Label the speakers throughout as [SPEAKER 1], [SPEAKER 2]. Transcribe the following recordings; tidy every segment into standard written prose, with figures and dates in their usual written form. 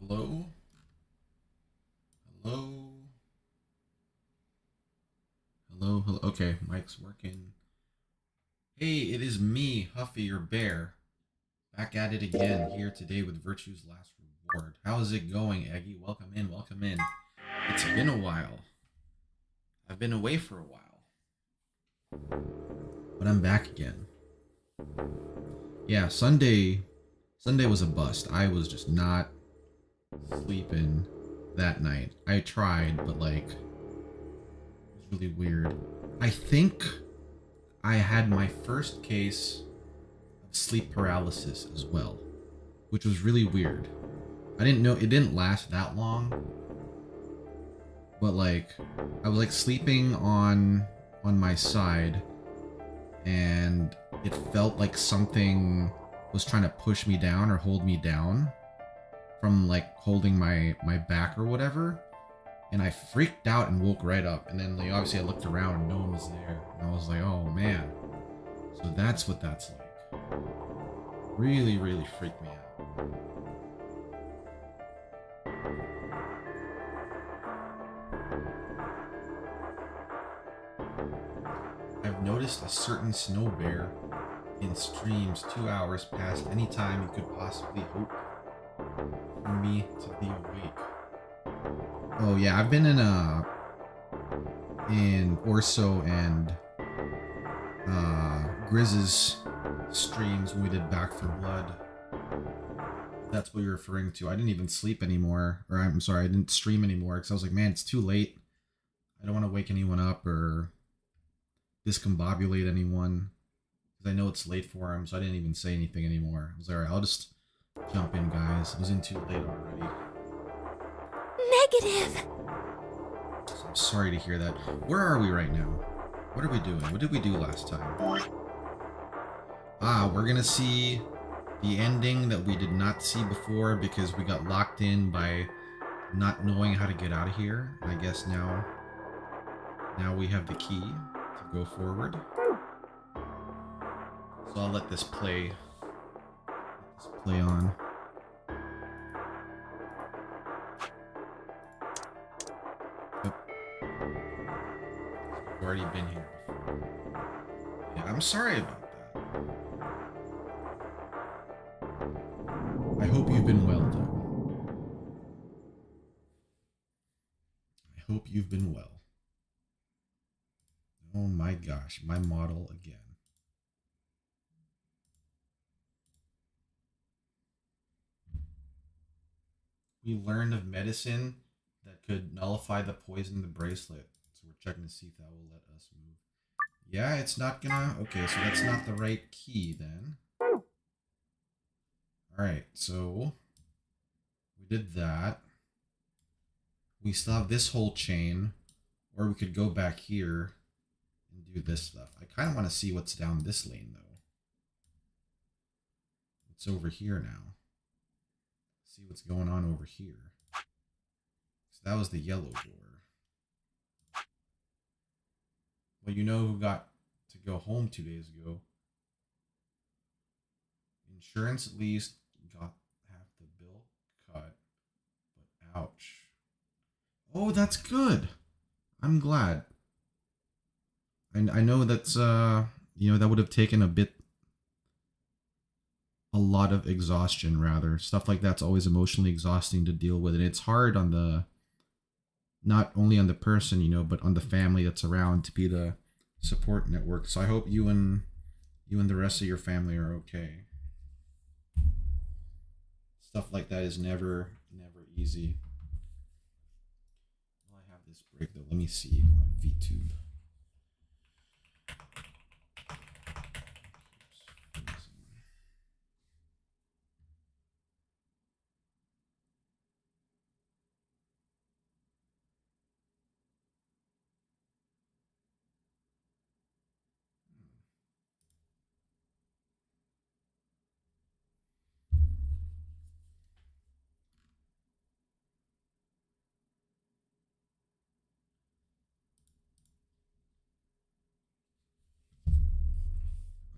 [SPEAKER 1] Hello? Hello? Hello? Hello? Okay, mic's working. Hey, it is me, Huffy, your bear. Back at it again, here today with Virtue's Last Reward. How is it going, Eggy? Welcome in, welcome in. It's been a while. I've been away for a while. But I'm back again. Yeah, Sunday was a bust. I was just not sleeping that night. I tried, but like, it was really weird. I think I had my first case of sleep paralysis as well, which was really weird. I didn't know it didn't last that long, but like I was like sleeping on my side and it felt like something was trying to push me down or hold me down from like holding my back or whatever. And I freaked out and woke right up. And then like obviously I looked around and no one was there. And I was like, oh man. So that's what that's like. Really, really freaked me out. I've noticed a certain snow bear in streams 2 hours past any time you could possibly hope for me to be awake. Oh yeah, I've been in Orso and Grizz's streams when we did Back for Blood. That's what you're referring to. I didn't even sleep anymore, or I'm sorry, I didn't stream anymore because I was like, man, it's too late. I don't want to wake anyone up or discombobulate anyone because I know it's late for him, so I didn't even say anything anymore. I was like, all right, I'll just jump in, guys. It was in too late already.
[SPEAKER 2] Negative.
[SPEAKER 1] So I'm sorry to hear that. Where are we right now? What are we doing? What did we do last time? Ah, we're gonna see the ending that we did not see before because we got locked in by not knowing how to get out of here. I guess now we have the key to go forward. So I'll let this play. On. Yep. We've already been here before. Yeah, I'm sorry about that. I hope you've been well, though. I hope you've been well. Oh my gosh, my model again. We learned of medicine that could nullify the poison in the bracelet. So we're checking to see if that will let us move. Yeah, it's not gonna... Okay, so that's not the right key then. Alright, so... we did that. We still have this whole chain. Or we could go back here and do this stuff. I kind of want to see what's down this lane, though. What's over here now? See what's going on over here. So that was the yellow door. Well, you know who got to go home 2 days ago? Insurance at least got half the bill cut, but ouch. Oh, that's good. I'm glad. And I know that's you know, that would have taken a lot of exhaustion rather. Stuff like that's always emotionally exhausting to deal with, and it's hard on the not only on the person, you know, but on the family that's around to be the support network. So I hope you and the rest of your family are okay. Stuff like that is never easy. Well, I have this break though. Let me see my VTube.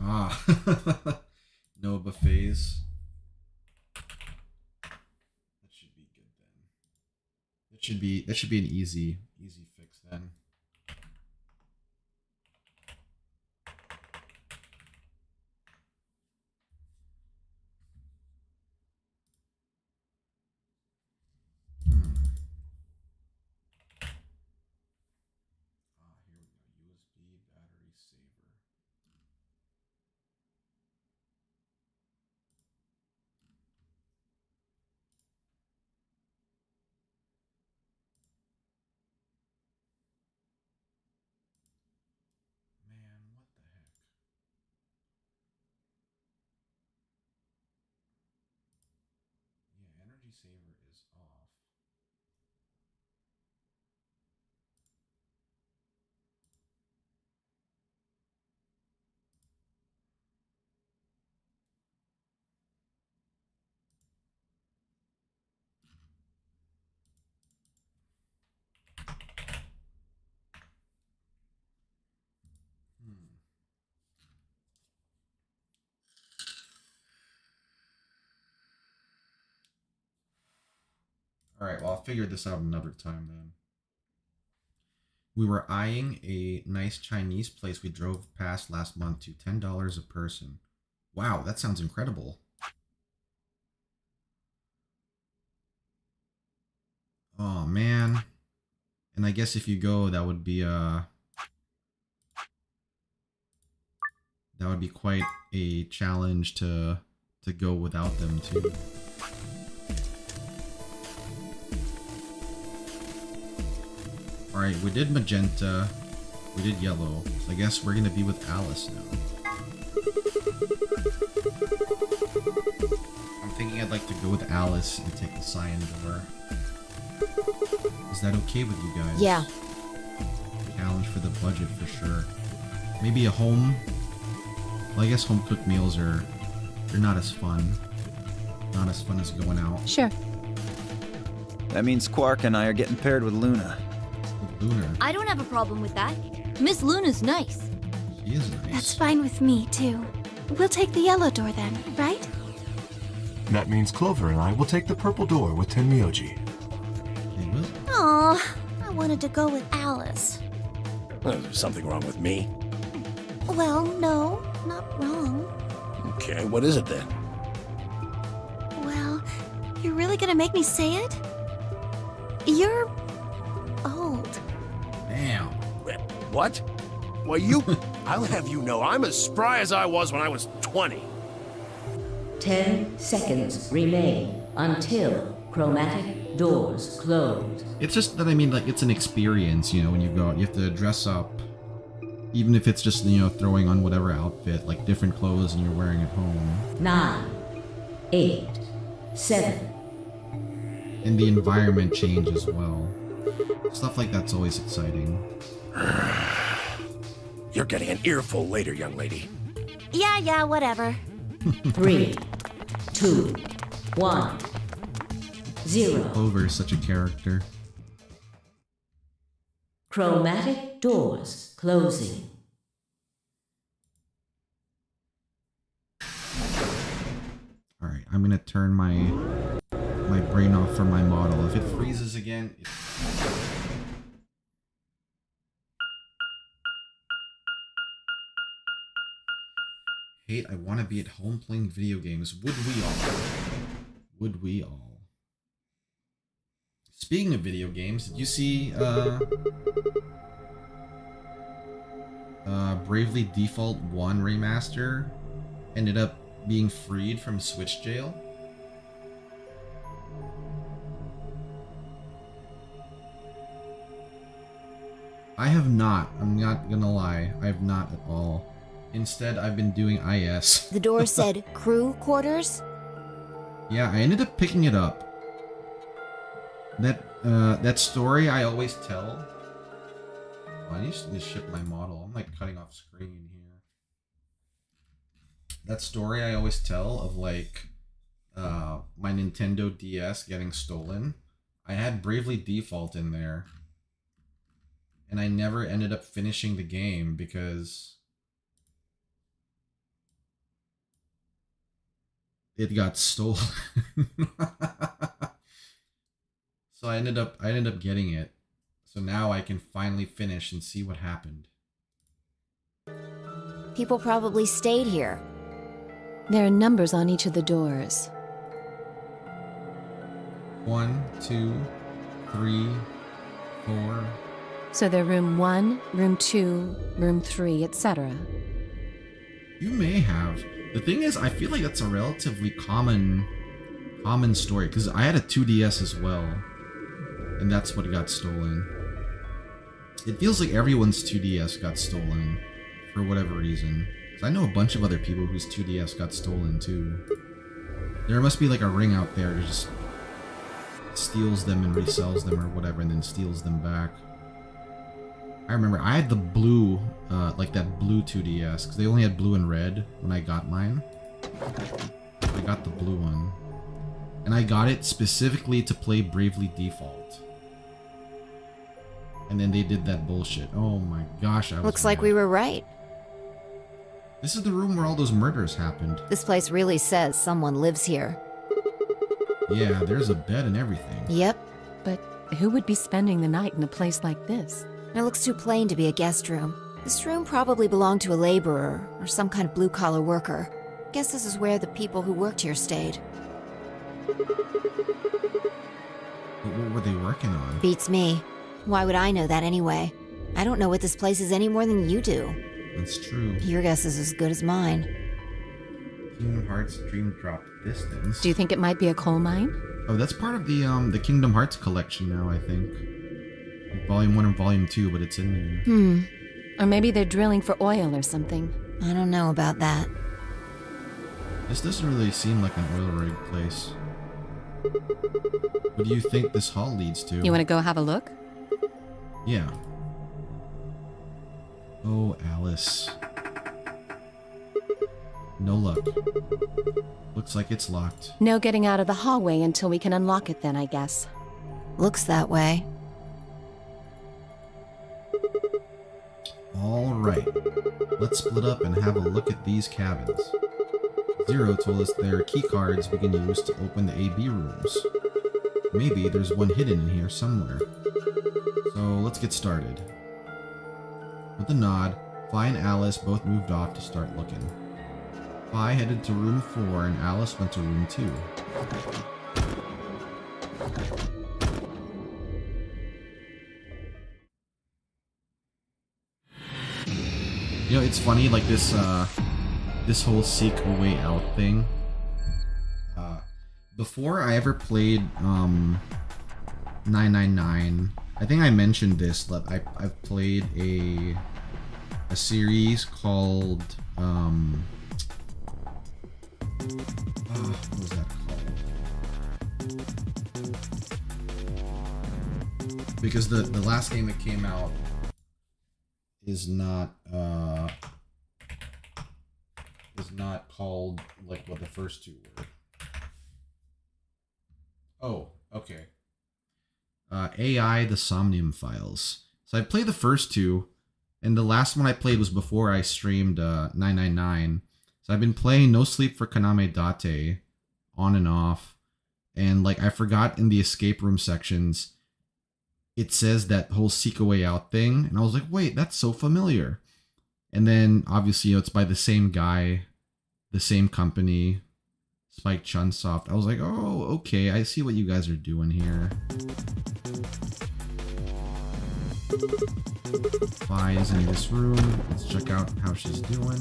[SPEAKER 1] Ah, no buffets. That should be good. That should be an easy fix then. Hmm. Here we go. USB battery saver. Man, what the heck? Yeah, energy saver is off. Hmm. All right, well, I'll figure this out another time then. We were eyeing a nice Chinese place we drove past last month to $10 a person. Wow, that sounds incredible. Oh man. And I guess if you go, that would be quite a challenge to go without them too. All right, we did magenta, we did yellow, so I guess we're gonna be with Alice now. I'm thinking I'd like to go with Alice and take the cyan door. Is that okay with you guys?
[SPEAKER 2] Yeah.
[SPEAKER 1] Challenge for the budget for sure. Maybe a home. Well, I guess home cooked meals they're not as fun. Not as fun as going out.
[SPEAKER 2] Sure.
[SPEAKER 3] That means Quark and I are getting paired with Luna.
[SPEAKER 1] With Lunar.
[SPEAKER 2] I don't have a problem with that. Miss Luna's nice.
[SPEAKER 1] She is nice.
[SPEAKER 4] That's fine with me, too. We'll take the yellow door then, right?
[SPEAKER 5] That means Clover and I will take the purple door with Tenmyoji.
[SPEAKER 1] They will.
[SPEAKER 4] Aw, I wanted to go with Alice.
[SPEAKER 6] There's something wrong with me.
[SPEAKER 4] Well, no, not wrong.
[SPEAKER 6] Okay, what is it then?
[SPEAKER 4] Well, you're really gonna make me say it? You're old.
[SPEAKER 1] Damn.
[SPEAKER 6] What? Well, I'll have you know, I'm as spry as I was when I was 20.
[SPEAKER 7] 10 seconds remain until chromatic doors close.
[SPEAKER 1] It's just that I mean, like, it's an experience, you know, when you go out. You have to dress up. Even if it's just, you know, throwing on whatever outfit, like different clothes than you're wearing at home.
[SPEAKER 7] 9, 8, 7.
[SPEAKER 1] And the environment change as well. Stuff like that's always exciting.
[SPEAKER 6] You're getting an earful later, young lady.
[SPEAKER 4] Yeah, whatever.
[SPEAKER 7] 3, 2, 1, 0.
[SPEAKER 1] Clover is such a character.
[SPEAKER 7] Chromatic doors closing.
[SPEAKER 1] Alright, I'm gonna turn my brain off for my model. If it freezes again, Hate, I want to be at home playing video games. Would we all? Would we all? Speaking of video games, did you see Bravely Default 1 remaster ended up being freed from Switch jail? I have not. I'm not gonna lie. I have not at all. Instead, I've been doing IS.
[SPEAKER 2] The door said crew quarters.
[SPEAKER 1] Yeah, I ended up picking it up. That story I always tell. Oh, I need to ship my model. I'm like cutting off screen here. That story I always tell of like my Nintendo DS getting stolen. I had Bravely Default in there. And I never ended up finishing the game because it got stolen. So I ended up getting it. So now I can finally finish and see what happened.
[SPEAKER 2] People probably stayed here.
[SPEAKER 8] There are numbers on each of the doors.
[SPEAKER 1] 1, 2, 3, 4.
[SPEAKER 8] So they're room 1, room 2, room 3, etc.
[SPEAKER 1] You may have. The thing is, I feel like that's a relatively common story, because I had a 2DS as well, and that's what got stolen. It feels like everyone's 2DS got stolen for whatever reason. 'Cause I know a bunch of other people whose 2DS got stolen too. There must be like a ring out there who just steals them and resells them or whatever, and then steals them back. I remember I had the blue, like that blue 2DS, because they only had blue and red when I got mine. I got the blue one. And I got it specifically to play Bravely Default. And then they did that bullshit. Oh my gosh, I was
[SPEAKER 2] Looks like
[SPEAKER 1] mad.
[SPEAKER 2] we were right.
[SPEAKER 1] This is the room where all those murders happened.
[SPEAKER 2] This place really says someone lives here.
[SPEAKER 1] Yeah, there's a bed and everything.
[SPEAKER 2] Yep.
[SPEAKER 8] But who would be spending the night in a place like this?
[SPEAKER 2] It looks too plain to be a guest room. This room probably belonged to a laborer or some kind of blue-collar worker. Guess this is where the people who worked here stayed.
[SPEAKER 1] But what were they working on?
[SPEAKER 2] Beats me. Why would I know that anyway? I don't know what this place is any more than you do.
[SPEAKER 1] That's true.
[SPEAKER 2] Your guess is as good as mine.
[SPEAKER 1] Kingdom Hearts Dream Drop Distance.
[SPEAKER 8] Do you think it might be a coal mine?
[SPEAKER 1] Oh, that's part of the Kingdom Hearts collection now, I think. Like Volume 1 and Volume 2, but it's in there.
[SPEAKER 8] Or maybe they're drilling for oil or something.
[SPEAKER 2] I don't know about that.
[SPEAKER 1] This doesn't really seem like an oil rig place. What do you think this hall leads to?
[SPEAKER 8] You want to go have a look?
[SPEAKER 1] Yeah. Oh, Alice. No luck. Looks like it's locked.
[SPEAKER 8] No getting out of the hallway until we can unlock it then, I guess.
[SPEAKER 2] Looks that way.
[SPEAKER 1] Alright. Let's split up and have a look at these cabins. Zero told us there are key cards we can use to open the AB rooms. Maybe there's one hidden in here somewhere. So let's get started. With a nod, Fi and Alice both moved off to start looking. Fi headed to room 4 and Alice went to room 2. You know, it's funny, like this whole seek a way out thing. Before I ever played 999, I think I mentioned this, that I've played a series called what was that called? Because the last game that came out is not called like what the first two were. Oh, okay. AI the Somnium Files. So I played the first two, and the last one I played was before I streamed 999. So I've been playing No Sleep for Kaname Date on and off, and like I forgot in the escape room sections it says that whole seek a way out thing, and I was like, wait, that's so familiar. And then obviously, you know, it's by the same guy, the same company, Spike Chunsoft. I was like, oh, okay, I see what you guys are doing here. Fi is in this room. Let's check out how she's doing.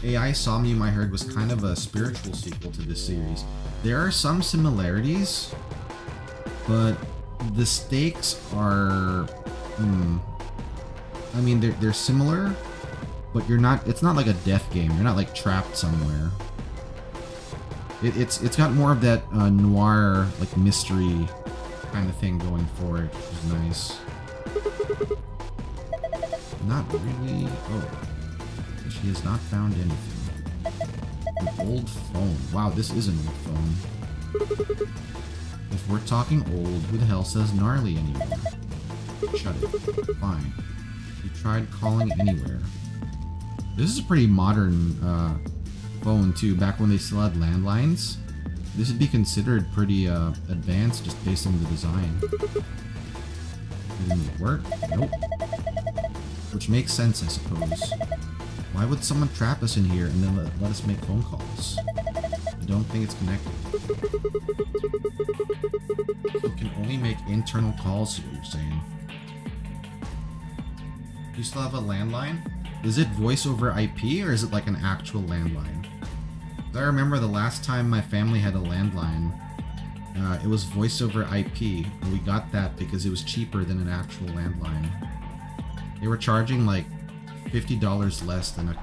[SPEAKER 1] AI Somnium, I heard, was kind of a spiritual sequel to this series. There are some similarities, but the stakes are, I mean, they're similar, but you're not. It's not like a death game. You're not like trapped somewhere. It's got more of that noir, like mystery kind of thing going for it, which is nice. Not really. Oh, she has not found anything. An old phone. Wow, this is an old phone. If we're talking old, who the hell says gnarly anymore? Shut it. Fine. You tried calling anywhere. This is a pretty modern phone too, back when they still had landlines. This would be considered pretty advanced just based on the design. Didn't work? Nope. Which makes sense, I suppose. Why would someone trap us in here and then let us make phone calls? I don't think it's connected. So it can only make internal calls, is what you're saying. You still have a landline? Is it voice over IP or is it like an actual landline? 'Cause I remember the last time my family had a landline, it was voice over IP, and we got that because it was cheaper than an actual landline. They were charging like $50 less than a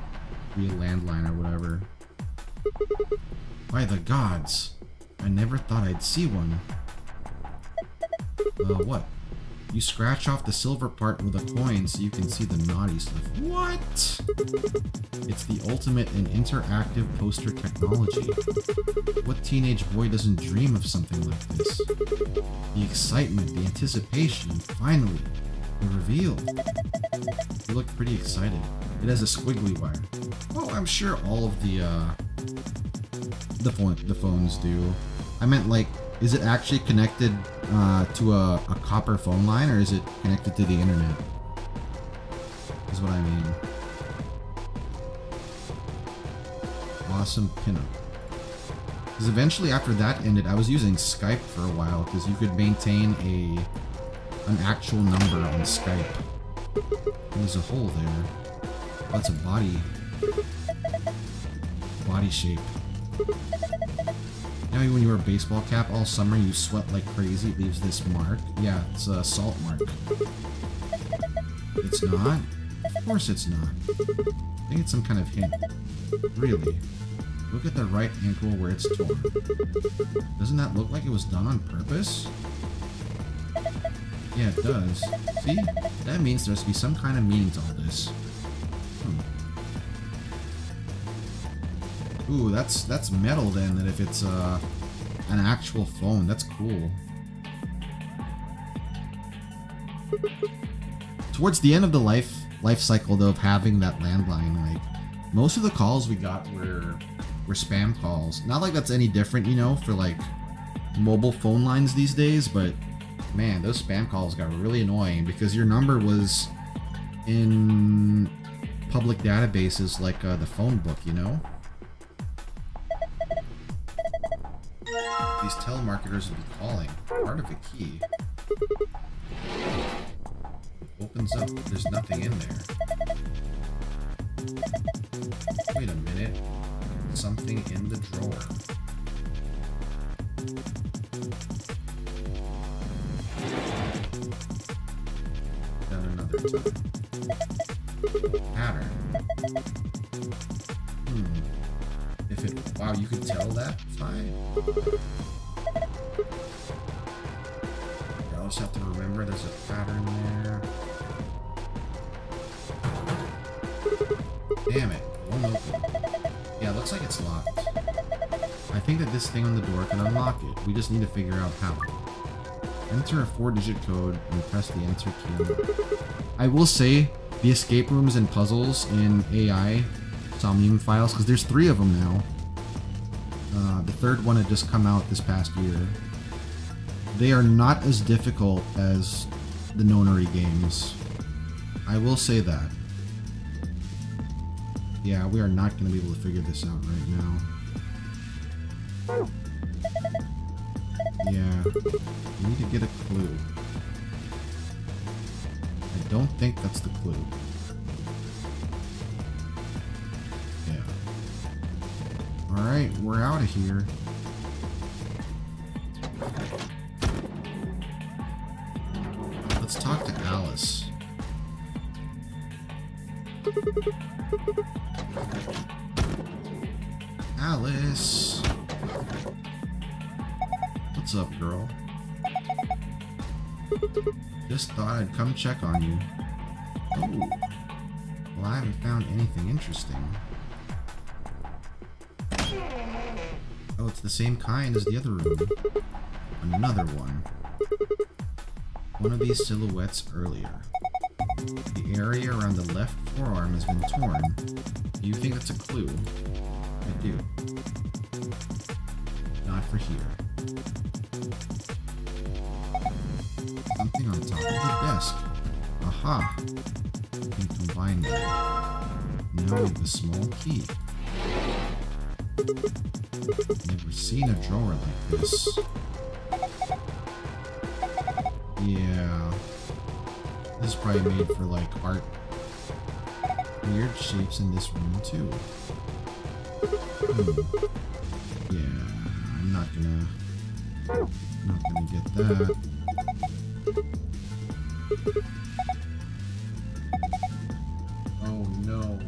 [SPEAKER 1] real landline or whatever. By the gods, I never thought I'd see one. What? You scratch off the silver part with a coin so you can see the naughty stuff. What? It's the ultimate in interactive poster technology. What teenage boy doesn't dream of something like this? The excitement, the anticipation, finally, the reveal. You look pretty excited. It has a squiggly wire. Oh, I'm sure all of the phones do. I meant like, is it actually connected to a copper phone line, or is it connected to the internet? Is what I mean. Awesome pinup. Because eventually after that ended, I was using Skype for a while because you could maintain an actual number on Skype. There's a hole there. Oh, it's a body shape. You know when you wear a baseball cap all summer, you sweat like crazy, it leaves this mark? Yeah, it's a salt mark. It's not? Of course it's not. I think it's some kind of hint. Really? Look at the right ankle where it's torn. Doesn't that look like it was done on purpose? Yeah, it does. See? That means there has to be some kind of meaning to all this. Ooh, that's metal then, that if it's an actual phone, that's cool. Towards the end of the life cycle though of having that landline, like most of the calls we got were spam calls. Not like that's any different, you know, for like mobile phone lines these days, but man, those spam calls got really annoying because your number was in public databases like the phone book, you know? These telemarketers would be calling. Part of a key. Opens up. There's nothing in there. Wait a minute. Something in the drawer. Done another time. Pattern. If it... Wow, you could tell that? Fine. I also have to remember there's a pattern there. Damn it. Won't open. Yeah, it looks like it's locked. I think that this thing on the door can unlock it. We just need to figure out how. Enter a 4-digit code and press the enter key. I will say, the escape rooms and puzzles in AI Somnium Files, because there's 3 of them now. The 3rd one had just come out this past year. They are not as difficult as the Nonary games. I will say that. Yeah, we are not going to be able to figure this out right now. Yeah, we need to get a clue. I don't think that's the clue. Yeah. Alright, we're out of here. Let's talk to Alice. Alice! What's up, girl? Just thought I'd come check on you. Oh. Well, I haven't found anything interesting. Oh, it's the same kind as the other room. Another one. One of these silhouettes earlier. The area around the left forearm has been torn. Do you think that's a clue? I do. Not for here. Something on top of the desk. Aha! You can combine that. Now we have a small key. Never seen a drawer like this. Yeah. This is probably made for like art. Weird shapes in this room too. Yeah, I'm not gonna get that. Oh no.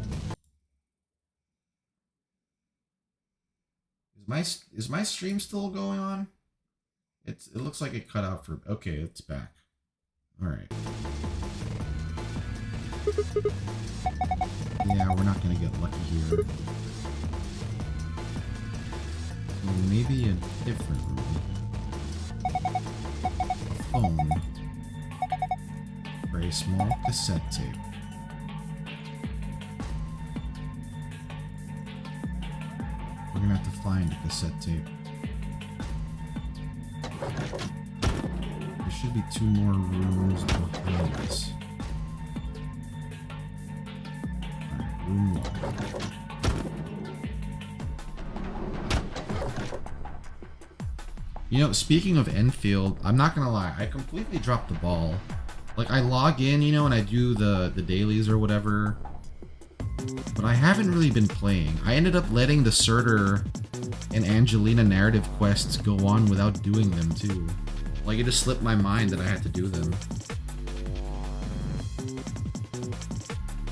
[SPEAKER 1] Is my stream still going on? It looks like it cut out for... Okay, it's back. Alright. Yeah, we're not gonna get lucky here. So maybe a different room. A phone. Or a small cassette tape. We're gonna have to find a cassette tape. There should be 2 more rooms behind us. Alright, room 1. You know, speaking of Enfield, I'm not gonna lie, I completely dropped the ball. Like, I log in, you know, and I do the dailies or whatever. But I haven't really been playing. I ended up letting the Surtur and Angelina narrative quests go on without doing them too. Like, it just slipped my mind that I had to do them.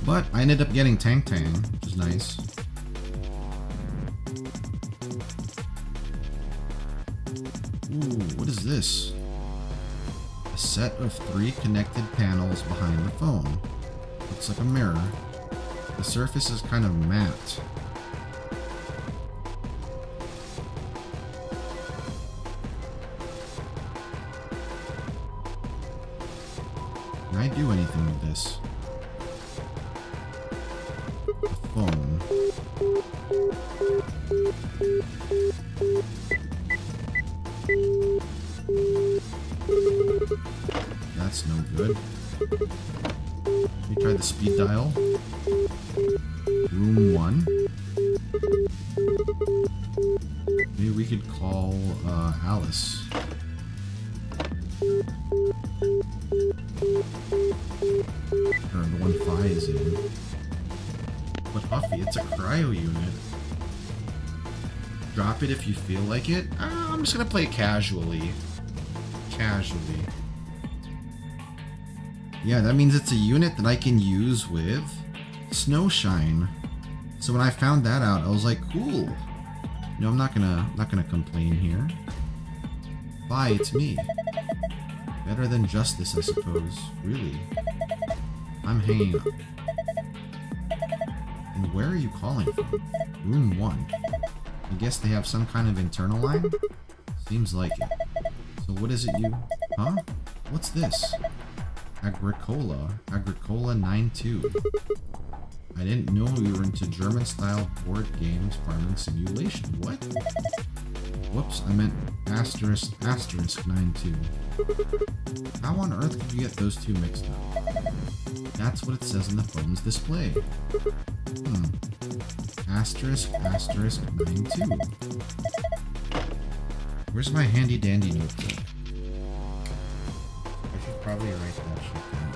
[SPEAKER 1] But I ended up getting Tank Tang, which is nice. Ooh, what is this? A set of 3 connected panels behind the phone. Looks like a mirror. The surface is kind of matte. Can I do anything with this? The phone. That's no good. We try the speed dial. Room 1. Maybe we could call Alice. Or the one Phi is in. But Huffy, it's a cryo unit. Drop it if you feel like it. I'm just gonna play it casually. Casually. Yeah, that means it's a unit that I can use with Snowshine. So when I found that out, I was like, cool. No, I'm not gonna complain here. Bye, it's me. Better than Justice, I suppose. Really. I'm hanging up. And where are you calling from? Room 1. I guess they have some kind of internal line? Seems like it. So what is it you... Huh? What's this? Agricola 92. I didn't know we were into German-style board games farming simulation. What? Whoops, I meant asterisk 92. How on earth could you get those two mixed up? That's what it says on the phone's display. Asterisk 92. Where's my handy dandy notebook? I should probably write that shit down.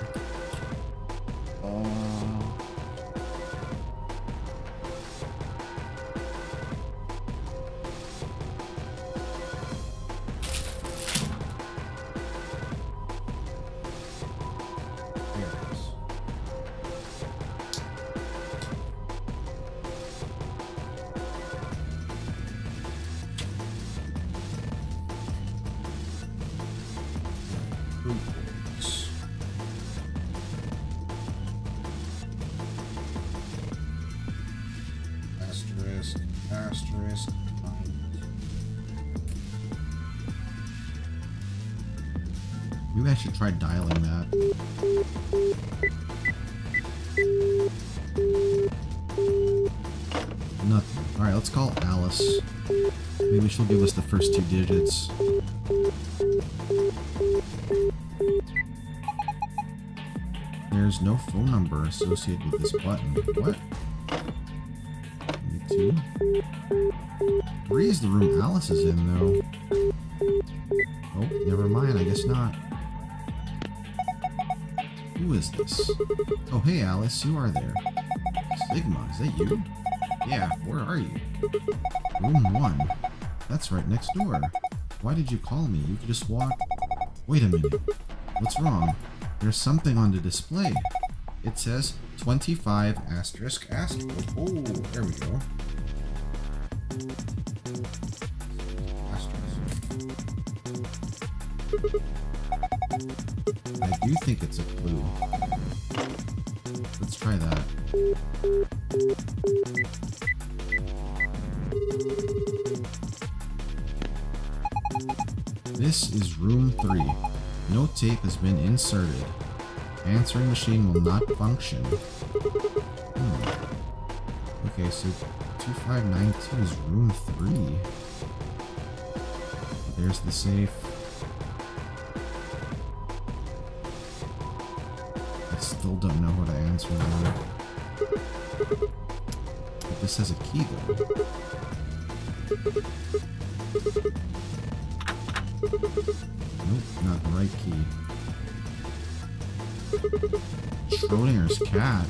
[SPEAKER 1] Asterisk 92. Maybe I should try dialing that. Nothing. Alright, let's call Alice. Maybe she'll give us the first 2 digits. There's no phone number associated with this button. What? 2? 3 is the room Alice is in, though. Oh, never mind. I guess not. Who is this? Oh, hey, Alice. You are there. Sigma, is that you? Yeah, where are you? Room 1. That's right next door. Why did you call me? You could just walk... Wait a minute. What's wrong? There's something on the display. It says 25 asterisk asterisk. Oh, there we go. I do think it's a clue. Let's try that. This is room 3. No tape has been inserted. Answering machine will not function. Okay, so 2592 is room 3. There's the safe. I still don't know how to answer that. But this has a key though. Nope, not the right key. Schrodinger's cat.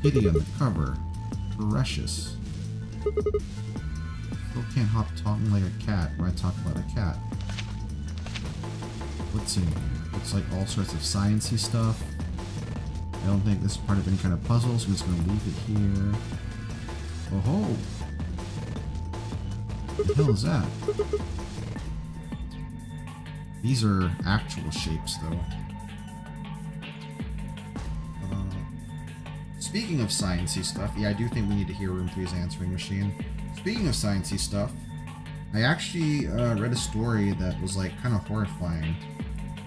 [SPEAKER 1] Kitty on the cover. Precious. Still can't hop talking like a cat when I talk about a cat. What's in here? Looks like all sorts of sciencey stuff. I don't think this is part of any kind of puzzle, so I'm just gonna leave it here. Oh ho! What the hell is that? These are actual shapes, though. Speaking of sciencey stuff, yeah, I do think we need to hear Room 3's answering machine. Speaking of sciencey stuff, I actually read a story that was like kind of horrifying.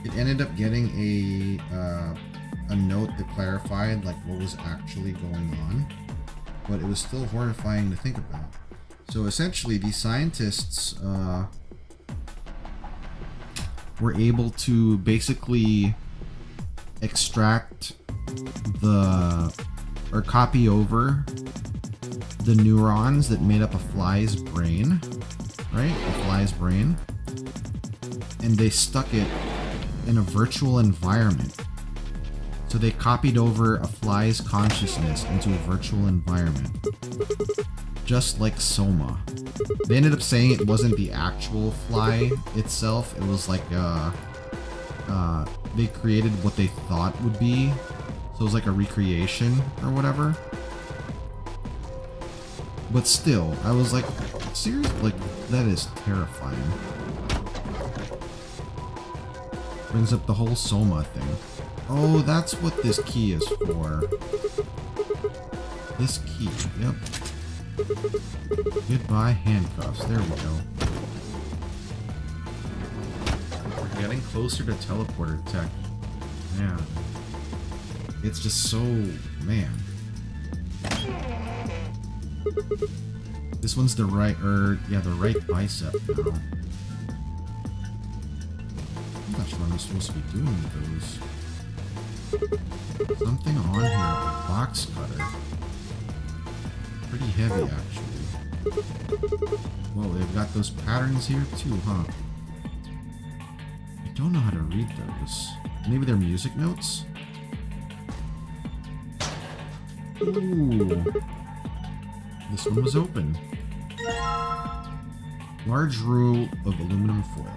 [SPEAKER 1] It ended up getting a note that clarified like what was actually going on, but it was still horrifying to think about. So essentially, these scientists were able to basically extract or copy over the neurons that made up a fly's brain, right? A fly's brain. And they stuck it in a virtual environment. So they copied over a fly's consciousness into a virtual environment. Just like Soma. They ended up saying it wasn't the actual fly itself. It was like they created what they thought would be. So it was like a recreation or whatever. But still, I was like, seriously? Like, that is terrifying. Brings up the whole Soma thing. Oh, that's what this key is for. This key, yep. Goodbye handcuffs, there we go. We're getting closer to teleporter tech. Man. It's just so... man. This one's the right, the right bicep now. I'm not sure what I'm supposed to be doing with those. Something on here, a box cutter. Pretty heavy, actually. Whoa, they've got those patterns here too, huh? I don't know how to read those. Maybe they're music notes? Ooh. This one was open. Large roll of aluminum foil.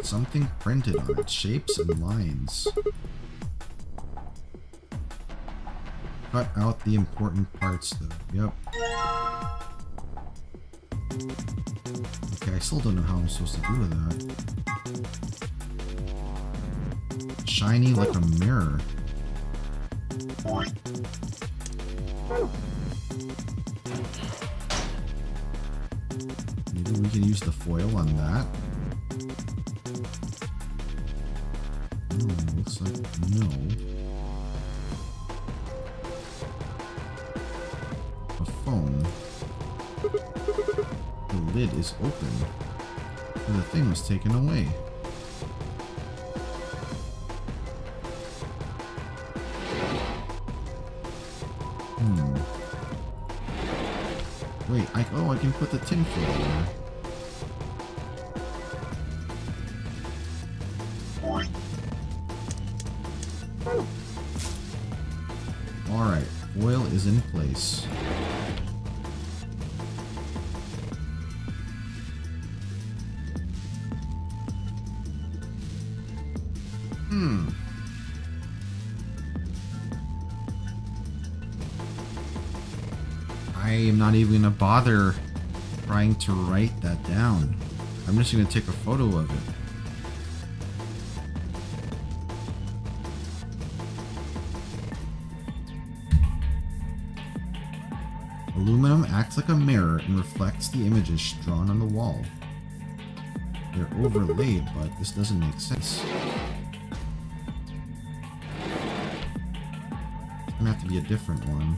[SPEAKER 1] Something printed on it. Shapes and lines. Cut out the important parts, though. Yep. Okay, I still don't know how I'm supposed to do with that. Shiny like a mirror. Maybe we can use the foil on that. Looks like no. A phone. The lid is open. And the thing was taken away. Wait, I can put the tinfoil in there. Alright, foil is in place. I am not even gonna bother trying to write that down. I'm just gonna take a photo of it. Aluminum acts like a mirror and reflects the images drawn on the wall. They're overlaid, but this doesn't make sense. It's gonna have to be a different one.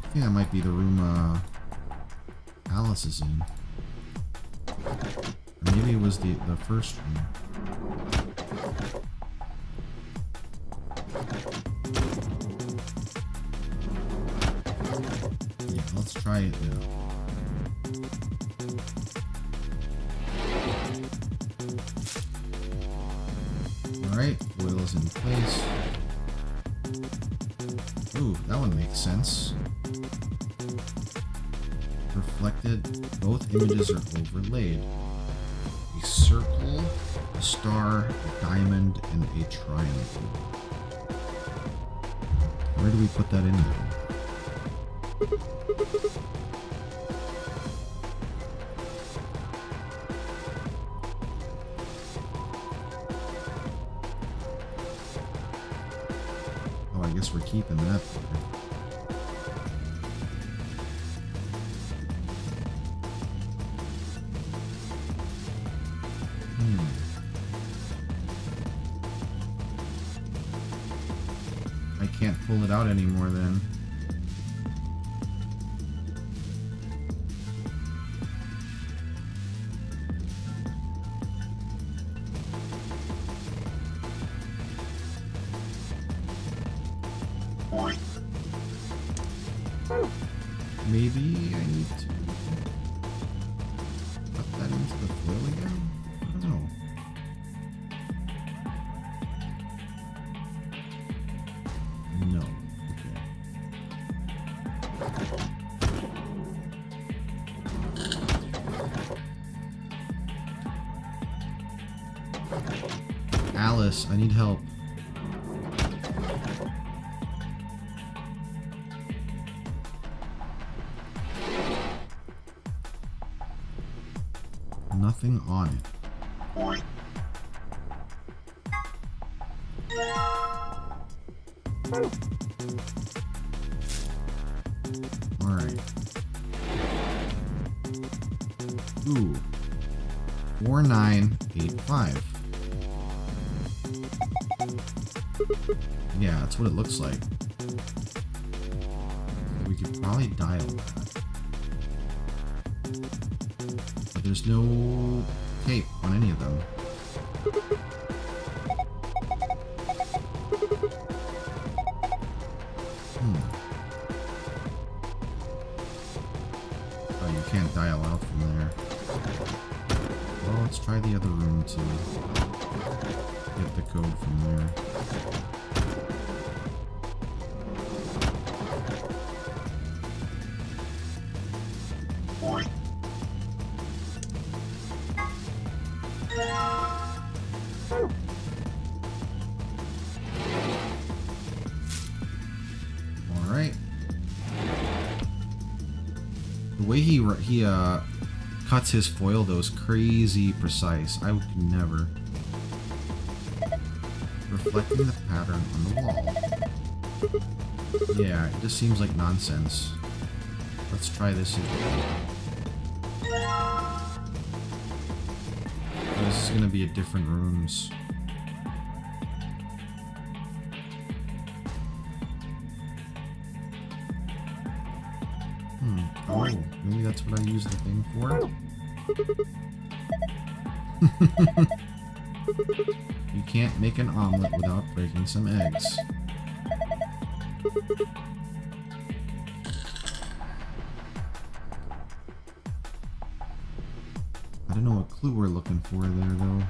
[SPEAKER 1] I think that might be the room Alice is in. Or maybe it was the first room. Yeah, let's try it now. Alright, oil is in place. Ooh, that one makes sense. Reflected, both images are overlaid. A circle, a star, a diamond, and a triangle. Where do we put that in there? Oh, I guess we're keeping that there. I can't pull it out anymore then. Maybe I need to put that into the foil again? I don't know. No. Okay. Alice, I need help. Nothing on it. Alright. Ooh. 4985. Yeah, that's what it looks like. We could probably dial that. But there's no tape on any of them. Oh, you can't dial out from there. Well, let's try the other room to get the code from there. Alright. The way he cuts his foil though is crazy precise. I could never. Reflecting the pattern on the wall. Yeah, it just seems like nonsense. Let's try this again. This is gonna be at different rooms. Oh, maybe that's what I use the thing for. You can't make an omelet without breaking some eggs. I don't know what clue we're looking for there, though.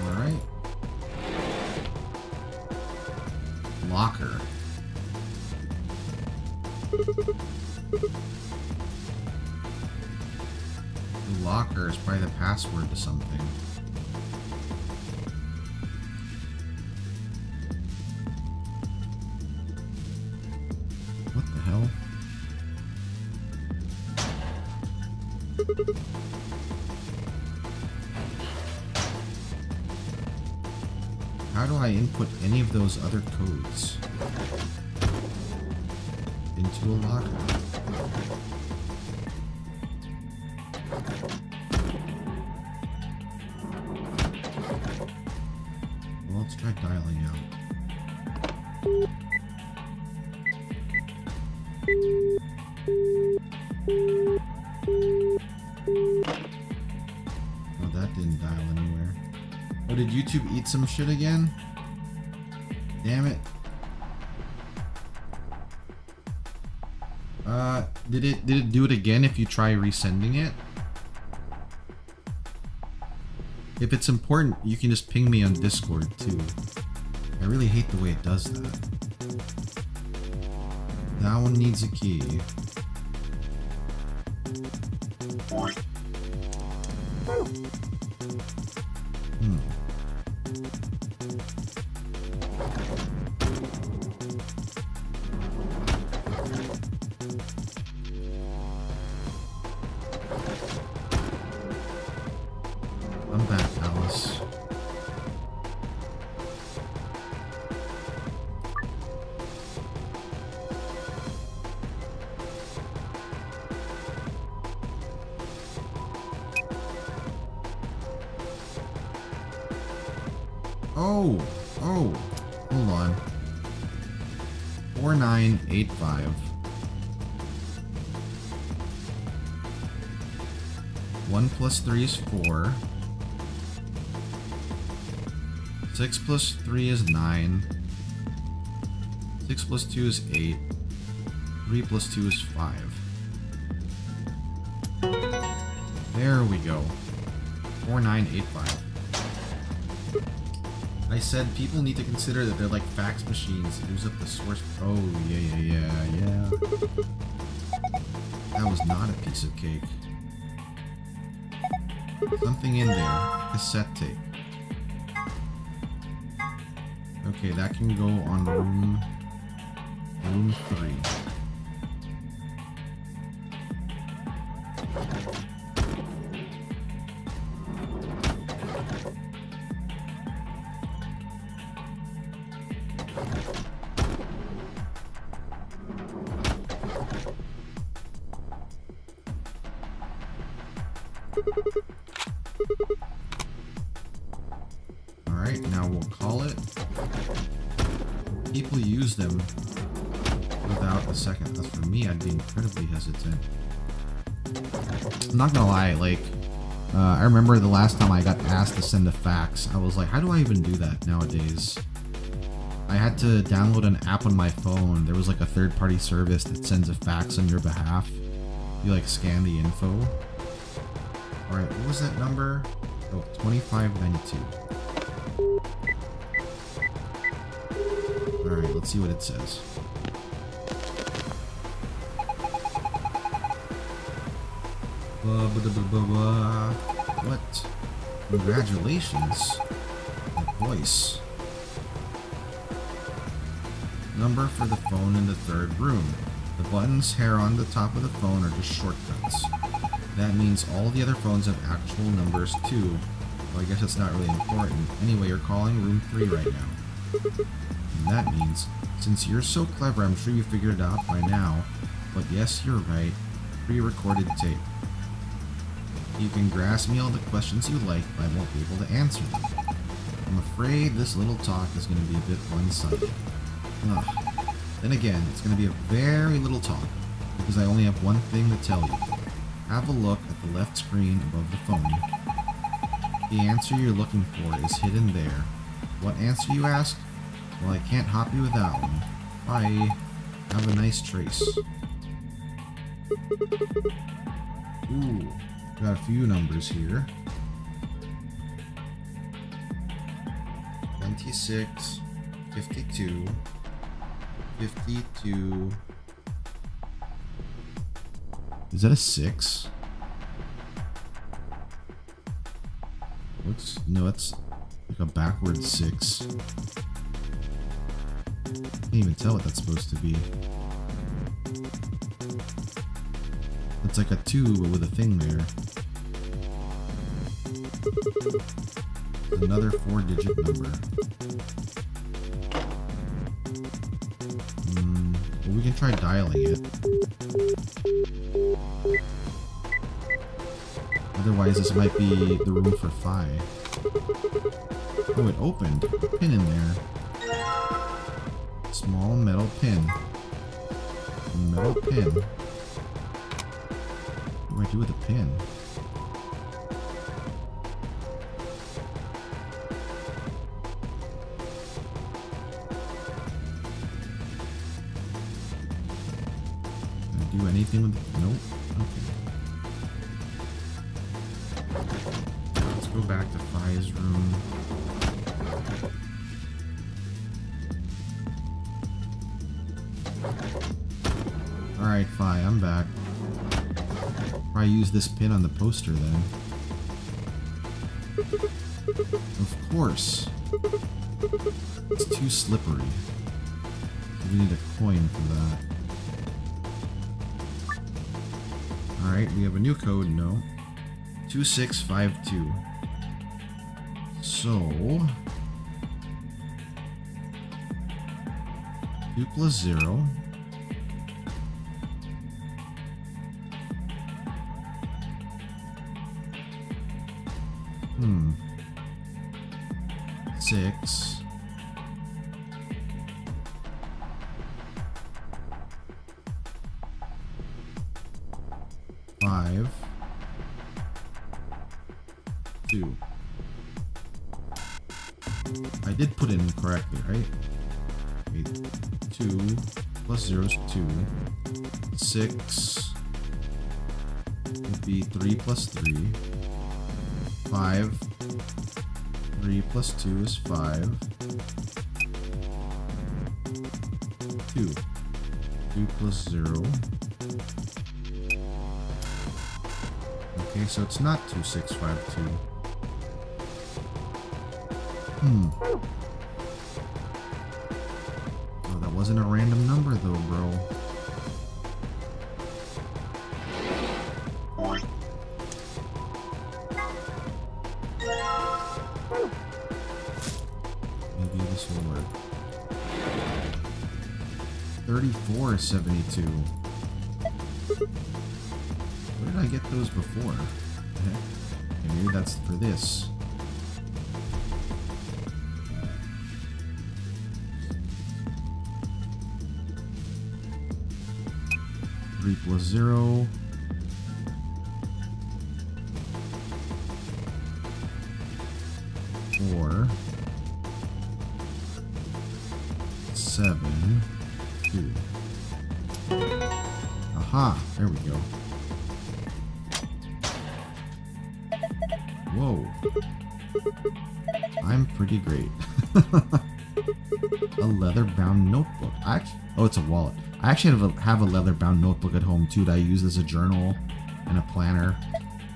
[SPEAKER 1] Alright. Locker. The locker is probably the password to something. What the hell? How do I input any of those other codes into a locker? Well, let's try dialing out. Oh, that didn't dial anywhere. Oh, did YouTube eat some shit again? Damn it. Did it do it again if you try resending it? If it's important, you can just ping me on Discord too. I really hate the way it does that. That one needs a key. I'm back, Alice. Oh, hold on. 4985. 1 plus 3 is 4. 6 plus 3 is 9. 6 plus 2 is 8. 3 plus 2 is 5. There we go. 4985. I said people need to consider that they're like fax machines. Use up the source. Oh, yeah. That was not a piece of cake. Something in there. Cassette tape. Okay, that can go on room 3. Alright, now we'll call it. People use them without a second. As for me, I'd be incredibly hesitant. I'm not gonna lie, like, I remember the last time I got asked to send a fax, I was like, how do I even do that nowadays? I had to download an app on my phone. There was like a third-party service that sends a fax on your behalf. You like scan the info. Alright, what was that number? Oh, 2592. Alright, let's see what it says. What? Congratulations. That voice. Number for the phone in the third room. The buttons here on the top of the phone are just shortcuts. That means all the other phones have actual numbers too. Well, I guess it's not really important. Anyway, you're calling room 3 right now. And that means, since you're so clever, I'm sure you figured it out by now. But yes, you're right. Pre-recorded tape. You can grasp me all the questions you like, but I won't be able to answer them. I'm afraid this little talk is going to be a bit one-sided. Ugh. Then again, it's going to be a very little talk, because I only have one thing to tell you. Have a look at the left screen above the phone. The answer you're looking for is hidden there. What answer, you ask? Well, I can't hop you with that one. Bye. Have a nice trace. Ooh, got a few numbers here. 26, 52, 52. Is that a 6? Looks, no, that's like a backwards 6. Can't even tell what that's supposed to be. It's like a 2 but with a thing there. Another 4-digit number. Well, we can try dialing it. Otherwise, this might be the room for 5. Oh, it opened. Pin in there. Small metal pin. Metal pin. What do I do with a pin? Can I do anything with it? Nope. Okay. Let's go back to Fi's room. Alright, Fi, I'm back. Probably use this pin on the poster then. Of course. It's too slippery. We need a coin for that. Alright, we have a new code, no. 2652. So 2 plus 0. Hmm. 6. Five. 2. I did put it in correctly, right? Okay, 2 plus 0 is 2. 6 would be 3 plus 3. 5. 3 plus 2 is 5. 2. 2 plus 0. Okay, so it's not 2652. Oh, that wasn't a random number though, bro. Maybe this will work. 34 is 72. Where did I get those before? Okay, maybe that's for this. Three plus 0. Four. Aha, there we go. Whoa. I'm pretty great. A leather-bound notebook. Oh, it's a wallet. I actually have a leather-bound notebook at home too that I use as a journal and a planner.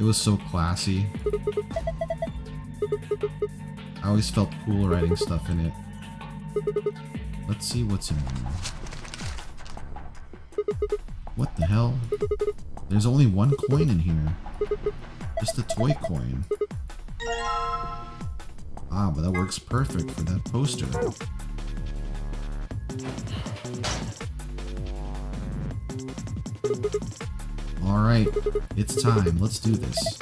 [SPEAKER 1] It was so classy. I always felt cool writing stuff in it. Let's see what's in here. What the hell? There's only one coin in here. Just a toy coin. Ah, but that works perfect for that poster. Alright, it's time. Let's do this.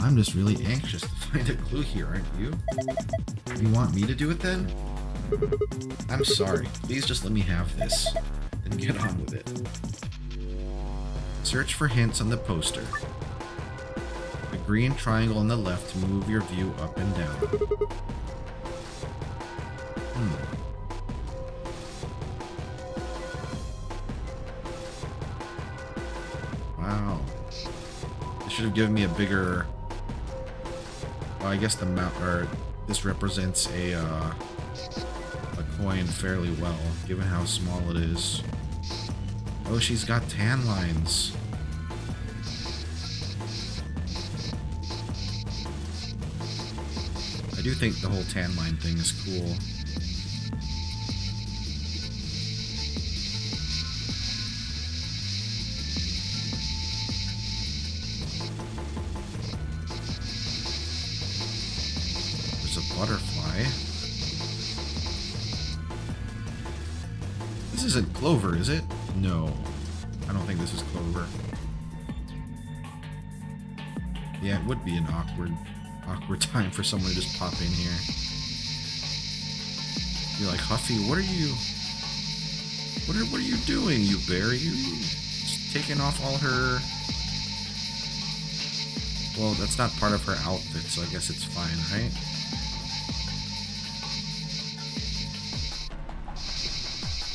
[SPEAKER 1] I'm just really anxious to find a clue here, aren't you? You want me to do it then? I'm sorry. Please just let me have this. Then get on with it. Search for hints on the poster. The green triangle on the left to move your view up and down. Wow. They should have given me a bigger... Well, I guess the map, or this represents a coin fairly well, given how small it is. Oh, she's got tan lines. I do think the whole tan line thing is cool. There's a butterfly. This isn't Clover, is it? No. I don't think this is Clover. Yeah, it would be an awkward time for someone to just pop in here. You're like, Huffy, what are you doing, you bear? You just taking off all her... Well, that's not part of her outfit, so I guess it's fine, right?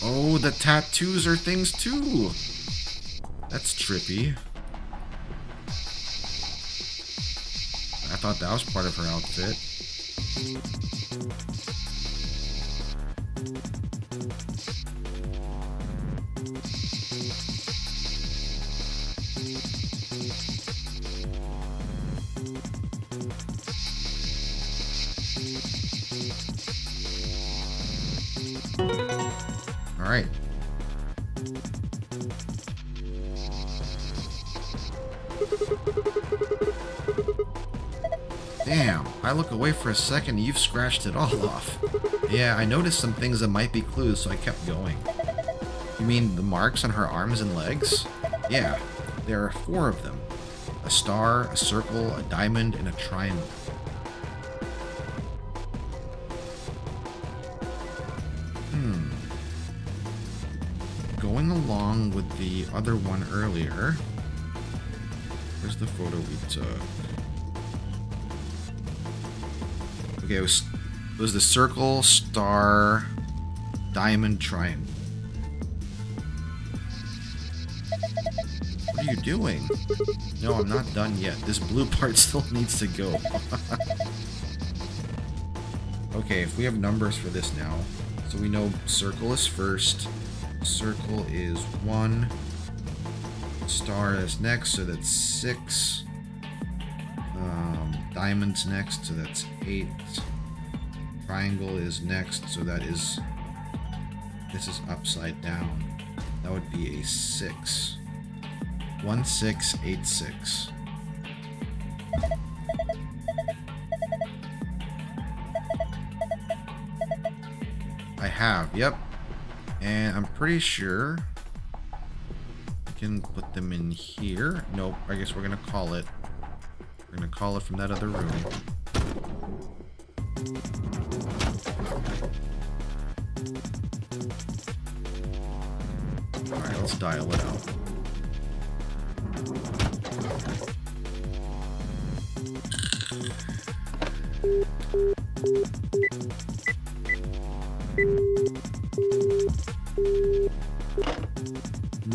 [SPEAKER 1] Oh, the tattoos are things too! That's trippy. I thought that was part of her outfit. All right. Damn, I look away for a second and you've scratched it all off. Yeah, I noticed some things that might be clues, so I kept going. You mean the marks on her arms and legs? Yeah, there are 4 of them. A star, a circle, a diamond, and a triangle. Going along with the other one earlier. Where's the photo we took? Okay, it was the circle, star, diamond, triangle. What are you doing? No, I'm not done yet. This blue part still needs to go. Okay, if we have numbers for this now. So we know circle is first. Circle is 1. Star is next, so that's 6. Diamond's next, so that's 8. Triangle is next, so that is... This is upside down. That would be a 6. 1, 6, 8, 6. I have, yep. And I'm pretty sure we can put them in here. Nope, I guess we're gonna call it. We're gonna call it from that other room. Alright, let's dial it out.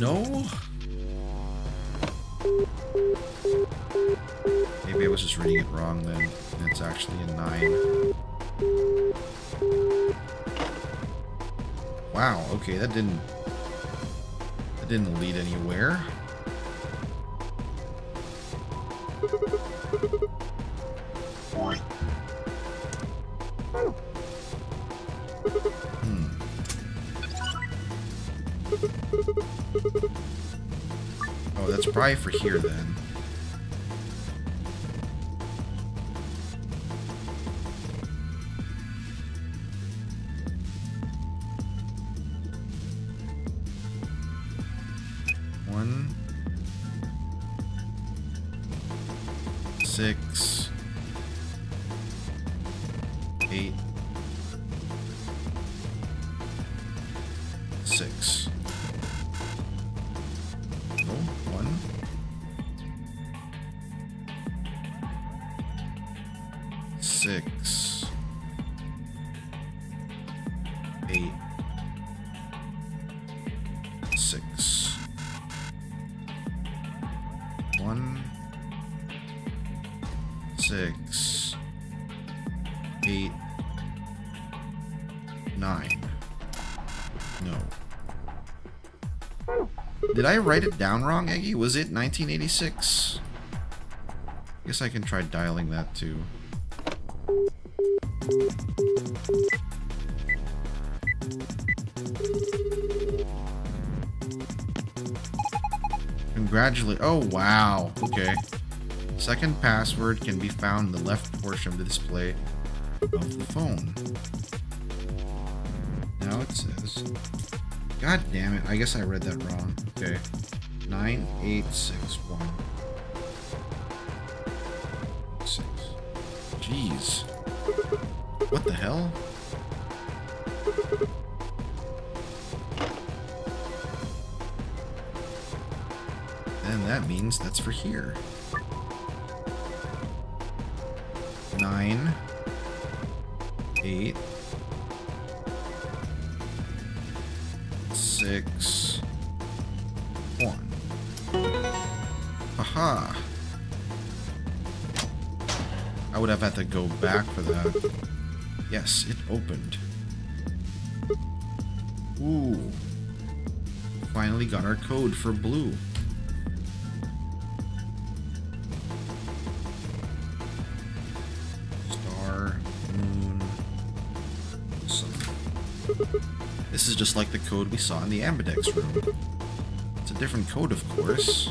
[SPEAKER 1] No? Maybe I was just reading it wrong then. And it's actually a 9. Wow, okay, that didn't lead anywhere. Oh, that's probably for here then. One, 6, 8, 6. No, 1, 6, 8, 6. 1, 6, 8, 9. No. Did I write it down wrong, Eggy? Was it 1986? Guess I can try dialing that too. Congratulate. Oh, wow. Okay. Second password can be found in the left portion of the display of the phone. Now it says... God damn it. I guess I read that wrong. Okay. 9861. 6. Jeez. What the hell? And that means that's for here. 9, 8, 6, 1. Haha. I would have had to go back for that. Yes, it opened. Ooh. Finally got our code for blue. Star, moon, sun. This is just like the code we saw in the Ambidex room. It's a different code, of course.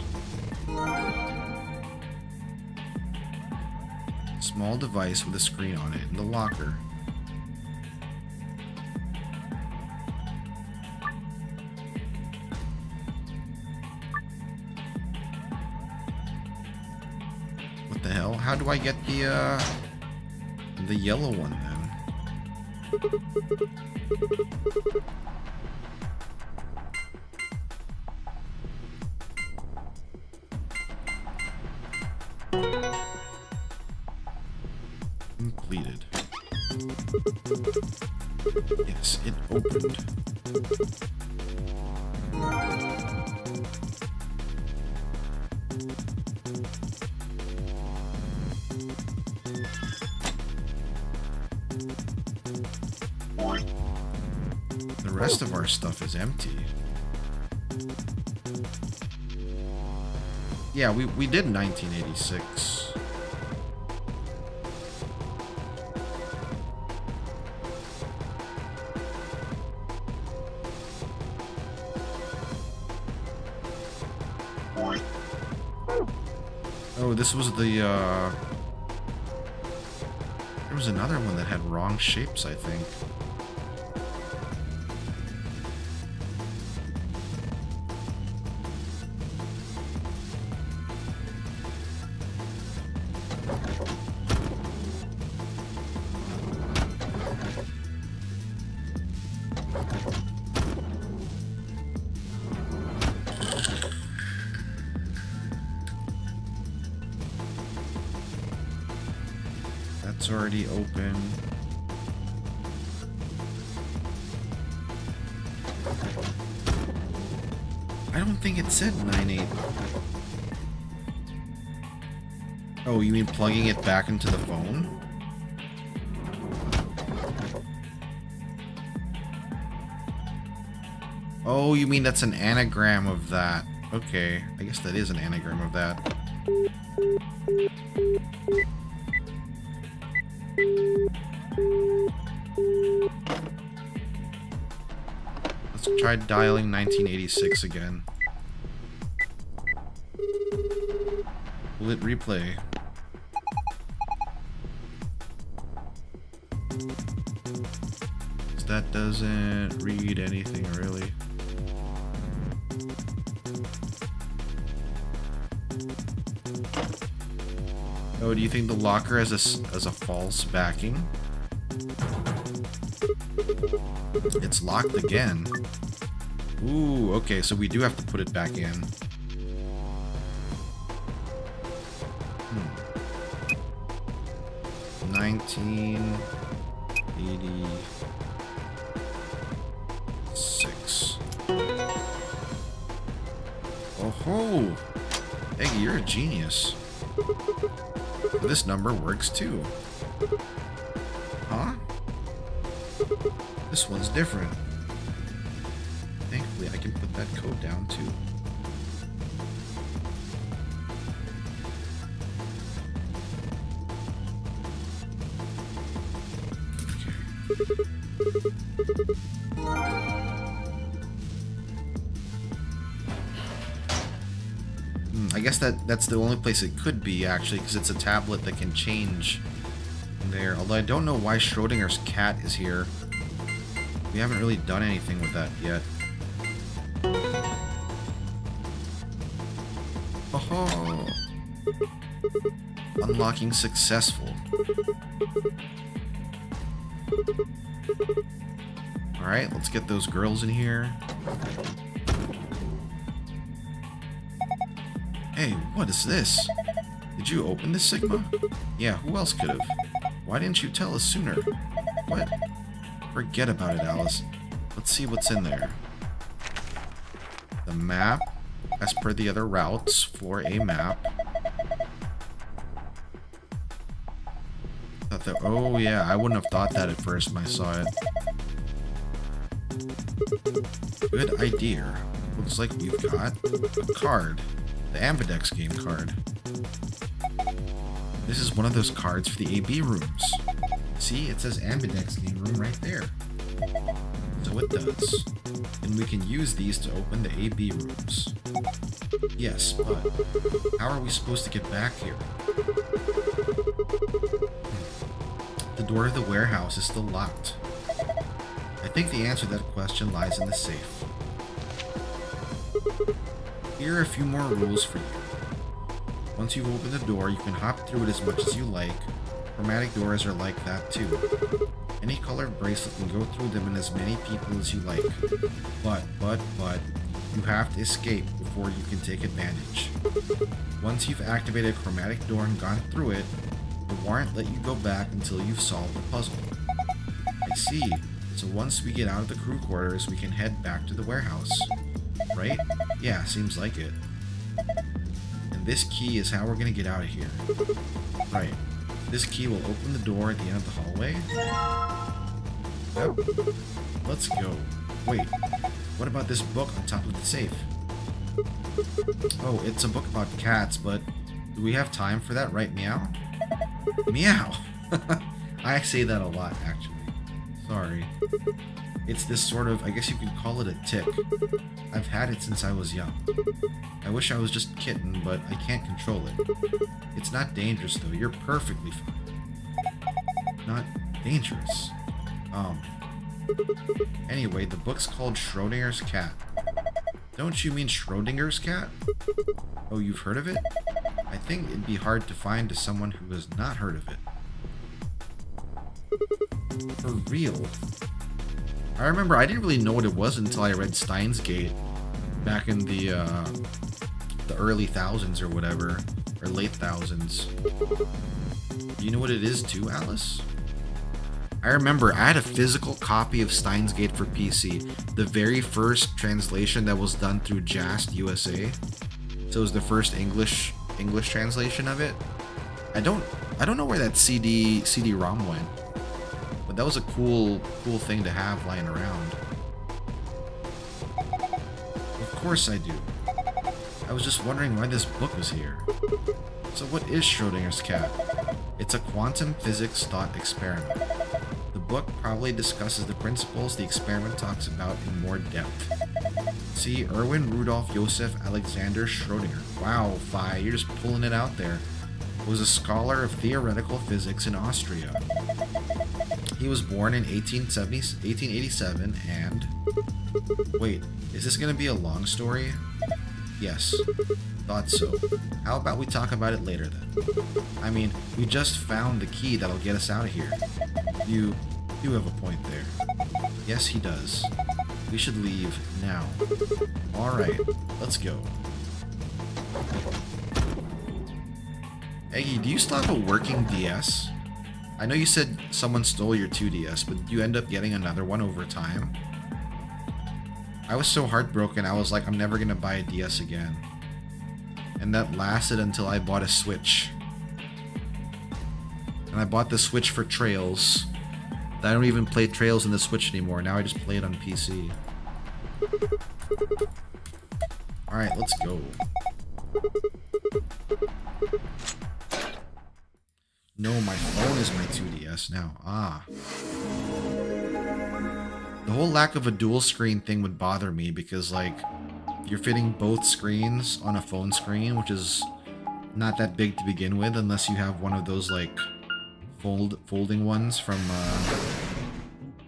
[SPEAKER 1] Small device with a screen on it in the locker. What the hell? How do I get the yellow one then? Completed. Yes, it opened. The rest of our stuff is empty. Yeah, we did 1986. Oh, this was the, there was another one that had wrong shapes, I think. That's already open. I don't think it said 9/8. Oh, you mean plugging it back into the phone? Oh, you mean that's an anagram of that. Okay, I guess that is an anagram of that. Let's try dialing 1986 again. Will it replay? That doesn't read anything really. Oh, do you think the locker has a false backing? It's locked again. Ooh, okay, so we do have to put it back in. 1986. Oh ho! Eggy, you're a genius. This number works too. Huh? This one's different. Thankfully, I can put that code down too. I guess that's the only place it could be, actually, because it's a tablet that can change there. Although I don't know why Schrodinger's cat is here. We haven't really done anything with that yet. Oh, unlocking successful. Alright, let's get those girls in here. Hey, what is this? Did you open this, Sigma? Yeah, who else could have? Why didn't you tell us sooner? What? Forget about it, Alice. Let's see what's in there. The map, as per the other routes for a map. Thought that, oh yeah, I wouldn't have thought that at first when I saw it. Good idea. Looks like we've got a card. The Ambidex game card. This is one of those cards for the AB rooms. See, it says Ambidex game room right there. So it does. And we can use these to open the AB rooms. Yes, but how are we supposed to get back here? The door to the warehouse is still locked. I think the answer to that question lies in the safe. Here are a few more rules for you. Once you've opened the door, you can hop through it as much as you like. Chromatic doors are like that too. Any colored bracelet can go through them in as many people as you like. But, you have to escape before you can take advantage. Once you've activated a chromatic door and gone through it, it won't let you go back until you've solved the puzzle. I see. So once we get out of the crew quarters, we can head back to the warehouse. Right? Yeah, seems like it. And this key is how we're gonna get out of here. Right. This key will open the door at the end of the hallway. Yep. Let's go. Wait, what about this book on top of the safe? Oh, it's a book about cats, but do we have time for that, right, Meow? Meow! I say that a lot, actually. Sorry. It's this sort of, I guess you could call it a tick. I've had it since I was young. I wish I was just a kitten, but I can't control it. It's not dangerous though, you're perfectly fine. Not dangerous. Anyway, the book's called Schrodinger's Cat. Don't you mean Schrodinger's cat? Oh, you've heard of it? I think it'd be hard to find to someone who has not heard of it. For real. I remember I didn't really know what it was until I read Steins Gate back in the early thousands or whatever, or late thousands. Do you know what it is too, Alice? I remember I had a physical copy of Steins Gate for PC, the very first translation that was done through JAST USA. So it was the first English translation of it. I don't know where that CD-ROM went, but that was a cool thing to have lying around. Of course I do. I was just wondering why this book was here. So what is Schrodinger's cat? It's a quantum physics thought experiment. The book probably discusses the principles the experiment talks about in more depth. See, Erwin Rudolf Josef Alexander Schrödinger. Wow, Phi, you're just pulling it out there. Was a scholar of theoretical physics in Austria. He was born in 1887 and... Wait, is this gonna be a long story? Yes, thought so. How about we talk about it later then? I mean, we just found the key that'll get us out of here. You have a point there. Yes, he does. We should leave now. Alright, let's go. Eggy, do you still have a working DS? I know you said someone stole your 2DS, but did you end up getting another one over time? I was so heartbroken, I was like, I'm never gonna buy a DS again. And that lasted until I bought a Switch. And I bought the Switch for Trails. I don't even play Trails in the Switch anymore, now I just play it on PC. Alright, let's go. No, my phone is my 2DS now. Ah. The whole lack of a dual screen thing would bother me because, like, you're fitting both screens on a phone screen, which is not that big to begin with, unless you have one of those, like, folding ones from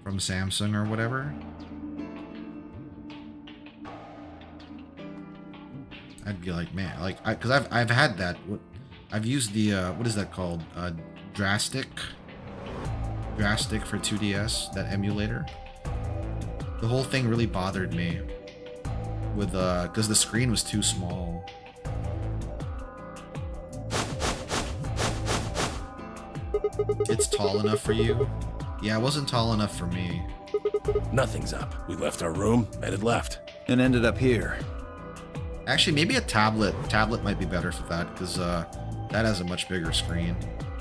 [SPEAKER 1] Samsung or whatever. I'd be like, man, like, because I've had that. I've used the what is that called? Drastic for 2DS, that emulator. The whole thing really bothered me with because the screen was too small. It's tall enough for you? Yeah, it wasn't tall enough for me.
[SPEAKER 6] Nothing's up. We left our room, headed left.
[SPEAKER 3] And ended up here.
[SPEAKER 1] Actually, maybe a tablet. Tablet might be better for that, because that has a much bigger screen.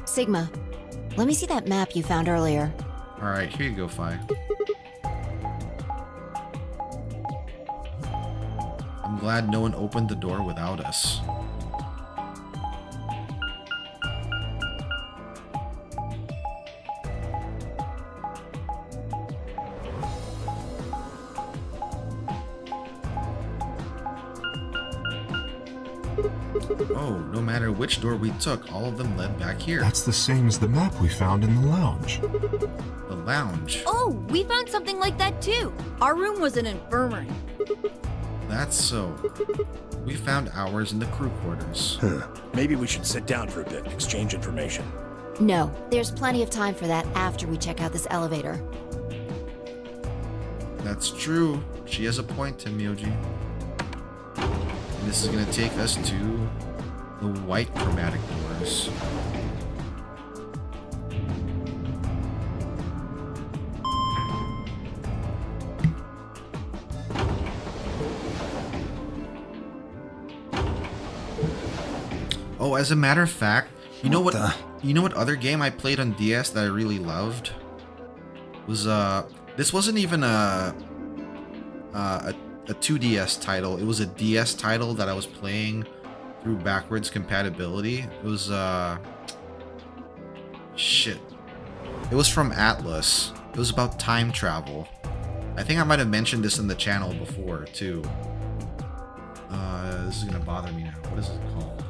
[SPEAKER 2] Sigma, let me see that map you found earlier.
[SPEAKER 1] Alright, here you go, Phi. I'm glad no one opened the door without us. Oh, no matter which door we took, all of them led back here.
[SPEAKER 5] That's the same as the map we found in the lounge.
[SPEAKER 1] The lounge.
[SPEAKER 9] Oh, we found something like that too. Our room was an infirmary.
[SPEAKER 1] That's so. We found ours in the crew quarters.
[SPEAKER 6] Maybe we should sit down for a bit, exchange information.
[SPEAKER 2] No, there's plenty of time for that after we check out this elevator.
[SPEAKER 1] That's true. She has a point, Timyoji. And this is going to take us to the white chromatic doors. Oh, as a matter of fact, you know what other game I played on DS that I really loved? Was this wasn't even a 2DS title. It was a DS title that I was playing through backwards compatibility. It was shit. It was from Atlas. It was about time travel. I think I might have mentioned this in the channel before too. This is gonna bother me now. What is it called?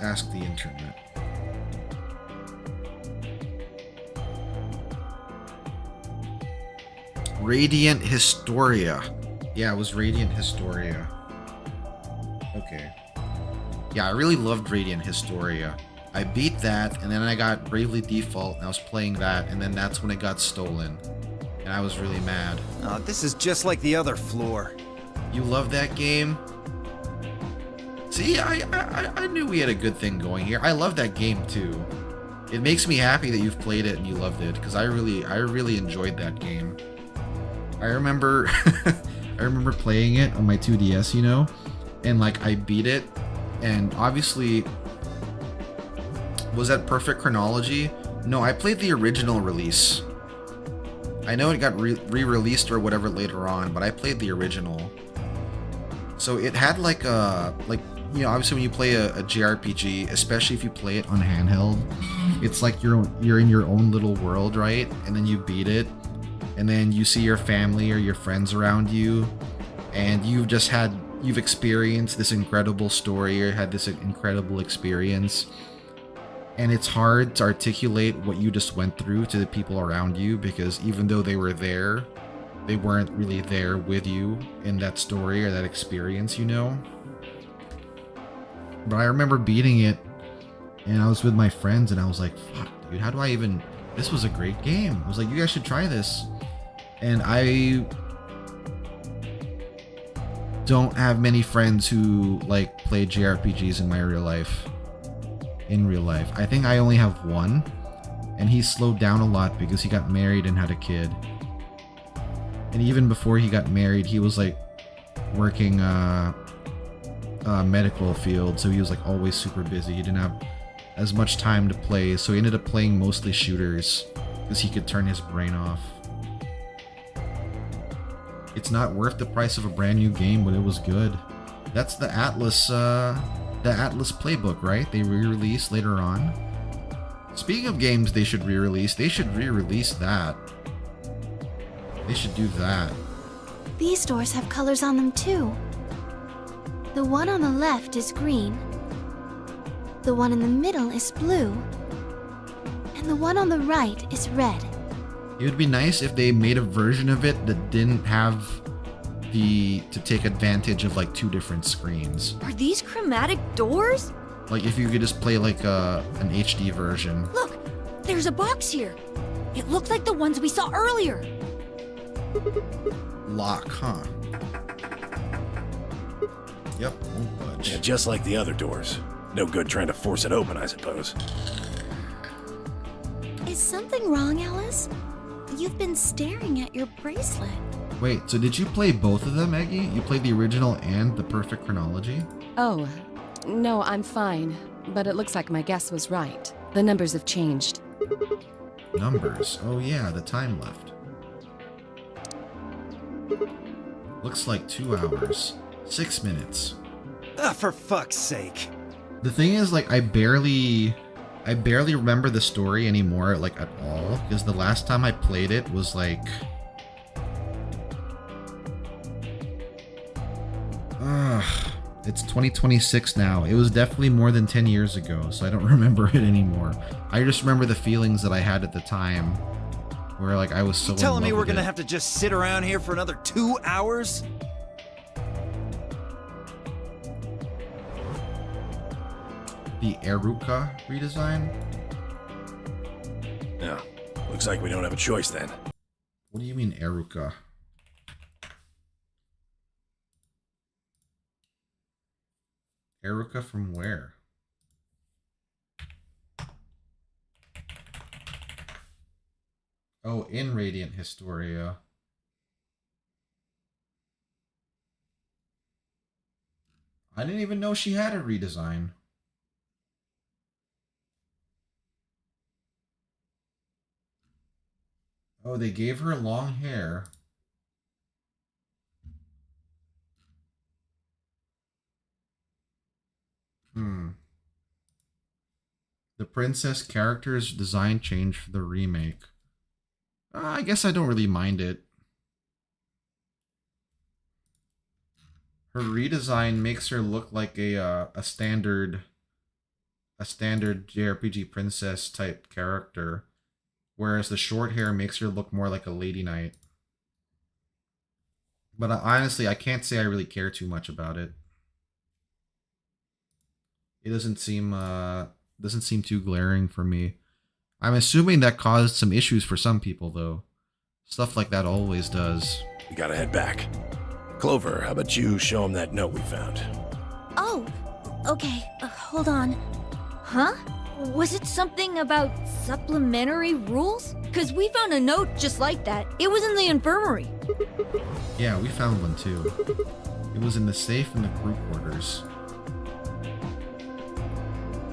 [SPEAKER 1] Ask the internet. Radiant Historia. Yeah, it was Radiant Historia. Okay. Yeah, I really loved Radiant Historia. I beat that, and then I got Bravely Default, and I was playing that, and then that's when it got stolen. And I was really mad.
[SPEAKER 3] Oh, this is just like the other floor.
[SPEAKER 1] You love that game? See, I knew we had a good thing going here. I love that game too. It makes me happy that you've played it and you loved it, because I really enjoyed that game. I remember I remember playing it on my 2DS, you know, and like I beat it, and obviously, was that perfect chronology? No, I played the original release. I know it got re-released or whatever later on, but I played the original. So it had like a, you know, obviously when you play a JRPG, especially if you play it on handheld, it's like you're in your own little world, right? And then you beat it, and then you see your family or your friends around you, and you've experienced this incredible story or had this incredible experience. And it's hard to articulate what you just went through to the people around you, because even though they were there, they weren't really there with you in that story or that experience, you know? But I remember beating it, and I was with my friends, and I was like, fuck, dude, how do I even... This was a great game. I was like, you guys should try this. And I don't have many friends who, like, play JRPGs in my real life. In real life. I think I only have one, and he slowed down a lot because he got married and had a kid. And even before he got married, he was like working medical field, so he was like always super busy. He didn't have as much time to play, so he ended up playing mostly shooters because he could turn his brain off. It's not worth the price of a brand new game, but it was good. That's the Atlas playbook, right? They re-released later on. Speaking of games they should re-release that. They should do that.
[SPEAKER 4] These doors have colors on them too. The one on the left is green. The one in the middle is blue. And the one on the right is red.
[SPEAKER 1] It would be nice if they made a version of it that didn't have to take advantage of like two different screens.
[SPEAKER 9] Are these chromatic doors?
[SPEAKER 1] Like if you could just play like an HD version.
[SPEAKER 9] Look, there's a box here. It looked like the ones we saw earlier.
[SPEAKER 1] Lock, huh? Yep, won't budge.
[SPEAKER 6] Yeah, just like the other doors. No good trying to force it open, I suppose.
[SPEAKER 4] Is something wrong, Alice? You've been staring at your bracelet.
[SPEAKER 1] Wait, so did you play both of them, Eggy? You played the original and the perfect chronology?
[SPEAKER 8] Oh, no, I'm fine. But it looks like my guess was right. The numbers have changed.
[SPEAKER 1] Numbers? Oh yeah, the time left. Looks like 2 hours. 6 minutes.
[SPEAKER 3] Ah, for fuck's sake.
[SPEAKER 1] The thing is, like, I barely remember the story anymore, like, at all. Because the last time I played it was, like... It's 2026 now. It was definitely more than 10 years ago, so I don't remember it anymore. I just remember the feelings that I had at the time, where like I was so.
[SPEAKER 3] You telling me we're gonna have to just sit around here for another 2 hours?
[SPEAKER 1] The Eruka redesign?
[SPEAKER 6] No. Looks like we don't have a choice then.
[SPEAKER 1] What do you mean Eruka? Eruka from where? Oh, in Radiant Historia. I didn't even know she had a redesign. Oh, they gave her long hair. The princess character's design changed for the remake. I guess I don't really mind it. Her redesign makes her look like a standard JRPG princess type character, whereas the short hair makes her look more like a lady knight. But honestly, I can't say I really care too much about it. It doesn't seem doesn't seem too glaring for me. I'm assuming that caused some issues for some people, though. Stuff like that always does.
[SPEAKER 6] We gotta head back. Clover, how about you show him that note we found?
[SPEAKER 9] Oh, okay. Hold on. Huh? Was it something about supplementary rules? Because we found a note just like that. It was in the infirmary.
[SPEAKER 1] Yeah, we found one too. It was in the safe in the crew quarters.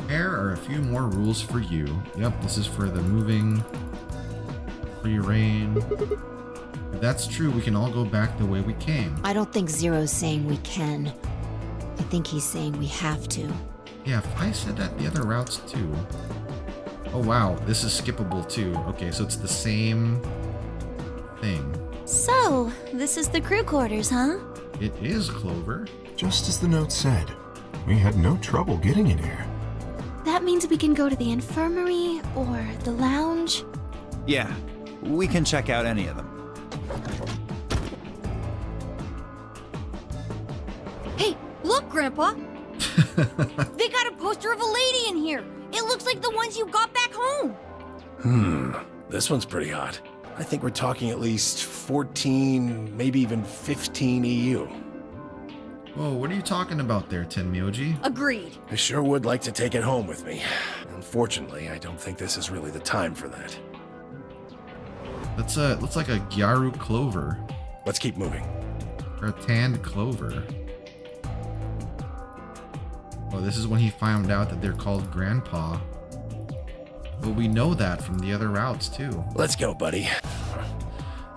[SPEAKER 1] Here are a few more rules for you. Yep, this is for the moving, free reign. If that's true, we can all go back the way we came.
[SPEAKER 2] I don't think Zero's saying we can. I think he's saying we have to.
[SPEAKER 1] Yeah, I said that the other routes too. Oh wow, this is skippable too. Okay, so it's the same thing.
[SPEAKER 4] So, this is the crew quarters, huh?
[SPEAKER 1] It is, Clover.
[SPEAKER 5] Just as the note said, we had no trouble getting in here.
[SPEAKER 4] That means we can go to the infirmary or the lounge.
[SPEAKER 3] Yeah, we can check out any of them.
[SPEAKER 9] Hey, look, Grandpa. They got a poster of a lady in here. It looks like the ones you got back home.
[SPEAKER 6] This one's pretty hot. I think we're talking at least 14, maybe even 15 EU.
[SPEAKER 1] Whoa, what are you talking about there, Tenmyoji?
[SPEAKER 9] Agreed.
[SPEAKER 6] I sure would like to take it home with me. Unfortunately, I don't think this is really the time for that.
[SPEAKER 1] That's looks like a Gyaru clover.
[SPEAKER 6] Let's keep moving.
[SPEAKER 1] Or a tanned clover. Oh, this is when he found out that they're called Grandpa. But we know that from the other routes, too.
[SPEAKER 6] Let's go, buddy.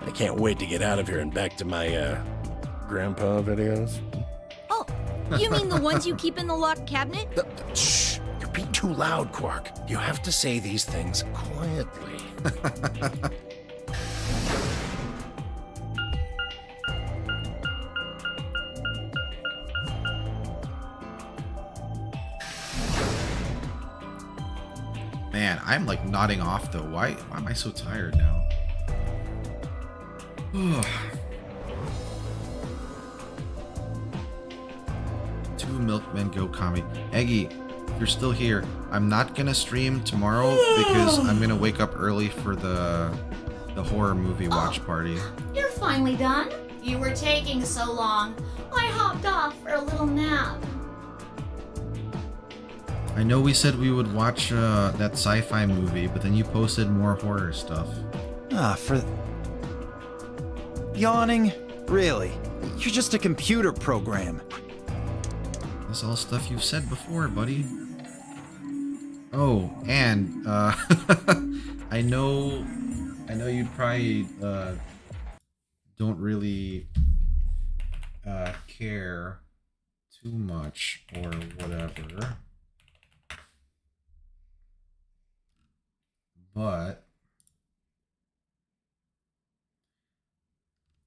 [SPEAKER 6] I can't wait to get out of here and back to my, grandpa videos.
[SPEAKER 9] Oh, you mean the ones you keep in the locked cabinet?
[SPEAKER 6] Shh! You're being too loud, Quark. You have to say these things quietly.
[SPEAKER 1] Man, I'm like nodding off though. Why am I so tired now? Two milkmen go kami. Eggy, if you're still here, I'm not gonna stream tomorrow because I'm gonna wake up early for the horror movie watch party.
[SPEAKER 10] You're finally done. You were taking so long. I hopped off for a little nap.
[SPEAKER 1] I know we said we would watch that sci-fi movie, but then you posted more horror stuff.
[SPEAKER 3] For... Yawning? Really? You're just a computer program.
[SPEAKER 1] That's all stuff you've said before, buddy. Oh, and I know you probably don't really care too much or whatever. But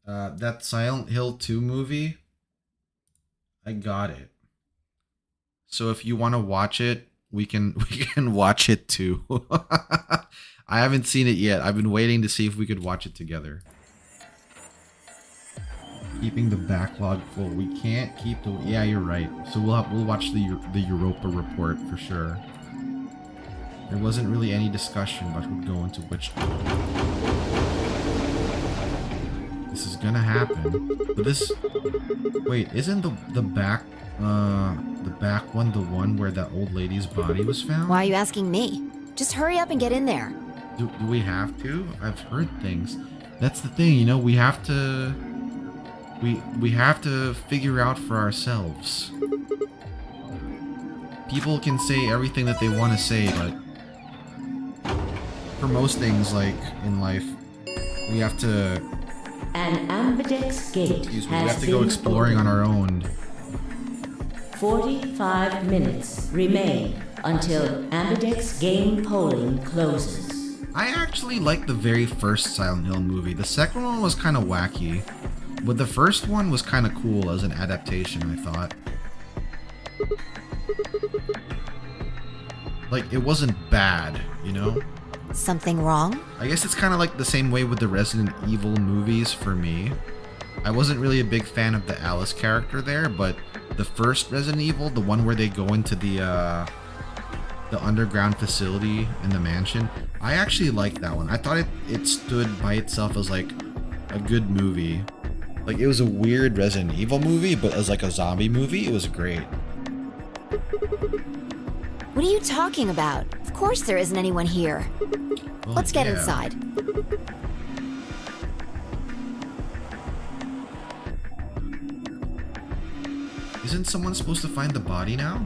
[SPEAKER 1] that Silent Hill 2 movie, I got it. So if you want to watch it, we can watch it too. I haven't seen it yet. I've been waiting to see if we could watch it together. Keeping the backlog full. We can't keep the... Yeah, you're right. So we'll watch the Europa report for sure. There wasn't really any discussion about who'd go into which. This is gonna happen. But this... Wait, isn't the back one the one where that old lady's body was found?
[SPEAKER 2] Why are you asking me? Just hurry up and get in there.
[SPEAKER 1] Do we have to? I've heard things. That's the thing, you know, we have to... We have to figure out for ourselves. People can say everything that they want to say, but... For most things, like, in life, we have to...
[SPEAKER 7] An ambidex gate
[SPEAKER 1] we
[SPEAKER 7] has
[SPEAKER 1] have to go exploring on our own.
[SPEAKER 7] 45 minutes remain until ambidex game polling closes.
[SPEAKER 1] I actually liked the very first Silent Hill movie. The second one was kind of wacky, but the first one was kind of cool as an adaptation, I thought. Like, it wasn't bad, you know?
[SPEAKER 2] Something wrong?
[SPEAKER 1] I guess it's kind of like the same way with the Resident Evil movies for me. I wasn't really a big fan of the Alice character there, but the first Resident Evil, the one where they go into the the underground facility in the mansion. I actually liked that one. I thought it stood by itself as like a good movie. Like it was a weird Resident Evil movie, but as like a zombie movie, it was great.
[SPEAKER 2] What are you talking about? Of course there isn't anyone here.
[SPEAKER 1] Well,
[SPEAKER 2] Let's get
[SPEAKER 1] yeah.
[SPEAKER 2] inside.
[SPEAKER 1] Isn't someone supposed to find the body now?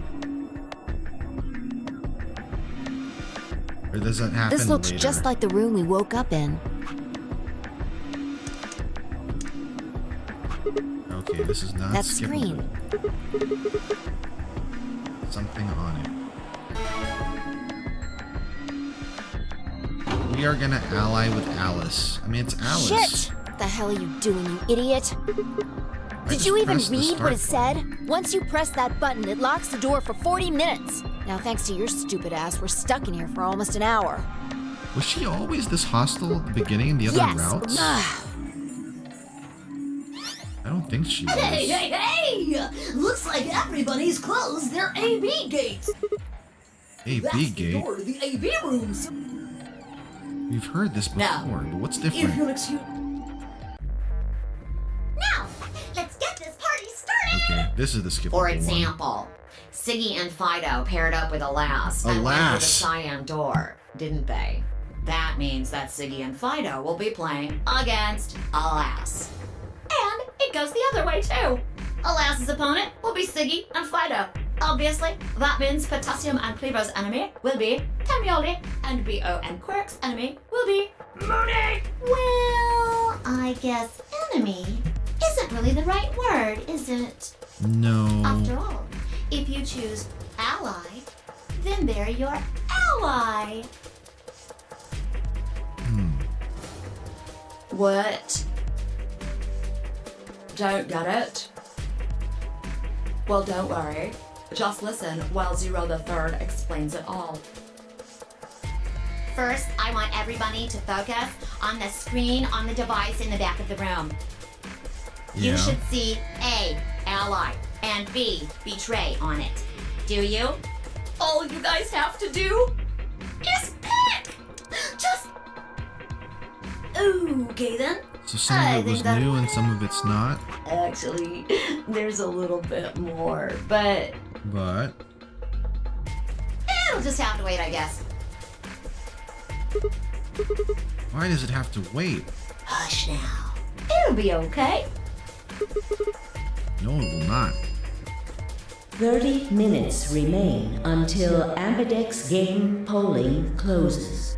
[SPEAKER 1] Or does that happen
[SPEAKER 2] This looks
[SPEAKER 1] later?
[SPEAKER 2] just like the room we woke up in.
[SPEAKER 1] Okay, this is not
[SPEAKER 2] That
[SPEAKER 1] skippable.
[SPEAKER 2] screen.
[SPEAKER 1] Something on it. We are gonna ally with Alice. I mean, it's Alice.
[SPEAKER 2] Shit! What the hell are you doing, you idiot?
[SPEAKER 1] I
[SPEAKER 2] Did
[SPEAKER 1] just
[SPEAKER 2] you even
[SPEAKER 1] pressed the
[SPEAKER 2] read
[SPEAKER 1] start
[SPEAKER 2] what it
[SPEAKER 1] button.
[SPEAKER 2] said? Once you press that button, it locks the door for 40 minutes. Now, thanks to your stupid ass, we're stuck in here for almost an hour.
[SPEAKER 1] Was she always this hostile at the beginning and the other
[SPEAKER 2] Yes!
[SPEAKER 1] routes?
[SPEAKER 2] Ugh.
[SPEAKER 1] I don't think she was.
[SPEAKER 11] Hey! Looks like everybody's closed their AB gates.
[SPEAKER 1] AB
[SPEAKER 11] That's the
[SPEAKER 1] gate.
[SPEAKER 11] door to the AB rooms.
[SPEAKER 1] We've heard this before,
[SPEAKER 11] Now,
[SPEAKER 1] but what's
[SPEAKER 11] If
[SPEAKER 1] different?
[SPEAKER 11] you'll excuse.
[SPEAKER 10] Now, let's get this party started!
[SPEAKER 1] Okay, this is the skippable
[SPEAKER 12] For
[SPEAKER 1] one.
[SPEAKER 12] example, Siggy and Fido paired up with Alas and went through the cyan door, didn't they? That means that Siggy and Fido will be playing against Alas.
[SPEAKER 10] And it goes the other way too. Alas's opponent will be Siggy and Fido. Obviously, that means Potassium and Cleaver's enemy will be Tamioli, and BO and Quirk's enemy will be Mooney!
[SPEAKER 12] Well, I guess enemy isn't really the right word, is it?
[SPEAKER 1] No.
[SPEAKER 12] After all, if you choose ally, then they're your ally.
[SPEAKER 7] What? Don't get it? Well, don't worry. Just listen while Zero the Third explains it all.
[SPEAKER 12] First, I want everybody to focus on the screen on the device in the back of the room.
[SPEAKER 1] Yeah.
[SPEAKER 12] You should see A, ally, and B, betray on it. Do you?
[SPEAKER 11] All you guys have to do is pick. Just. Okay then.
[SPEAKER 1] So some
[SPEAKER 11] I
[SPEAKER 1] of it
[SPEAKER 11] think
[SPEAKER 1] was
[SPEAKER 11] that-
[SPEAKER 1] new and some of it's not.
[SPEAKER 7] Actually, there's a little bit more, but
[SPEAKER 1] But
[SPEAKER 12] It'll just have to wait, I guess.
[SPEAKER 1] why does it have to wait?
[SPEAKER 12] Hush now.
[SPEAKER 7] it'll be okay.
[SPEAKER 1] No, it will not.
[SPEAKER 7] 30 minutes remain until Ambidex game polling closes.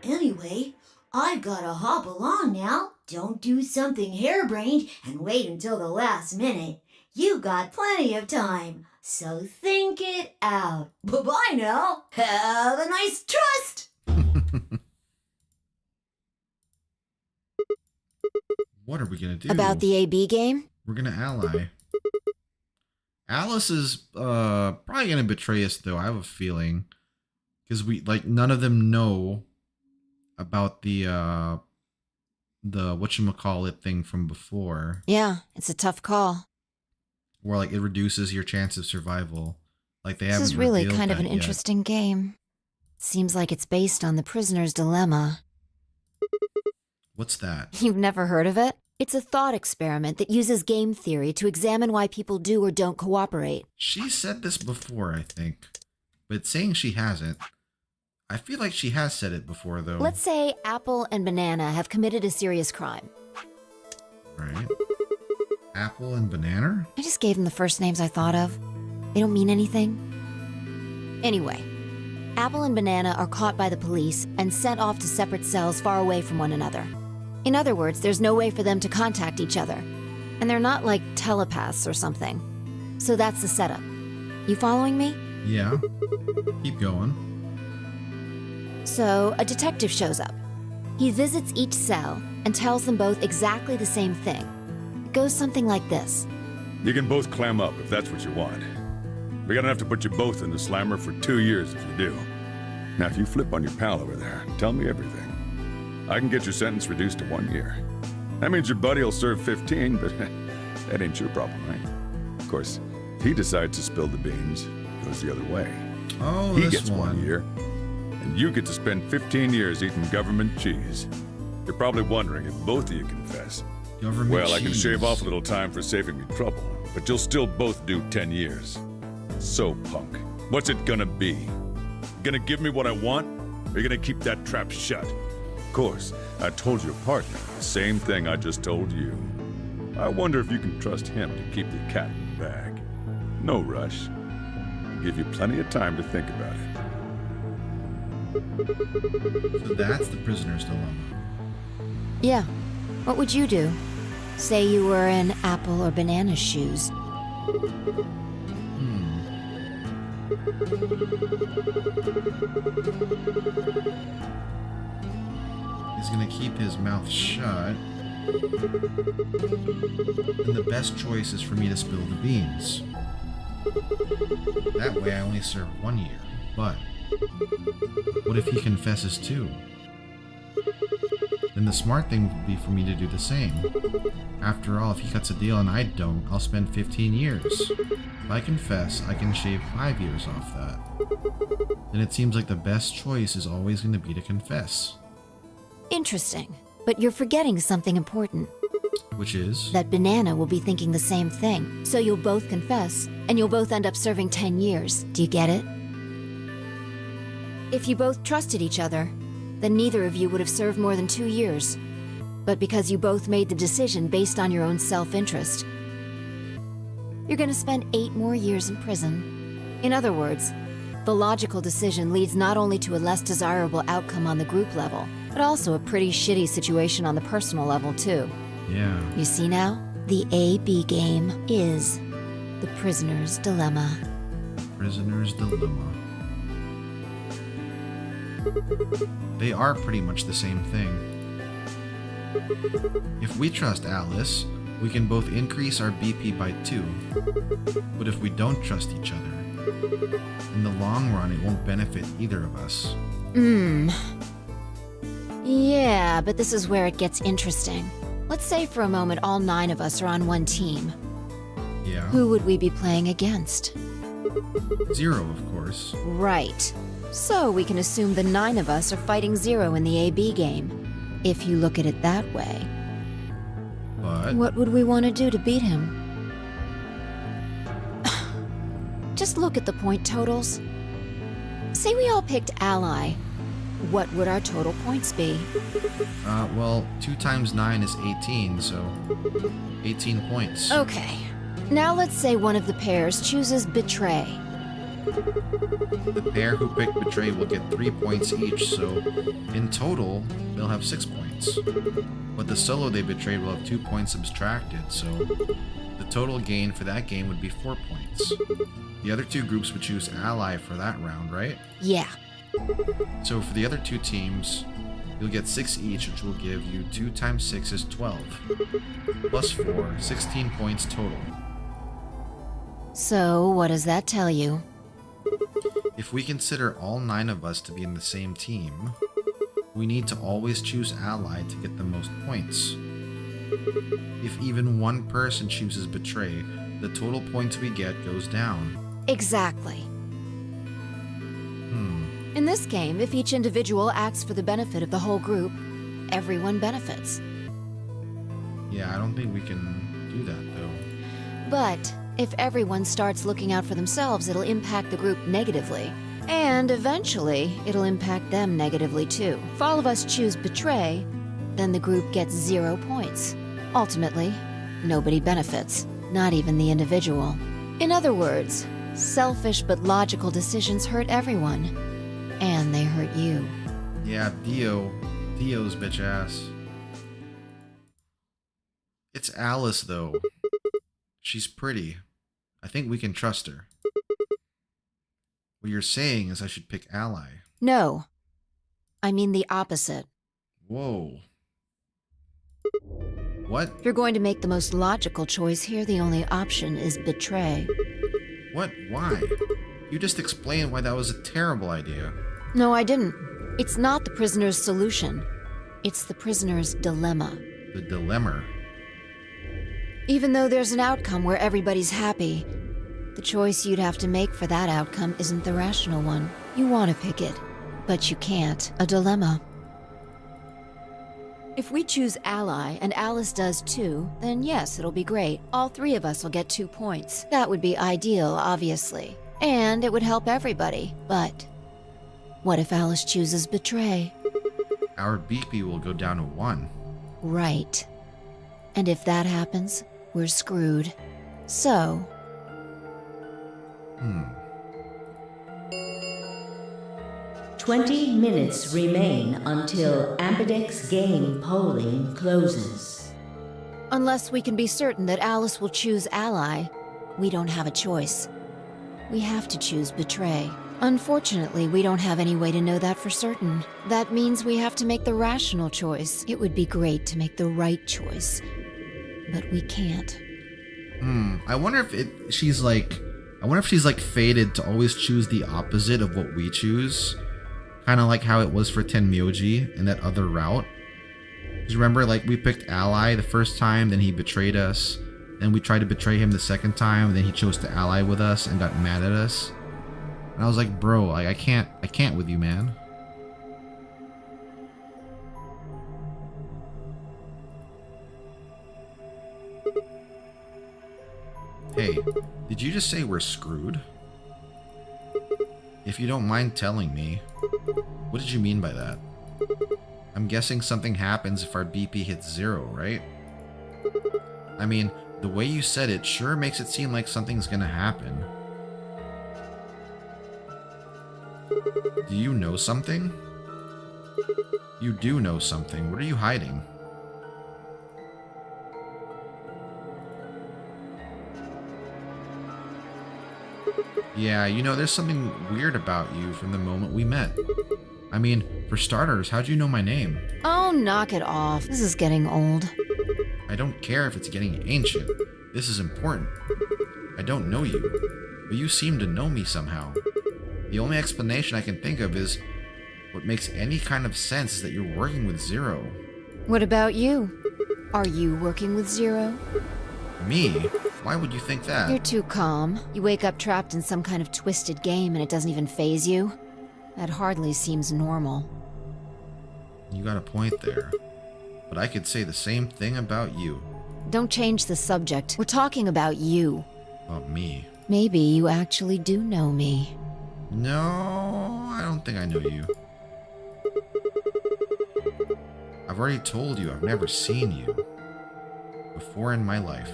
[SPEAKER 11] Anyway, I've gotta hop along now.
[SPEAKER 12] Don't do something harebrained and wait until the last minute. You got plenty of time, so think it out.
[SPEAKER 11] Bye-bye now. Have a nice trust.
[SPEAKER 1] What are we gonna do?
[SPEAKER 2] About the AB game?
[SPEAKER 1] We're gonna ally. Alice is probably gonna betray us though, I have a feeling. Because we none of them know about the whatchamacallit thing from before.
[SPEAKER 2] Yeah, it's a tough call.
[SPEAKER 1] Where it reduces your chance of survival. Like they
[SPEAKER 2] This
[SPEAKER 1] haven't
[SPEAKER 2] is really
[SPEAKER 1] revealed
[SPEAKER 2] kind of
[SPEAKER 1] that
[SPEAKER 2] an
[SPEAKER 1] yet.
[SPEAKER 2] interesting game. Seems like it's based on the prisoner's dilemma.
[SPEAKER 1] What's that?
[SPEAKER 2] You've never heard of it? It's a thought experiment that uses game theory to examine why people do or don't cooperate.
[SPEAKER 1] She said this before, I think. But saying she hasn't. I feel like she has said it before though.
[SPEAKER 2] Let's say Apple and Banana have committed a serious crime.
[SPEAKER 1] Right. Apple and banana?
[SPEAKER 2] I just gave them the first names I thought of. They don't mean anything. Anyway, Apple and Banana are caught by the police and sent off to separate cells far away from one another. In other words, there's no way for them to contact each other. And they're not like telepaths or something. So that's the setup. You following me?
[SPEAKER 1] Yeah. Keep going.
[SPEAKER 2] So, a detective shows up. He visits each cell and tells them both exactly the same thing. It goes something like this.
[SPEAKER 13] You can both clam up if that's what you want. We're gonna have to put you both in the slammer for 2 years if you do. Now, if you flip on your pal over there, tell me everything. I can get your sentence reduced to 1 year. That means your buddy will serve 15, but that ain't your problem, right? Of course, if he decides to spill the beans, it goes the other way.
[SPEAKER 1] Oh,
[SPEAKER 13] He
[SPEAKER 1] this
[SPEAKER 13] gets
[SPEAKER 1] one.
[SPEAKER 13] 1 year, and you get to spend 15 years eating government cheese. You're probably wondering if both of you confess.
[SPEAKER 1] Government
[SPEAKER 13] Well, I can
[SPEAKER 1] cheese.
[SPEAKER 13] shave off a little time for saving me trouble, but you'll still both do 10 years. So, punk, what's it gonna be? Gonna give me what I want, or you gonna keep that trap shut? Of course, I told your partner the same thing I just told you. I wonder if you can trust him to keep the cat in the bag. No rush. I'll give you plenty of time to think about it.
[SPEAKER 1] So that's the prisoner's dilemma.
[SPEAKER 2] Yeah. What would you do? Say you were in Apple or Banana's shoes.
[SPEAKER 1] He's gonna keep his mouth shut. And the best choice is for me to spill the beans. That way I only serve 1 year. But what if he confesses too? Then the smart thing would be for me to do the same. After all, if he cuts a deal and I don't, I'll spend 15 years. If I confess, I can shave 5 years off that. Then it seems like the best choice is always going to be to confess.
[SPEAKER 2] Interesting. But you're forgetting something important.
[SPEAKER 1] Which is?
[SPEAKER 2] That Banana will be thinking the same thing. So you'll both confess, and you'll both end up serving 10 years. Do you get it? If you both trusted each other, then neither of you would have served more than 2 years. But because you both made the decision based on your own self-interest, you're gonna spend 8 more years in prison. In other words, the logical decision leads not only to a less desirable outcome on the group level, but also a pretty shitty situation on the personal level, too.
[SPEAKER 1] Yeah.
[SPEAKER 2] You see now? The A-B game is the prisoner's dilemma.
[SPEAKER 1] Prisoner's dilemma. They are pretty much the same thing. If we trust Alice, we can both increase our BP by 2. But if we don't trust each other, in the long run it won't benefit either of us.
[SPEAKER 2] Yeah, but this is where it gets interesting. Let's say for a moment all 9 of us are on one team.
[SPEAKER 1] Yeah.
[SPEAKER 2] Who would we be playing against?
[SPEAKER 1] 0, of course.
[SPEAKER 2] Right. So we can assume the 9 of us are fighting 0 in the AB game, if you look at it that way.
[SPEAKER 1] But
[SPEAKER 2] what would we want to do to beat him? Just look at the point totals. Say we all picked Ally. What would our total points be?
[SPEAKER 1] Well, 2 times 9 is 18, so 18 points.
[SPEAKER 2] Okay. Now let's say one of the pairs chooses Betray.
[SPEAKER 1] The pair who picked Betray will get 3 points each, so in total, they'll have 6 points. But the solo they betrayed will have 2 points subtracted, so the total gain for that game would be 4 points. The other 2 groups would choose Ally for that round, right?
[SPEAKER 2] Yeah.
[SPEAKER 1] So for the other 2 teams, you'll get 6 each, which will give you 2 times 6 is 12. Plus 4, 16 points total.
[SPEAKER 2] So, what does that tell you?
[SPEAKER 1] If we consider all 9 of us to be in the same team, we need to always choose Ally to get the most points. If even one person chooses Betray, the total points we get goes down.
[SPEAKER 2] Exactly. In this game, if each individual acts for the benefit of the whole group, everyone benefits.
[SPEAKER 1] Yeah, I don't think we can do that, though.
[SPEAKER 2] But if everyone starts looking out for themselves, it'll impact the group negatively. And eventually, it'll impact them negatively too. If all of us choose Betray, then the group gets 0 points. Ultimately, nobody benefits, not even the individual. In other words, selfish but logical decisions hurt everyone. And they hurt you.
[SPEAKER 1] Yeah, Dio's bitch ass. It's Alice, though. She's pretty. I think we can trust her. What you're saying is I should pick Ally.
[SPEAKER 2] No. I mean the opposite.
[SPEAKER 1] Whoa. What?
[SPEAKER 2] If you're going to make the most logical choice here, the only option is Betray.
[SPEAKER 1] What? Why? You just explained why that was a terrible idea.
[SPEAKER 2] No, I didn't. It's not the prisoner's solution. It's the prisoner's dilemma.
[SPEAKER 1] The dilemma.
[SPEAKER 2] Even though there's an outcome where everybody's happy, The choice you'd have to make for that outcome isn't the rational one. You want to pick it, but you can't. A dilemma. If we choose Ally, and Alice does too, then yes, it'll be great. All three of us will get 2 points. That would be ideal, obviously. And it would help everybody. But what if Alice chooses Betray?
[SPEAKER 1] Our BP will go down to 1.
[SPEAKER 2] Right. And if that happens, we're screwed. So...
[SPEAKER 14] 20 minutes remain until Ambidex game polling closes.
[SPEAKER 2] Unless we can be certain that Alice will choose Ally, we don't have a choice. We have to choose Betray. Unfortunately, we don't have any way to know that for certain. That means we have to make the rational choice. It would be great to make the right choice, but we can't.
[SPEAKER 1] I wonder if she's like fated to always choose the opposite of what we choose. Kind of like how it was for Tenmyoji in that other route. Because remember, like, we picked Ally the first time, then he betrayed us. Then we tried to betray him the second time, and then he chose to ally with us and got mad at us. And I was like, bro, like, I can't with you, man. Hey, did you just say we're screwed? If you don't mind telling me, what did you mean by that? I'm guessing something happens if our BP hits 0, right? I mean, the way you said it sure makes it seem like something's gonna happen. Do you know something? You do know something. What are you hiding? Yeah, you know, there's something weird about you from the moment we met. I mean, for starters, how'd you know my name?
[SPEAKER 2] Oh, knock it off. This is getting old.
[SPEAKER 1] I don't care if it's getting ancient. This is important. I don't know you, but you seem to know me somehow. The only explanation I can think of is what makes any kind of sense is that you're working with Zero.
[SPEAKER 2] What about you? Are you working with Zero?
[SPEAKER 1] Me? Why would you think that?
[SPEAKER 2] You're too calm. You wake up trapped in some kind of twisted game and it doesn't even faze you. That hardly seems normal.
[SPEAKER 1] You got a point there. But I could say the same thing about you.
[SPEAKER 2] Don't change the subject. We're talking about you.
[SPEAKER 1] About me.
[SPEAKER 2] Maybe you actually do know me.
[SPEAKER 1] No, I don't think I know you. I've already told you I've never seen you before in my life.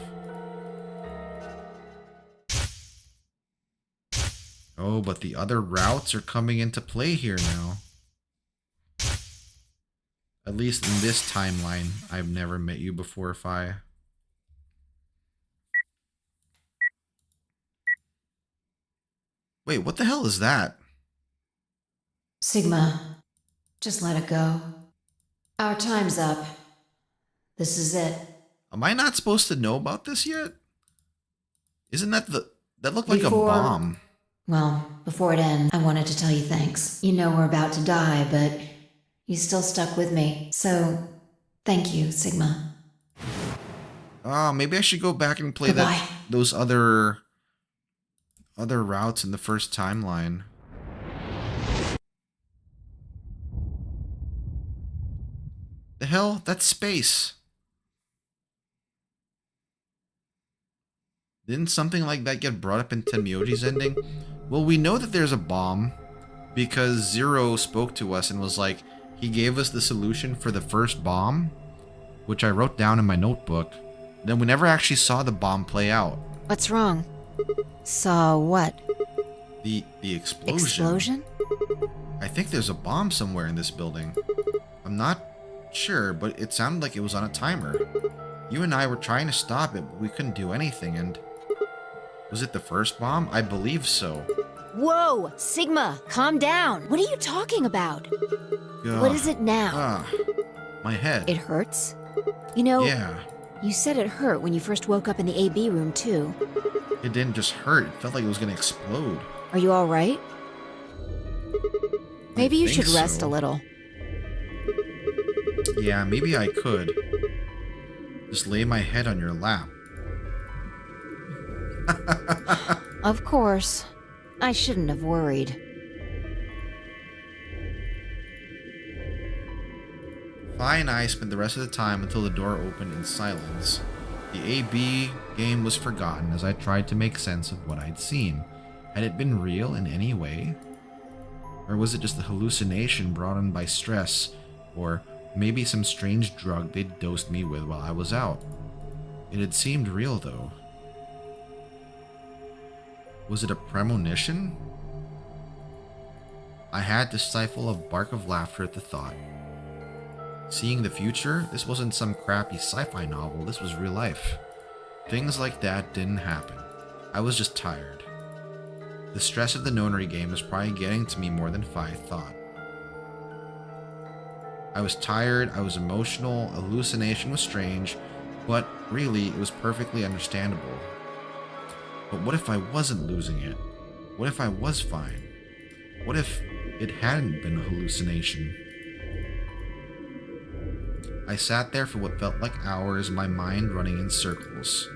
[SPEAKER 1] Oh, but the other routes are coming into play here now. At least in this timeline, I've never met you before, Fi. Wait, what the hell is that?
[SPEAKER 2] Sigma, just let it go. Our time's up. This is it.
[SPEAKER 1] Am I not supposed to know about this yet? Isn't that that looked like a bomb?
[SPEAKER 2] Well, before it ends, I wanted to tell you thanks. You know we're about to die, but you still stuck with me. So, thank you, Sigma.
[SPEAKER 1] Oh, maybe I should go back and play those other routes in the first timeline. The hell? That's space. Didn't something like that get brought up in Tenmyoji's ending? Well, we know that there's a bomb because Zero spoke to us and was like, he gave us the solution for the first bomb, which I wrote down in my notebook. Then we never actually saw the bomb play out.
[SPEAKER 2] What's wrong? Saw what?
[SPEAKER 1] The explosion.
[SPEAKER 2] Explosion?
[SPEAKER 1] I think there's a bomb somewhere in this building. I'm not sure, but it sounded like it was on a timer. You and I were trying to stop it, but we couldn't do anything, and... Was it the first bomb? I believe so.
[SPEAKER 2] Whoa! Sigma, calm down! What are you talking about? What is it now?
[SPEAKER 1] My head.
[SPEAKER 2] It hurts? You know...
[SPEAKER 1] Yeah.
[SPEAKER 2] You said it hurt when you first woke up in the AB room, too.
[SPEAKER 1] It didn't just hurt, it felt like it was gonna explode.
[SPEAKER 2] Are you alright? Maybe you should rest a little.
[SPEAKER 1] Yeah, maybe I could. Just lay my head on your lap.
[SPEAKER 2] Of course. I shouldn't have worried.
[SPEAKER 1] Fi and I spent the rest of the time until the door opened in silence. The AB game was forgotten as I tried to make sense of what I'd seen. Had it been real in any way? Or was it just a hallucination brought on by stress, or maybe some strange drug they'd dosed me with while I was out? It had seemed real though. Was it a premonition? I had to stifle a bark of laughter at the thought. Seeing the future? This wasn't some crappy sci-fi novel, this was real life. Things like that didn't happen. I was just tired. The stress of the nonary game was probably getting to me more than Fi thought. I was tired, I was emotional, a hallucination was strange, but really, it was perfectly understandable. But what if I wasn't losing it? What if I was fine? What if it hadn't been a hallucination? I sat there for what felt like hours, my mind running in circles.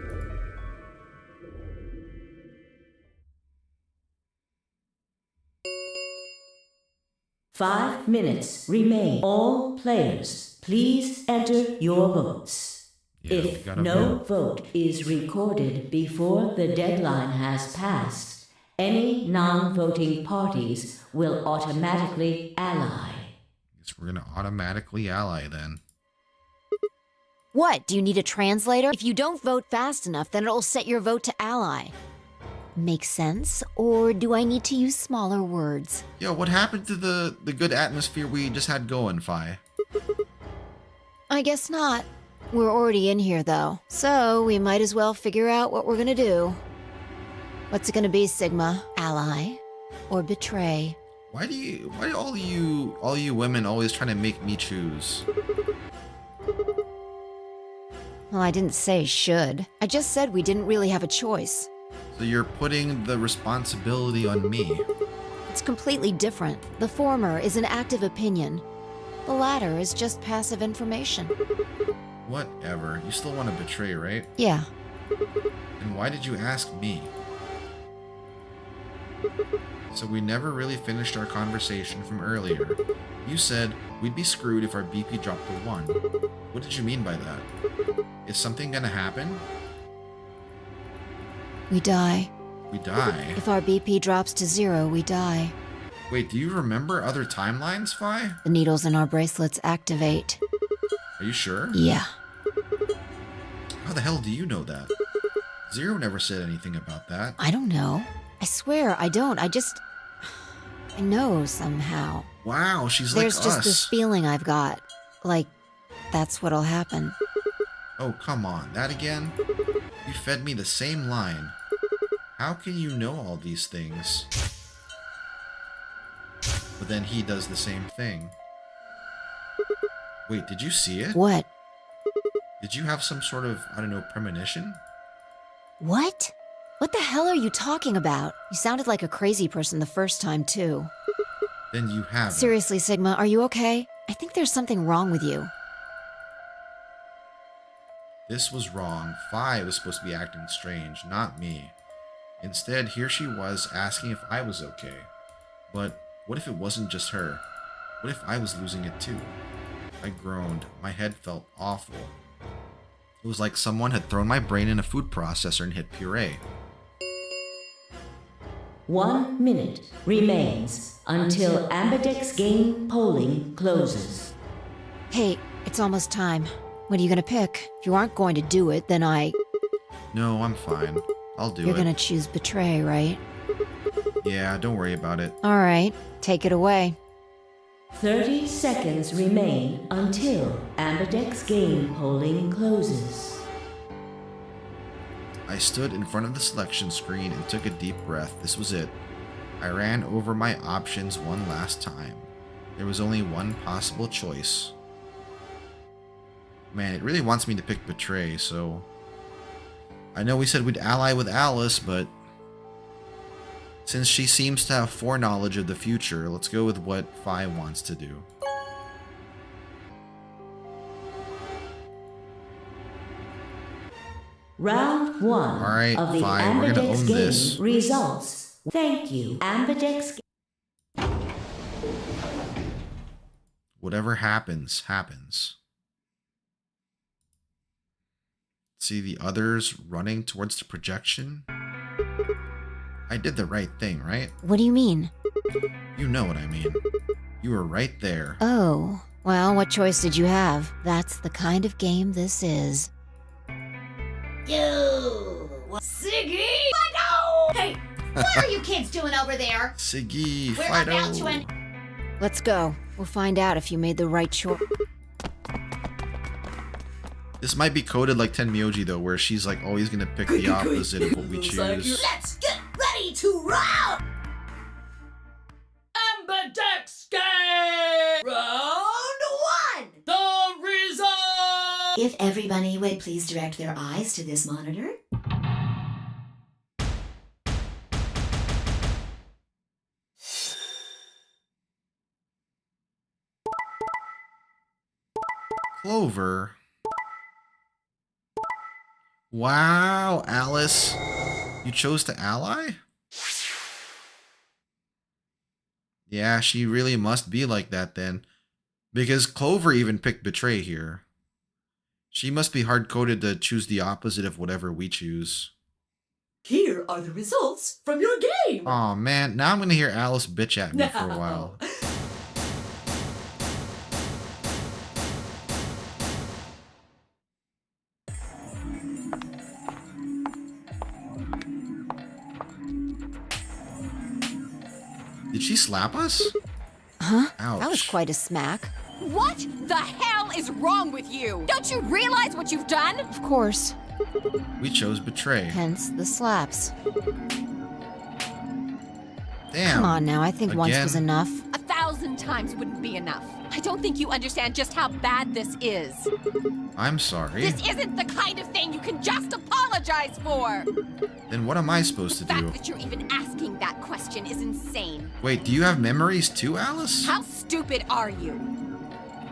[SPEAKER 14] Five minutes remain. All players, please enter your votes. If no vote is recorded before the deadline has passed, any non-voting parties will automatically ally.
[SPEAKER 1] Guess we're gonna automatically ally then.
[SPEAKER 2] What, do you need a translator? If you don't vote fast enough, then it'll set your vote to ally. Make sense? Or do I need to use smaller words?
[SPEAKER 1] Yo, what happened to the good atmosphere we just had going, Fi?
[SPEAKER 2] I guess not. We're already in here, though, so we might as well figure out what we're gonna do. What's it gonna be, Sigma? Ally? Or betray?
[SPEAKER 1] Why do all you women always trying to make me choose?
[SPEAKER 2] Well, I didn't say should. I just said we didn't really have a choice.
[SPEAKER 1] So you're putting the responsibility on me.
[SPEAKER 2] It's completely different. The former is an active opinion. The latter is just passive information.
[SPEAKER 1] Whatever. You still want to betray, right?
[SPEAKER 2] Yeah.
[SPEAKER 1] And why did you ask me? So we never really finished our conversation from earlier. You said we'd be screwed if our BP dropped to 1. What did you mean by that? Is something gonna happen?
[SPEAKER 2] We die.
[SPEAKER 1] We die?
[SPEAKER 2] If our BP drops to 0, we die.
[SPEAKER 1] Wait, do you remember other timelines, Fi?
[SPEAKER 2] The needles in our bracelets activate.
[SPEAKER 1] Are you sure?
[SPEAKER 2] Yeah.
[SPEAKER 1] How the hell do you know that? Zero never said anything about that.
[SPEAKER 2] I don't know. I swear, I don't. I know somehow.
[SPEAKER 1] Wow, she's like us.
[SPEAKER 2] There's just this feeling I've got. Like, that's what'll happen.
[SPEAKER 1] Oh, come on. That again? You fed me the same line. How can you know all these things? But then he does the same thing. Wait, did you see it?
[SPEAKER 2] What?
[SPEAKER 1] Did you have some sort of, I don't know, premonition?
[SPEAKER 2] What? What the hell are you talking about? You sounded like a crazy person the first time, too.
[SPEAKER 1] Then you haven't.
[SPEAKER 2] Seriously, Sigma, are you okay? I think there's something wrong with you.
[SPEAKER 1] This was wrong. Fi was supposed to be acting strange, not me. Instead, here she was asking if I was okay. But what if it wasn't just her? What if I was losing it too? I groaned. My head felt awful. It was like someone had thrown my brain in a food processor and hit puree.
[SPEAKER 14] 1 minute remains until Ambidex game polling closes.
[SPEAKER 2] Hey, it's almost time. What are you gonna pick? If you aren't going to do it, then
[SPEAKER 1] No, I'm fine. I'll do it.
[SPEAKER 2] You're gonna choose betray, right?
[SPEAKER 1] Yeah, don't worry about it.
[SPEAKER 2] Alright, take it away.
[SPEAKER 14] 30 seconds remain until Ambidex game polling closes.
[SPEAKER 1] I stood in front of the selection screen and took a deep breath. This was it. I ran over my options one last time. There was only one possible choice. Man, it really wants me to pick betray, so... I know we said we'd ally with Alice, but... since she seems to have foreknowledge of the future, let's go with what Fi wants to do.
[SPEAKER 14] Round Round 1
[SPEAKER 1] Alright,
[SPEAKER 14] of the
[SPEAKER 1] fine. We're gonna
[SPEAKER 14] Ambidex
[SPEAKER 1] own
[SPEAKER 14] game
[SPEAKER 1] this.
[SPEAKER 14] results. Thank you, Ambidex.
[SPEAKER 1] Whatever happens, happens. See the others running towards the projection? I did the right thing, right?
[SPEAKER 2] What do you mean?
[SPEAKER 1] You know what I mean. You were right there.
[SPEAKER 2] Oh, well, what choice did you have? That's the kind of game this is.
[SPEAKER 10] Yo! Siggy! Fido! Hey, what are you kids doing over there?
[SPEAKER 1] Siggy,
[SPEAKER 10] We're
[SPEAKER 1] Fido.
[SPEAKER 10] about to an...
[SPEAKER 2] Let's go. We'll find out if you made the right choice.
[SPEAKER 1] This might be coded like Tenmyoji though, where she's like always gonna pick the opposite of what we choose.
[SPEAKER 10] Let's get ready to roll!
[SPEAKER 11] Ambidex game!
[SPEAKER 10] Round 1!
[SPEAKER 11] The result!
[SPEAKER 12] If everybody would please direct their eyes to this monitor.
[SPEAKER 1] Clover. Wow, Alice. You chose to ally? Yeah, she really must be like that then. Because Clover even picked Betray here. She must be hard-coded to choose the opposite of whatever we choose.
[SPEAKER 11] Here are the results from your game!
[SPEAKER 1] Aw, man. Now I'm gonna hear Alice bitch at me for a while. Did she slap us?
[SPEAKER 2] Huh?
[SPEAKER 1] Ouch.
[SPEAKER 2] That was quite a smack.
[SPEAKER 15] What the hell is wrong with you? Don't you realize what you've done?
[SPEAKER 2] Of course.
[SPEAKER 1] We chose Betray.
[SPEAKER 2] Hence the slaps.
[SPEAKER 1] Damn.
[SPEAKER 2] Come on now, I think once was enough.
[SPEAKER 15] 1,000 times wouldn't be enough. I don't think you understand just how bad this is.
[SPEAKER 1] I'm sorry.
[SPEAKER 15] This isn't the kind of thing you can just apologize for.
[SPEAKER 1] Then what am I supposed to
[SPEAKER 15] The
[SPEAKER 1] do?
[SPEAKER 15] fact that you're even asking that question is insane.
[SPEAKER 1] Wait, do you have memories too, Alice?
[SPEAKER 15] How stupid are you?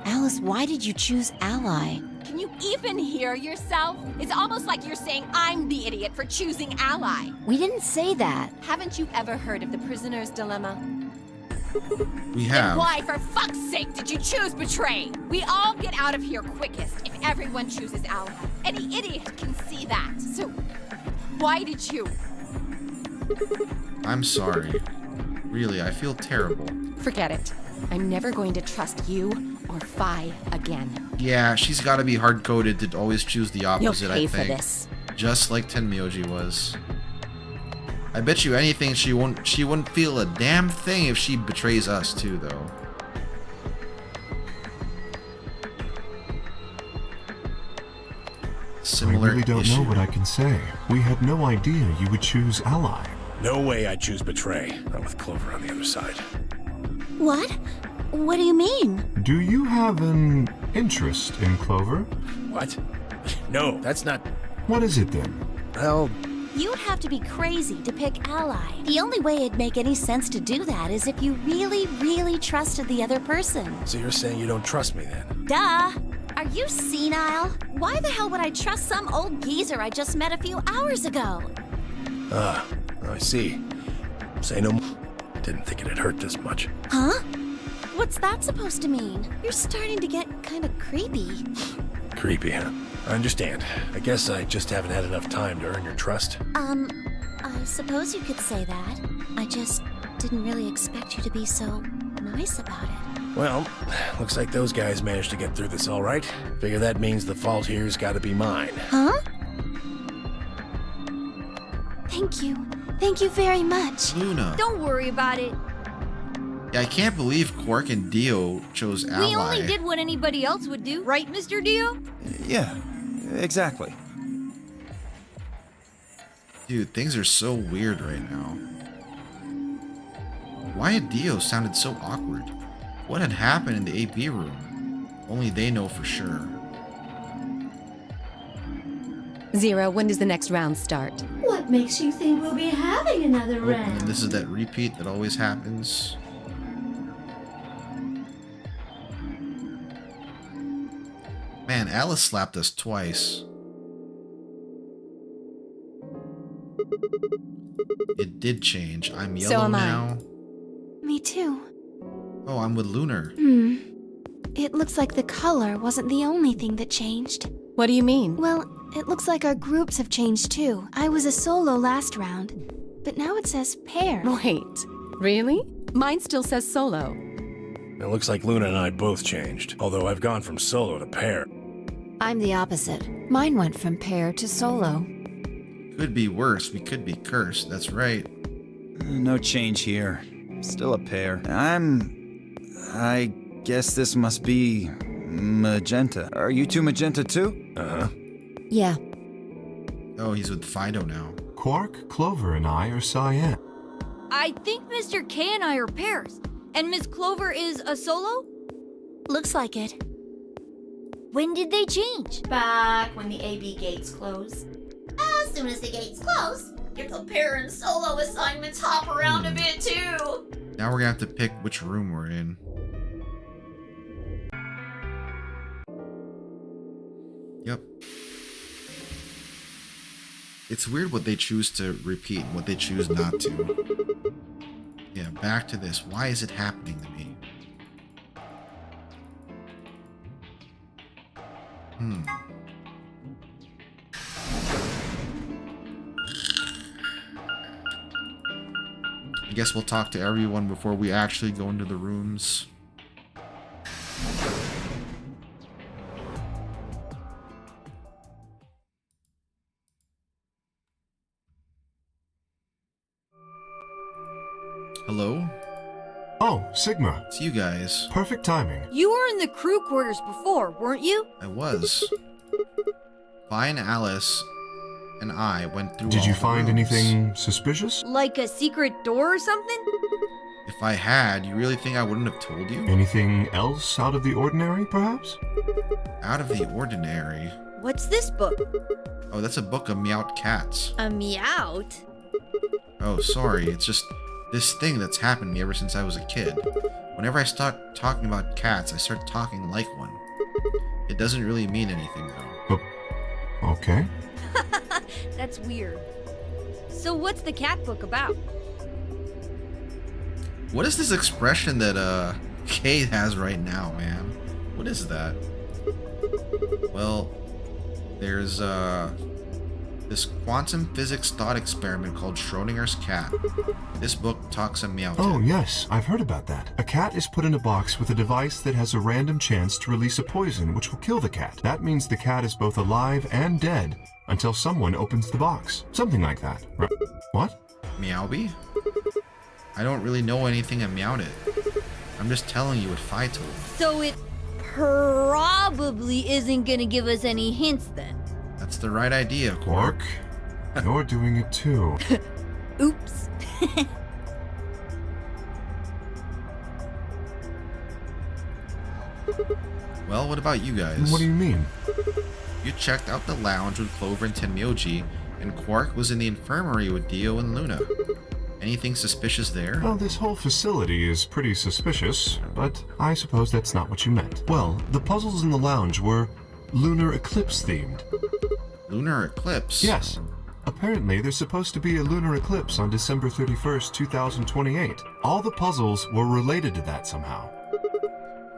[SPEAKER 2] Alice, why did you choose Ally?
[SPEAKER 15] Can you even hear yourself? It's almost like you're saying I'm the idiot for choosing Ally.
[SPEAKER 2] We didn't say that.
[SPEAKER 15] Haven't you ever heard of the prisoner's dilemma?
[SPEAKER 1] We
[SPEAKER 15] Then
[SPEAKER 1] have.
[SPEAKER 15] why, for fuck's sake, did you choose Betray? We all get out of here quickest if everyone chooses Ally. Any idiot can see that. So, why did you?
[SPEAKER 1] I'm sorry. Really, I feel terrible.
[SPEAKER 15] Forget it. I'm never going to trust you or Phi again.
[SPEAKER 1] Yeah, she's got to be hard-coded to always choose the opposite,
[SPEAKER 15] You'll pay
[SPEAKER 1] I
[SPEAKER 15] for
[SPEAKER 1] think.
[SPEAKER 15] this.
[SPEAKER 1] Just like Tenmyoji was. I bet you anything she wouldn't feel a damn thing if she betrays us too, though. Similar
[SPEAKER 5] I really don't know what I can say. We had no idea you would choose Ally.
[SPEAKER 6] No way I'd choose Betray, not with Clover on the other side.
[SPEAKER 4] What? What do you mean?
[SPEAKER 5] Do you have an interest in Clover?
[SPEAKER 6] What? No, that's not...
[SPEAKER 5] What is it then?
[SPEAKER 6] Well...
[SPEAKER 4] You'd have to be crazy to pick Ally. The only way it'd make any sense to do that is if you really, really trusted the other person.
[SPEAKER 6] So you're saying you don't trust me then?
[SPEAKER 4] Duh! Are you senile? Why the hell would I trust some old geezer I just met a few hours ago?
[SPEAKER 6] Ah, I see. Say no more. Didn't think it'd hurt this much.
[SPEAKER 4] Huh? What's that supposed to mean? You're starting to get kind of creepy.
[SPEAKER 6] Creepy, huh? I understand. I guess I just haven't had enough time to earn your trust.
[SPEAKER 4] I suppose you could say that. I just didn't really expect you to be so nice about it.
[SPEAKER 6] Well, looks like those guys managed to get through this all right. Figure that means the fault here's got to be mine.
[SPEAKER 4] Huh? Thank you. Thank you very much.
[SPEAKER 1] Luna.
[SPEAKER 9] Don't worry about it.
[SPEAKER 1] Yeah, I can't believe Quark and Dio chose Ally.
[SPEAKER 9] We only did what anybody else would do, right, Mr. Dio?
[SPEAKER 3] Yeah, exactly.
[SPEAKER 1] Dude, things are so weird right now. Why had Dio sounded so awkward? What had happened in the AP room? Only they know for sure.
[SPEAKER 8] Zero, when does the next round start?
[SPEAKER 10] What makes you think we'll be having another
[SPEAKER 1] Oh,
[SPEAKER 10] round?
[SPEAKER 1] and this is that repeat that always happens. Man, Alice slapped us twice. did change. I'm
[SPEAKER 8] So
[SPEAKER 1] yellow
[SPEAKER 8] am I.
[SPEAKER 1] now.
[SPEAKER 4] Me too.
[SPEAKER 1] Oh, I'm with Lunar.
[SPEAKER 4] It looks like the color wasn't the only thing that changed.
[SPEAKER 8] What do you mean?
[SPEAKER 4] Well, it looks like our groups have changed too. I was a solo last round, but now it says pair.
[SPEAKER 8] Wait, really? Mine still says solo.
[SPEAKER 6] It looks like Luna and I both changed, although I've gone from solo to pair.
[SPEAKER 2] I'm the opposite. Mine went from pair to solo.
[SPEAKER 1] Could be worse. We could be cursed. That's right.
[SPEAKER 3] No change here. Still a pair. I guess this must be magenta. Are you two magenta too?
[SPEAKER 6] Uh-huh.
[SPEAKER 2] Yeah.
[SPEAKER 1] Oh, he's with Fido now.
[SPEAKER 5] Quark, Clover, and I are cyan.
[SPEAKER 9] I think Mr. K and I are pairs, and Miss Clover is a solo?
[SPEAKER 4] Looks like it.
[SPEAKER 9] When did they change?
[SPEAKER 10] Back when the AB gates closed. As soon as the gates close, your pair and solo assignments hop around a bit too.
[SPEAKER 1] Now we're gonna have to pick which room we're in. Yep. It's weird what they choose to repeat and what they choose not to. Yeah, back to this. Why is it happening to me? I guess we'll talk to everyone before we actually go into the rooms. Hello?
[SPEAKER 5] Oh, Sigma.
[SPEAKER 1] It's you guys.
[SPEAKER 5] Perfect timing.
[SPEAKER 9] You were in the crew quarters before, weren't you?
[SPEAKER 1] I was. Fine, Alice and I went through
[SPEAKER 5] Did
[SPEAKER 1] all
[SPEAKER 5] you
[SPEAKER 1] the
[SPEAKER 5] find
[SPEAKER 1] rooms.
[SPEAKER 5] anything suspicious?
[SPEAKER 9] Like a secret door or something?
[SPEAKER 1] If I had, you really think I wouldn't have told you?
[SPEAKER 5] Anything else out of the ordinary, perhaps?
[SPEAKER 1] Out of the ordinary?
[SPEAKER 9] What's this book?
[SPEAKER 1] Oh, that's a book of meowed cats.
[SPEAKER 9] A meowt?
[SPEAKER 1] Oh, sorry. It's just this thing that's happened to me ever since I was a kid. Whenever I start talking about cats, I start talking like one. It doesn't really mean anything, though.
[SPEAKER 5] Okay.
[SPEAKER 9] That's weird. So what's the cat book about?
[SPEAKER 1] What is this expression that, Kay has right now, man? What is that? Well, there's, this quantum physics thought experiment called Schrodinger's cat. This book talks a meow.
[SPEAKER 5] Oh, yes, I've heard about that. A cat is put in a box with a device that has a random chance to release a poison which will kill the cat. That means the cat is both alive and dead until someone opens the box. Something like that. Right? What?
[SPEAKER 1] Meowby? I don't really know anything about it. I'm just telling you what Fi told me.
[SPEAKER 9] So it probably isn't gonna give us any hints then.
[SPEAKER 1] That's the right idea,
[SPEAKER 5] Quark. You're doing it too.
[SPEAKER 9] Oops.
[SPEAKER 1] Well, what about you guys?
[SPEAKER 5] What do you mean?
[SPEAKER 1] You checked out the lounge with Clover and Tenmyoji, and Quark was in the infirmary with Dio and Luna. Anything suspicious there?
[SPEAKER 5] Well, this whole facility is pretty suspicious, but I suppose that's not what you meant. Well, the puzzles in the lounge were lunar eclipse themed.
[SPEAKER 1] Lunar eclipse?
[SPEAKER 5] Yes. Apparently, there's supposed to be a lunar eclipse on December 31st, 2028. All the puzzles were related to that somehow.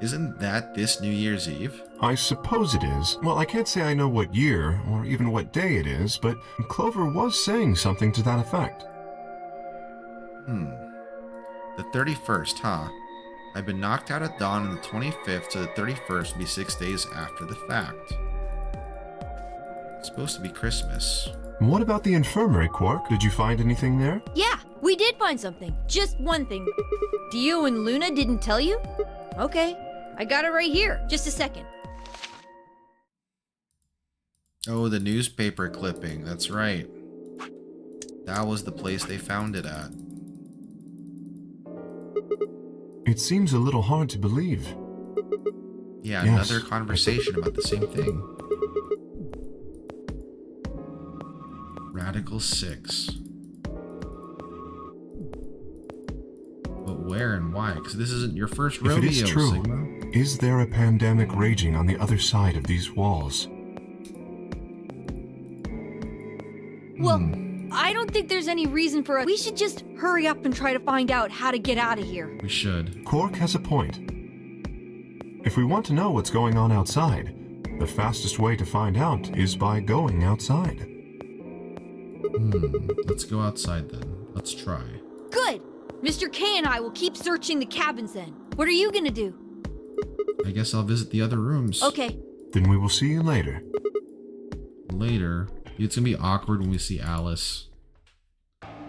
[SPEAKER 1] Isn't that this New Year's Eve?
[SPEAKER 5] I suppose it is. Well, I can't say I know what year, or even what day it is, but Clover was saying something to that effect.
[SPEAKER 1] The 31st, huh? I've been knocked out at dawn on the 25th, so the 31st will be 6 days after the fact. It's supposed to be Christmas.
[SPEAKER 5] What about the infirmary, Quark? Did you find anything there?
[SPEAKER 9] Yeah, we did find something. Just one thing. Dio and Luna didn't tell you? Okay, I got it right here. Just a second.
[SPEAKER 1] Oh, the newspaper clipping. That's right. That was the place they found it at.
[SPEAKER 5] It seems a little hard to believe.
[SPEAKER 1] Yeah,
[SPEAKER 5] Yes.
[SPEAKER 1] another conversation about the same thing. Radical 6. But where and why? Because this isn't your first rodeo,
[SPEAKER 5] If it is true,
[SPEAKER 1] Sigma.
[SPEAKER 5] is there a pandemic raging on the other side of these walls?
[SPEAKER 9] Well, I don't think there's any reason for us. We should just hurry up and try to find out how to get out of here.
[SPEAKER 1] We should.
[SPEAKER 5] Cork has a point. If we want to know what's going on outside, the fastest way to find out is by going outside.
[SPEAKER 1] Let's go outside then. Let's try.
[SPEAKER 9] Good. Mr. K and I will keep searching the cabins then. What are you gonna do?
[SPEAKER 1] I guess I'll visit the other rooms.
[SPEAKER 9] Okay.
[SPEAKER 5] Then we will see you later.
[SPEAKER 1] Later. It's gonna be awkward when we see Alice.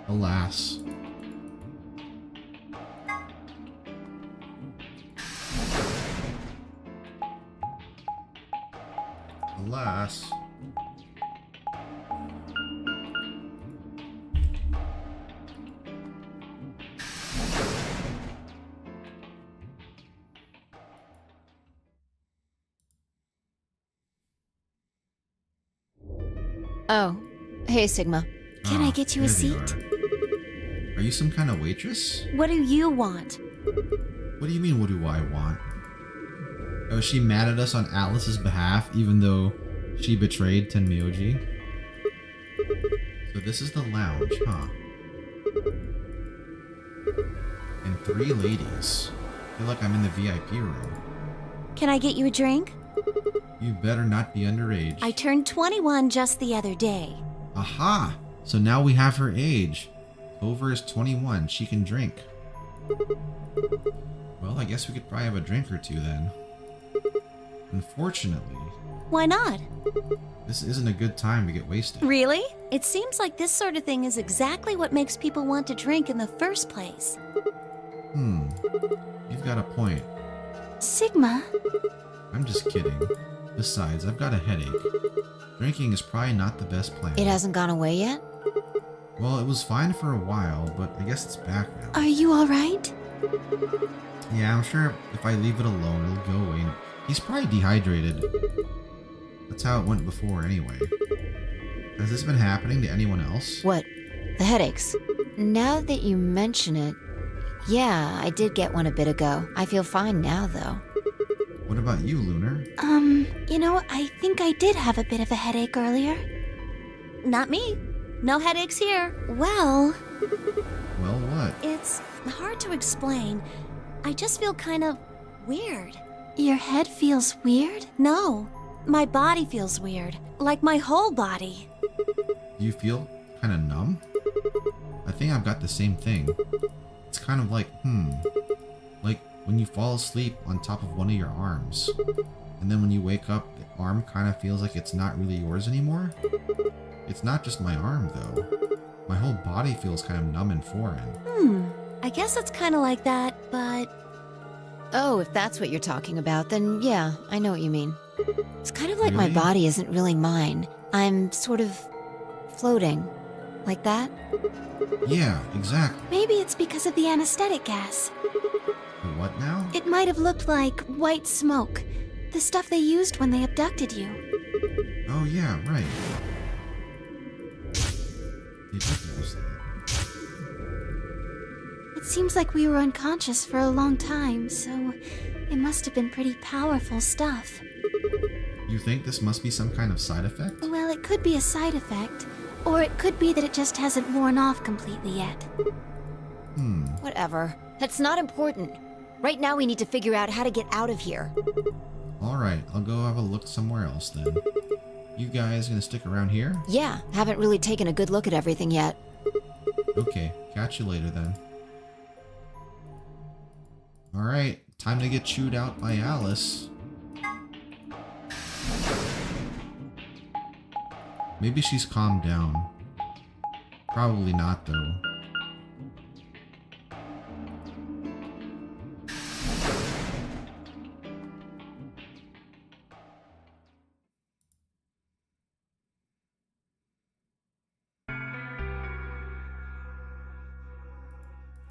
[SPEAKER 1] Alas. Alas.
[SPEAKER 2] Oh, hey, Sigma.
[SPEAKER 4] Can I get you a seat?
[SPEAKER 1] Are you some kind of waitress?
[SPEAKER 4] What do you want?
[SPEAKER 1] What do you mean, what do I want? Oh, is she mad at us on Alice's behalf, even though she betrayed Tenmyoji? So this is the lounge, huh? And 3 ladies. I feel like I'm in the VIP room.
[SPEAKER 4] Can I get you a drink?
[SPEAKER 1] You better not be underage.
[SPEAKER 4] I turned 21 just the other day.
[SPEAKER 1] Aha! So now we have her age. Clover is 21. She can drink. Well, I guess we could probably have a drink or two then. Unfortunately,
[SPEAKER 4] Why not?
[SPEAKER 1] this isn't a good time to get wasted.
[SPEAKER 4] Really? It seems like this sort of thing is exactly what makes people want to drink in the first place.
[SPEAKER 1] You've got a point.
[SPEAKER 4] Sigma?
[SPEAKER 1] I'm just kidding. Besides, I've got a headache. Drinking is probably not the best plan.
[SPEAKER 2] It hasn't gone away yet?
[SPEAKER 1] Well, it was fine for a while, but I guess it's back now.
[SPEAKER 4] Are you alright?
[SPEAKER 1] Yeah, I'm sure if I leave it alone, it'll go away. He's probably dehydrated. That's how it went before anyway. Has this been happening to anyone else?
[SPEAKER 2] What? The headaches? Now that you mention it, yeah, I did get one a bit ago. I feel fine now, though.
[SPEAKER 1] What about you, Lunar?
[SPEAKER 4] You know, I think I did have a bit of a headache earlier. Not me. No headaches here. Well,
[SPEAKER 1] what?
[SPEAKER 4] it's hard to explain. I just feel kind of weird. Your head feels weird? No, my body feels weird. Like my whole body.
[SPEAKER 1] Do you feel kind of numb? I think I've got the same thing. It's kind of like, like when you fall asleep on top of one of your arms. And then when you wake up, the arm kind of feels like it's not really yours anymore. It's not just my arm, though. My whole body feels kind of numb and foreign.
[SPEAKER 4] I guess it's kind of like that, but
[SPEAKER 2] Oh, if that's what you're talking about, then yeah, I know what you mean. It's kind of like my
[SPEAKER 1] Really?
[SPEAKER 2] body isn't really mine. I'm sort of floating. Like that?
[SPEAKER 1] Yeah, exactly.
[SPEAKER 4] maybe it's because of the anesthetic gas.
[SPEAKER 1] The what now?
[SPEAKER 4] It might have looked like white smoke. The stuff they used when they abducted you.
[SPEAKER 1] Oh yeah, right. They did use that.
[SPEAKER 4] It seems like we were unconscious for a long time, so it must have been pretty powerful stuff.
[SPEAKER 1] You think this must be some kind of side effect?
[SPEAKER 4] Well, it could be a side effect, or it could be that it just hasn't worn off completely yet.
[SPEAKER 2] Whatever. That's not important. Right now we need to figure out how to get out of here.
[SPEAKER 1] Alright, I'll go have a look somewhere else then. You guys gonna stick around here?
[SPEAKER 2] Yeah, haven't really taken a good look at everything yet.
[SPEAKER 1] Okay, catch you later then. Alright, time to get chewed out by Alice. Maybe she's calmed down. Probably not, though.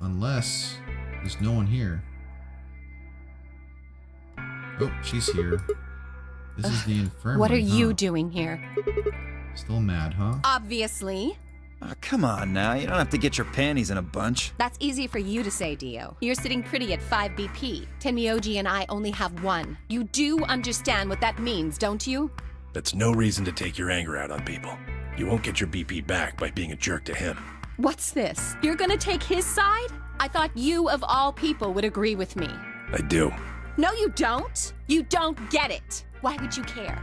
[SPEAKER 1] Unless there's no one here. Oh, she's here. This is the infirmary.
[SPEAKER 8] What are you
[SPEAKER 1] huh?
[SPEAKER 8] doing here?
[SPEAKER 1] Still mad, huh?
[SPEAKER 8] Obviously.
[SPEAKER 3] Oh, come on now, you don't have to get your panties in a bunch.
[SPEAKER 8] That's easy for you to say, Dio. You're sitting pretty at 5 BP. Tenmyoji and I only have 1. You do understand what that means, don't you?
[SPEAKER 6] That's no reason to take your anger out on people. You won't get your BP back by being a jerk to him.
[SPEAKER 8] What's this? You're gonna take his side? I thought you, of all people, would agree with me.
[SPEAKER 6] I do.
[SPEAKER 8] No, you don't. You don't get it. Why would you care?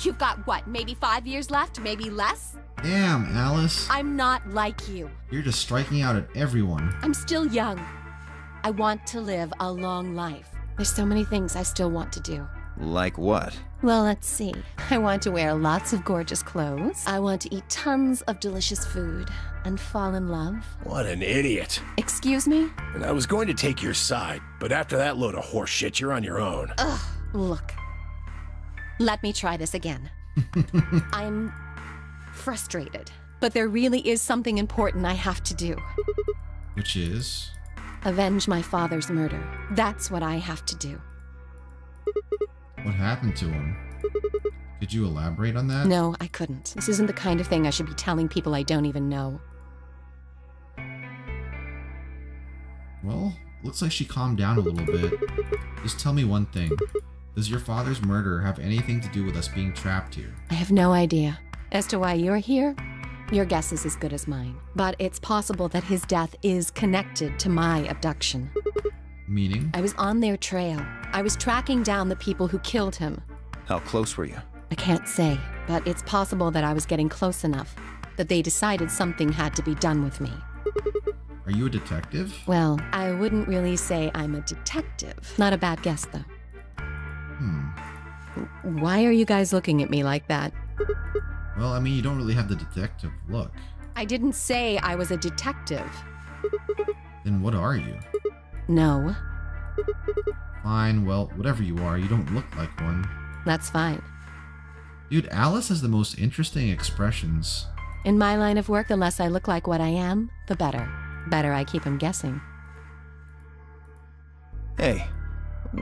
[SPEAKER 8] You've got what, maybe 5 years left, maybe less?
[SPEAKER 1] Damn, Alice.
[SPEAKER 8] I'm not like you.
[SPEAKER 1] You're just striking out at everyone.
[SPEAKER 8] I'm still young. I want to live a long life. There's so many things I still want to do.
[SPEAKER 3] Like what?
[SPEAKER 8] Well, let's see. I want to wear lots of gorgeous clothes. I want to eat tons of delicious food and fall in love.
[SPEAKER 6] What an idiot.
[SPEAKER 8] Excuse me?
[SPEAKER 6] And I was going to take your side, but after that load of horse shit, you're on your own.
[SPEAKER 8] Ugh, look. Let me try this again. I'm frustrated, but there really is something important I have to do.
[SPEAKER 1] Which is?
[SPEAKER 8] Avenge my father's murder. That's what I have to do.
[SPEAKER 1] What happened to him? Could you elaborate on that?
[SPEAKER 8] No, I couldn't. This isn't the kind of thing I should be telling people I don't even know.
[SPEAKER 1] Well, looks like she calmed down a little bit. Just tell me one thing. Does your father's murder have anything to do with us being trapped here?
[SPEAKER 8] I have no idea. As to why you're here, your guess is as good as mine. But it's possible that his death is connected to my abduction.
[SPEAKER 1] Meaning?
[SPEAKER 8] I was on their trail. I was tracking down the people who killed him.
[SPEAKER 3] How close were you?
[SPEAKER 8] I can't say, but it's possible that I was getting close enough that they decided something had to be done with me.
[SPEAKER 1] Are you a detective?
[SPEAKER 8] Well, I wouldn't really say I'm a detective. Not a bad guess, though. Why are you guys looking at me like that?
[SPEAKER 1] Well, I mean, you don't really have the detective look.
[SPEAKER 8] I didn't say I was a detective.
[SPEAKER 1] Then what are you?
[SPEAKER 8] No.
[SPEAKER 1] Fine, well, whatever you are, you don't look like one.
[SPEAKER 8] That's fine.
[SPEAKER 1] Dude, Alice has the most interesting expressions.
[SPEAKER 8] In my line of work, the less I look like what I am, the better. Better I keep him guessing.
[SPEAKER 3] Hey,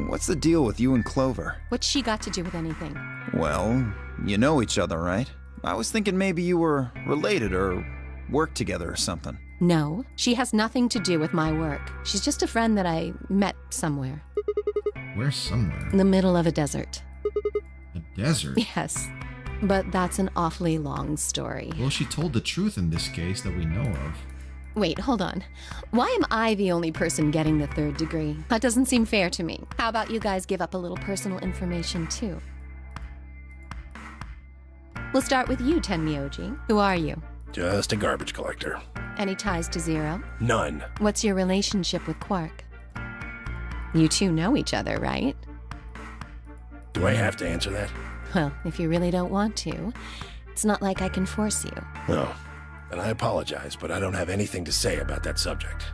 [SPEAKER 3] what's the deal with you and Clover?
[SPEAKER 8] What's she got to do with anything?
[SPEAKER 3] Well, you know each other, right? I was thinking maybe you were related or worked together or something.
[SPEAKER 8] No, she has nothing to do with my work. She's just a friend that I met somewhere.
[SPEAKER 1] Where somewhere?
[SPEAKER 8] In the middle of a desert.
[SPEAKER 1] A desert?
[SPEAKER 8] Yes, but that's an awfully long story.
[SPEAKER 1] Well, she told the truth in this case that we know of.
[SPEAKER 8] Wait, hold on. Why am I the only person getting the 3rd degree? That doesn't seem fair to me. How about you guys give up a little personal information, too? We'll start with you, Tenmyoji. Who are you?
[SPEAKER 6] Just a garbage collector.
[SPEAKER 8] Any ties to Zero?
[SPEAKER 6] None.
[SPEAKER 8] What's your relationship with Quark? You two know each other, right?
[SPEAKER 6] Do I have to answer that?
[SPEAKER 8] Well, if you really don't want to, it's not like I can force you.
[SPEAKER 6] No. And I apologize, but I don't have anything to say about that subject.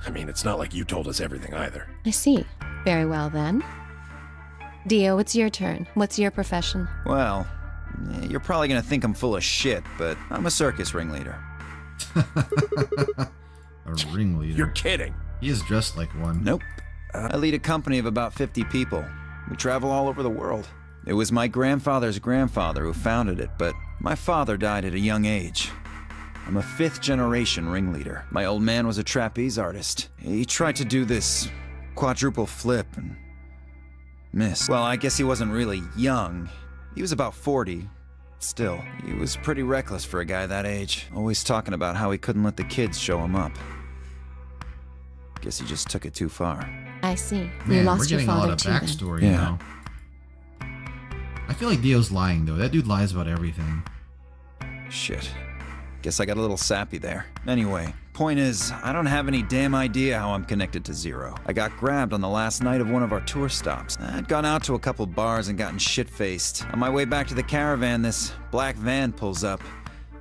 [SPEAKER 6] I mean, it's not like you told us everything either.
[SPEAKER 8] I see. Very well, then. Dio, it's your turn. What's your profession?
[SPEAKER 3] Well, you're probably gonna think I'm full of shit, but I'm a circus ringleader.
[SPEAKER 1] A ringleader?
[SPEAKER 6] You're kidding.
[SPEAKER 1] He is dressed like one.
[SPEAKER 3] Nope. I lead a company of about 50 people. We travel all over the world. It was my grandfather's grandfather who founded it, but my father died at a young age. I'm a 5th-generation ringleader. My old man was a trapeze artist. He tried to do this quadruple flip and missed. Well, I guess he wasn't really young. He was about 40. Still, he was pretty reckless for a guy that age. Always talking about how he couldn't let the kids show him up. Guess he just took it too far.
[SPEAKER 8] I see.
[SPEAKER 1] Man,
[SPEAKER 8] You lost
[SPEAKER 1] we're getting
[SPEAKER 8] your
[SPEAKER 1] a
[SPEAKER 8] father
[SPEAKER 1] lot of
[SPEAKER 8] too, then.
[SPEAKER 1] backstory
[SPEAKER 3] Yeah.
[SPEAKER 1] now. I feel like Dio's lying, though. That dude lies about everything.
[SPEAKER 3] Shit. Guess I got a little sappy there. Anyway, point is, I don't have any damn idea how I'm connected to Zero. I got grabbed on the last night of one of our tour stops. I'd gone out to a couple bars and gotten shit-faced. On my way back to the caravan, this black van pulls up.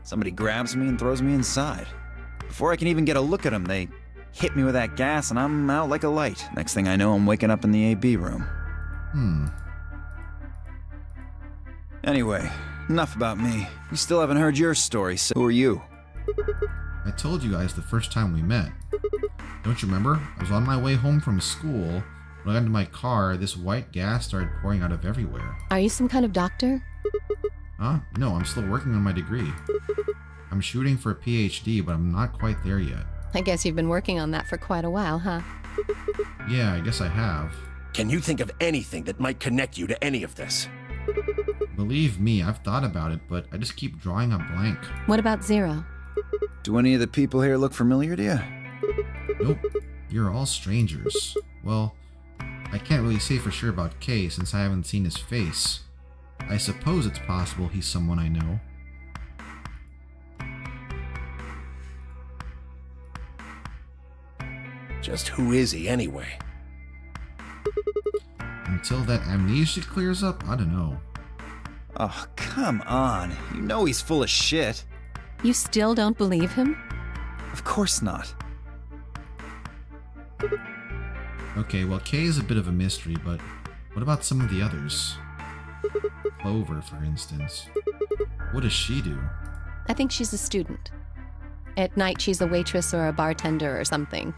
[SPEAKER 3] Somebody grabs me and throws me inside. Before I can even get a look at them, they hit me with that gas and I'm out like a light. Next thing I know, I'm waking up in the AB room. Anyway, enough about me. We still haven't heard your story, so who are you?
[SPEAKER 1] I told you guys the first time we met. Don't you remember? I was on my way home from school. When I got into my car, this white gas started pouring out of everywhere.
[SPEAKER 8] Are you some kind of doctor?
[SPEAKER 1] Huh? No, I'm still working on my degree. I'm shooting for a PhD, but I'm not quite there yet.
[SPEAKER 8] I guess you've been working on that for quite a while, huh?
[SPEAKER 1] Yeah, I guess I have.
[SPEAKER 6] Can you think of anything that might connect you to any of this?
[SPEAKER 1] Believe me, I've thought about it, but I just keep drawing a blank.
[SPEAKER 8] What about Zero?
[SPEAKER 3] Do any of the people here look familiar to you?
[SPEAKER 1] Nope. You're all strangers. Well, I can't really say for sure about Kay since I haven't seen his face. I suppose it's possible he's someone I know.
[SPEAKER 6] Just who is he anyway?
[SPEAKER 1] Until that amnesia clears up, I don't know.
[SPEAKER 3] Oh, come on. You know he's full of shit.
[SPEAKER 8] You still don't believe him?
[SPEAKER 3] Of course not.
[SPEAKER 1] Okay, well, Kay is a bit of a mystery, but what about some of the others? Clover, for instance. What does she do?
[SPEAKER 8] I think she's a student. At night, she's a waitress or a bartender or something.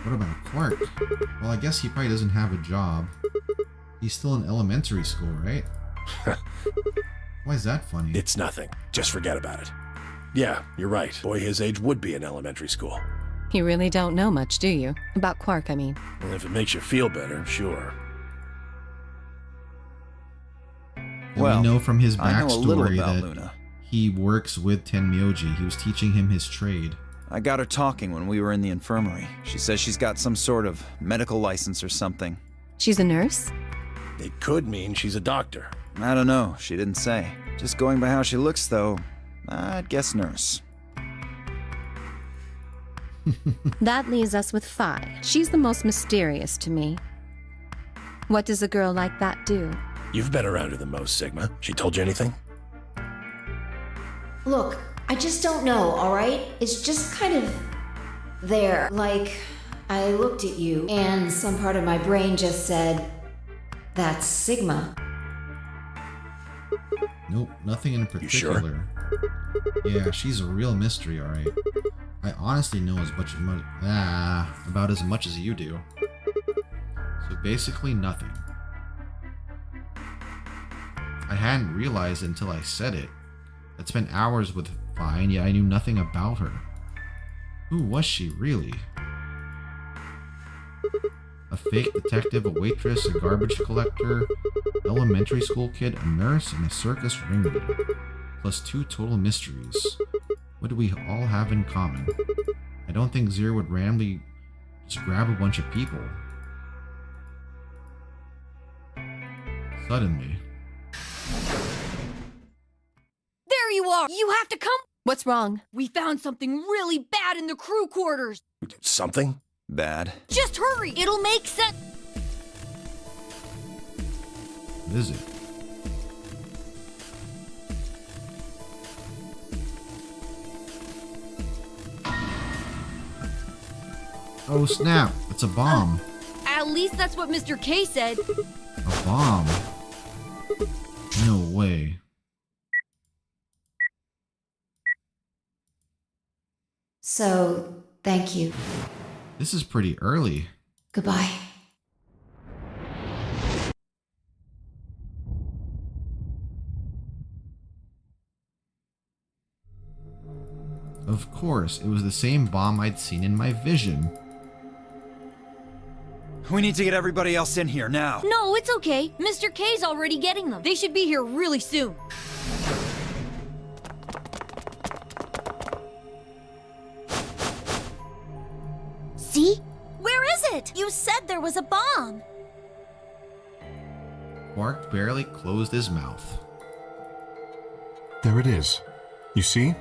[SPEAKER 1] What about Quark? Well, I guess he probably doesn't have a job. He's still in elementary school, right? Why is that funny?
[SPEAKER 6] It's nothing. Just forget about it. Yeah, you're right. Boy his age would be in elementary school.
[SPEAKER 8] You really don't know much, do you? About Quark, I mean.
[SPEAKER 6] Well, if it makes you feel better, sure.
[SPEAKER 1] And well, we know from his backstory that
[SPEAKER 3] Luna.
[SPEAKER 1] He works with Tenmyoji. He was teaching him his trade.
[SPEAKER 3] I got her talking when we were in the infirmary. She says she's got some sort of medical license or something.
[SPEAKER 8] She's a nurse?
[SPEAKER 6] It could mean she's a doctor.
[SPEAKER 3] I don't know. She didn't say. Just going by how she looks, though, I'd guess nurse.
[SPEAKER 8] That leaves us with Phi. She's the most mysterious to me. What does a girl like that do?
[SPEAKER 6] You've been around her the most, Sigma. She told you anything?
[SPEAKER 2] Look, I just don't know, alright? It's just kind of there. Like, I looked at you, and some part of my brain just said, that's Sigma.
[SPEAKER 1] Nope, nothing in particular.
[SPEAKER 6] You sure?
[SPEAKER 1] Yeah, she's a real mystery, alright. I honestly know about as much as you do. So basically nothing. I hadn't realized until I said it. I'd spent hours with Phi, and yet I knew nothing about her. Who was she, really? A fake detective, a waitress, a garbage collector, elementary school kid, a nurse, and a circus ringleader. Plus 2 total mysteries. What do we all have in common? I don't think Zero would randomly just grab a bunch of people. Suddenly.
[SPEAKER 9] There you are! You have to come!
[SPEAKER 8] What's wrong?
[SPEAKER 9] We found something really bad in the crew quarters!
[SPEAKER 6] Something?
[SPEAKER 3] Bad.
[SPEAKER 9] Just hurry! It'll make sense!
[SPEAKER 1] What is it? Oh snap, it's a bomb.
[SPEAKER 9] At least that's what Mr. K said.
[SPEAKER 1] A bomb? No way.
[SPEAKER 2] So, thank you.
[SPEAKER 1] This is pretty early.
[SPEAKER 2] Goodbye.
[SPEAKER 1] Of course, it was the same bomb I'd seen in my vision.
[SPEAKER 3] We need to get everybody else in here now.
[SPEAKER 9] No, it's okay. Mr. K's already getting them. They should be here really soon.
[SPEAKER 4] See? Where is it? You said there was a bomb.
[SPEAKER 1] Quark barely closed his mouth.
[SPEAKER 5] There it is. You see?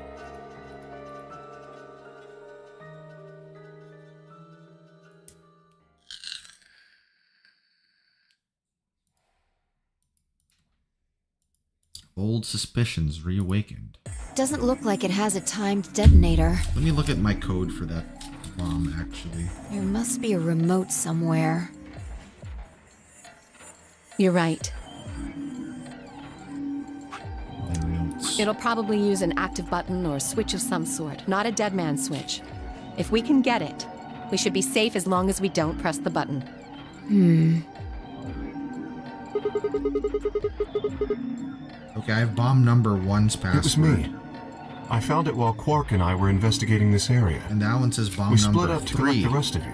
[SPEAKER 1] Old suspicions reawakened.
[SPEAKER 2] Doesn't look like it has a timed detonator.
[SPEAKER 1] Let me look at my code for that bomb, actually.
[SPEAKER 2] There must be a remote somewhere.
[SPEAKER 8] You're right.
[SPEAKER 1] Remotes.
[SPEAKER 8] It'll probably use an active button or a switch of some sort, not a dead man switch. If we can get it, we should be safe as long as we don't press the button.
[SPEAKER 1] Okay, I have bomb number 1's password.
[SPEAKER 5] It was me. I found it while Quark and I were investigating this area.
[SPEAKER 1] And that one says bomb
[SPEAKER 5] we
[SPEAKER 1] number 3.
[SPEAKER 5] split up to collect the rest of you.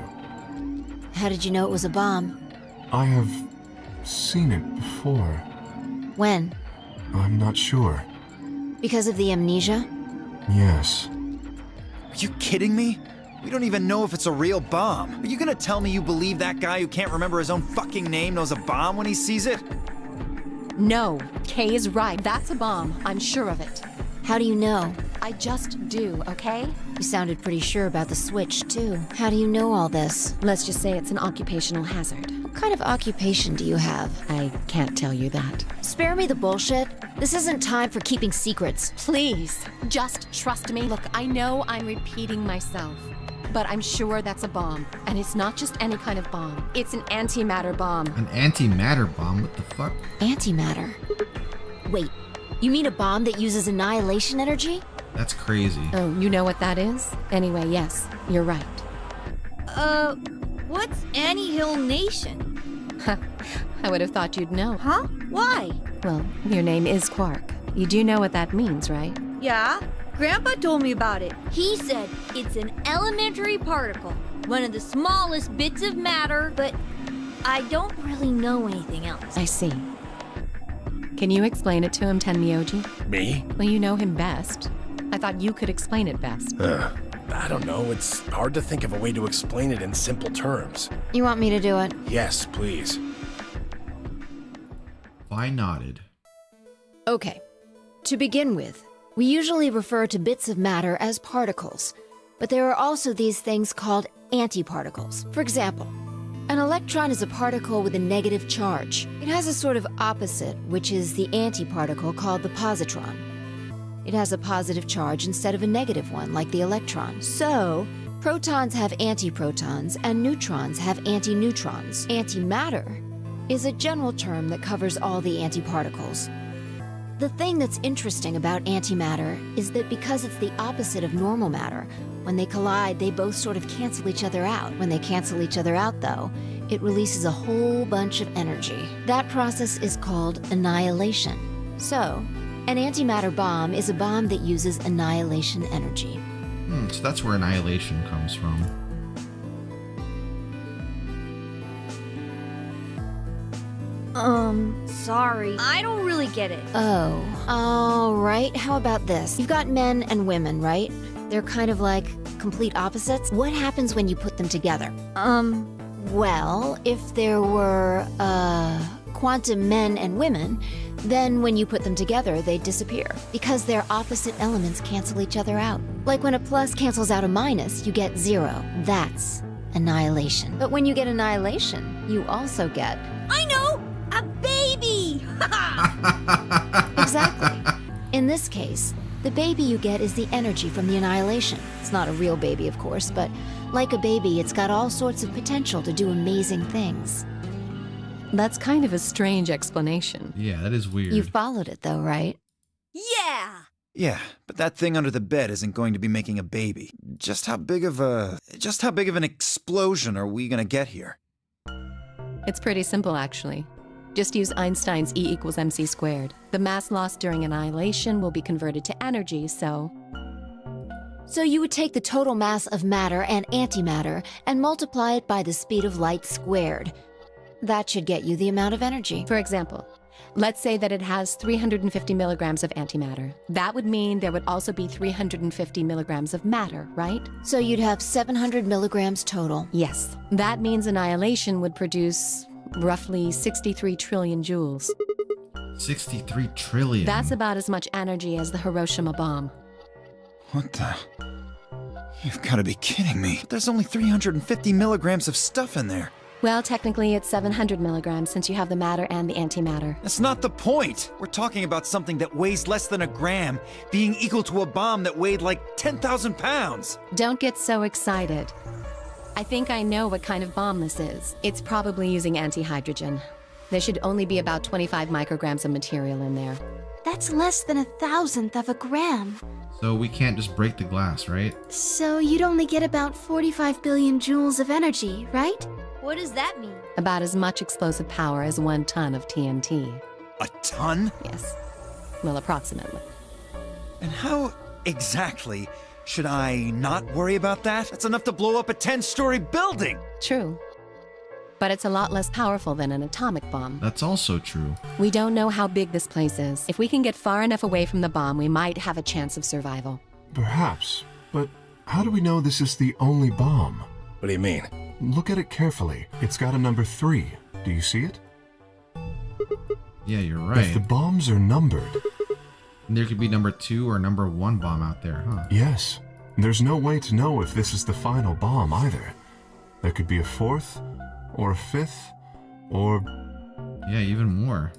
[SPEAKER 2] How did you know it was a bomb?
[SPEAKER 5] I have seen it before.
[SPEAKER 2] When?
[SPEAKER 5] I'm not sure.
[SPEAKER 2] Because of the amnesia?
[SPEAKER 5] Yes.
[SPEAKER 3] Are you kidding me? We don't even know if it's a real bomb. Are you gonna tell me you believe that guy who can't remember his own fucking name knows a bomb when he sees it?
[SPEAKER 8] No, Kay is right. That's a bomb. I'm sure of it.
[SPEAKER 2] How do you know?
[SPEAKER 8] I just do, okay?
[SPEAKER 2] You sounded pretty sure about the switch, too. How do you know all this?
[SPEAKER 8] Let's just say it's an occupational hazard.
[SPEAKER 2] What kind of occupation do you have?
[SPEAKER 8] I can't tell you that.
[SPEAKER 2] Spare me the bullshit. This isn't time for keeping secrets.
[SPEAKER 8] Please, just trust me. Look, I know I'm repeating myself, but I'm sure that's a bomb. And it's not just any kind of bomb. It's an antimatter bomb.
[SPEAKER 1] An antimatter bomb? What the fuck?
[SPEAKER 2] Antimatter? Wait, you mean a bomb that uses annihilation energy?
[SPEAKER 1] That's crazy.
[SPEAKER 8] Oh, you know what that is? Anyway, yes, you're right.
[SPEAKER 9] What's Annihilation?
[SPEAKER 8] I would have thought you'd know.
[SPEAKER 9] Huh? Why?
[SPEAKER 8] Well, your name is Quark. You do know what that means, right?
[SPEAKER 9] Yeah, Grandpa told me about it. He said it's an elementary particle, one of the smallest bits of matter, but I don't really know anything else.
[SPEAKER 8] I see. Can you explain it to him, Tenmyoji?
[SPEAKER 6] Me?
[SPEAKER 8] Well, you know him best. I thought you could explain it best.
[SPEAKER 6] I don't know. It's hard to think of a way to explain it in simple terms.
[SPEAKER 2] You want me to do it?
[SPEAKER 6] Yes, please.
[SPEAKER 1] I nodded.
[SPEAKER 2] Okay. To begin with, we usually refer to bits of matter as particles, but there are also these things called antiparticles. For example, an electron is a particle with a negative charge. It has a sort of opposite, which is the antiparticle called the positron. It has a positive charge instead of a negative one, like the electron. So, protons have antiprotons, and neutrons have antineutrons. Antimatter is a general term that covers all the antiparticles. The thing that's interesting about antimatter is that because it's the opposite of normal matter, when they collide, they both sort of cancel each other out. When they cancel each other out, though, it releases a whole bunch of energy. That process is called annihilation. So, an antimatter bomb is a bomb that uses annihilation energy.
[SPEAKER 1] So that's where annihilation comes from.
[SPEAKER 9] Sorry. I don't really get it.
[SPEAKER 2] Oh, all right. How about this? You've got men and women, right? They're kind of like complete opposites. What happens when you put them together? Well, if there were, quantum men and women, then when you put them together, they disappear. Because their opposite elements cancel each other out. Like when a plus cancels out a minus, you get 0. That's annihilation. But when you get annihilation, you also get...
[SPEAKER 9] I know! A baby!
[SPEAKER 2] Exactly. In this case, the baby you get is the energy from the annihilation. It's not a real baby, of course, but like a baby, it's got all sorts of potential to do amazing things.
[SPEAKER 8] That's kind of a strange explanation.
[SPEAKER 1] Yeah, that is weird.
[SPEAKER 2] You followed it, though, right?
[SPEAKER 9] Yeah!
[SPEAKER 3] Yeah, but that thing under the bed isn't going to be making a baby. Just how big of an explosion are we gonna get here?
[SPEAKER 8] It's pretty simple, actually. Just use Einstein's E equals mc squared. The mass lost during annihilation will be converted to energy, so...
[SPEAKER 2] So you would take the total mass of matter and antimatter and multiply it by the speed of light squared. That should get you the amount of energy.
[SPEAKER 8] For example, let's say that it has 350 milligrams of antimatter. That would mean there would also be 350 milligrams of matter, right?
[SPEAKER 2] So you'd have 700 milligrams total.
[SPEAKER 8] Yes. That means annihilation would produce roughly 63 trillion joules.
[SPEAKER 1] 63 trillion?
[SPEAKER 8] That's about as much energy as the Hiroshima bomb.
[SPEAKER 3] What the? You've got to be kidding me. There's only 350 milligrams of stuff in there.
[SPEAKER 8] Well, technically it's 700 milligrams since you have the matter and the antimatter.
[SPEAKER 3] That's not the point. We're talking about something that weighs less than a gram being equal to a bomb that weighed like 10,000 pounds.
[SPEAKER 8] Don't get so excited. I think I know what kind of bomb this is. It's probably using antihydrogen. There should only be about 25 micrograms of material in there.
[SPEAKER 4] That's less than 1,000th of a gram.
[SPEAKER 1] So we can't just break the glass, right?
[SPEAKER 4] So you'd only get about 45 billion joules of energy, right?
[SPEAKER 9] What does that mean?
[SPEAKER 8] About as much explosive power as 1 ton of TNT.
[SPEAKER 3] A ton?
[SPEAKER 8] Yes. Well, approximately.
[SPEAKER 3] And how exactly should I not worry about that? That's enough to blow up a 10-story building!
[SPEAKER 8] True. but it's a lot less powerful than an atomic bomb.
[SPEAKER 1] That's also true.
[SPEAKER 8] We don't know how big this place is. If we can get far enough away from the bomb, we might have a chance of survival.
[SPEAKER 5] Perhaps, but how do we know this is the only bomb?
[SPEAKER 6] What do you mean?
[SPEAKER 5] Look at it carefully. It's got a number 3. Do you see it?
[SPEAKER 1] Yeah, you're right.
[SPEAKER 5] If the bombs are numbered...
[SPEAKER 1] There could be number 2 or number 1 bomb out there, huh?
[SPEAKER 5] Yes. There's no way to know if this is the final bomb either. There could be a 4th, or a 5th, or...
[SPEAKER 1] Yeah, even more.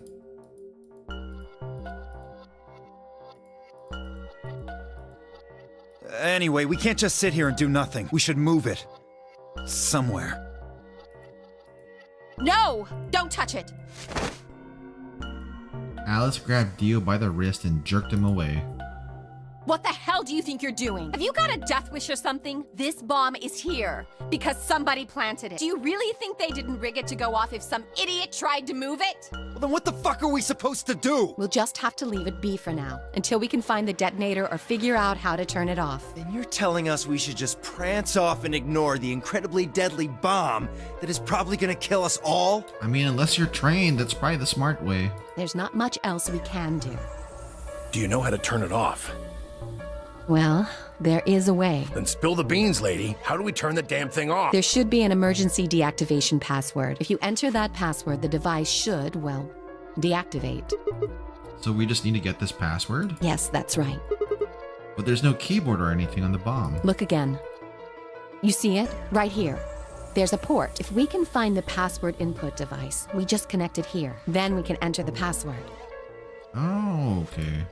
[SPEAKER 3] Anyway, we can't just sit here and do nothing. We should move it. Somewhere.
[SPEAKER 15] No! Don't touch it!
[SPEAKER 1] Alice grabbed Dio by the wrist and jerked him away.
[SPEAKER 15] What the hell do you think you're doing? Have you got a death wish or something? This bomb is here because somebody planted it. Do you really think they didn't rig it to go off if some idiot tried to move it?
[SPEAKER 3] Well, then what the fuck are we supposed to do?
[SPEAKER 8] We'll just have to leave it be for now, until we can find the detonator or figure out how to turn it off.
[SPEAKER 16] Then you're telling us we should just prance off and ignore the incredibly deadly bomb that is probably gonna kill us all?
[SPEAKER 1] I mean, unless you're trained, that's probably the smart way.
[SPEAKER 8] There's not much else we can do.
[SPEAKER 6] Do you know how to turn it off?
[SPEAKER 8] Well, there is a way.
[SPEAKER 6] Then spill the beans, lady. How do we turn the damn thing off?
[SPEAKER 8] There should be an emergency deactivation password. If you enter that password, the device should, well, deactivate.
[SPEAKER 1] So we just need to get this password?
[SPEAKER 8] Yes, that's right.
[SPEAKER 1] But there's no keyboard or anything on the bomb.
[SPEAKER 8] Look again. You see it? Right here. There's a port. If we can find the password input device, we just connect it here. Then we can enter the password.
[SPEAKER 1] Oh, okay.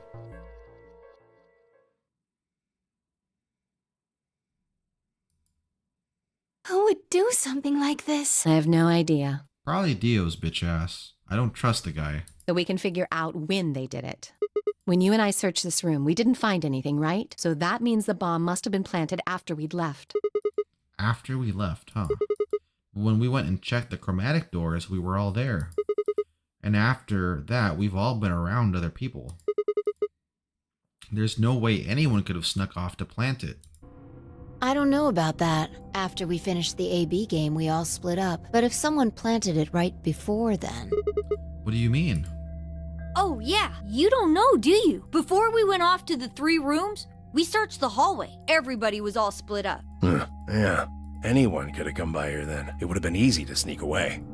[SPEAKER 4] Who would do something like this?
[SPEAKER 8] I have no idea.
[SPEAKER 1] Probably Dio's bitch ass. I don't trust the guy.
[SPEAKER 8] So we can figure out when they did it. When you and I searched this room, we didn't find anything, right? So that means the bomb must have been planted after we'd left.
[SPEAKER 1] After we left, huh? When we went and checked the chromatic doors, we were all there. And after that, we've all been around other people. There's no way anyone could have snuck off to plant it.
[SPEAKER 2] I don't know about that. After we finished the AB game, we all split up. But if someone planted it right before then...
[SPEAKER 1] What do you mean?
[SPEAKER 9] Oh, yeah. You don't know, do you? Before we went off to the 3 rooms, we searched the hallway. Everybody was all split up.
[SPEAKER 6] Yeah. Anyone could have come by here then. It would have been easy to sneak away.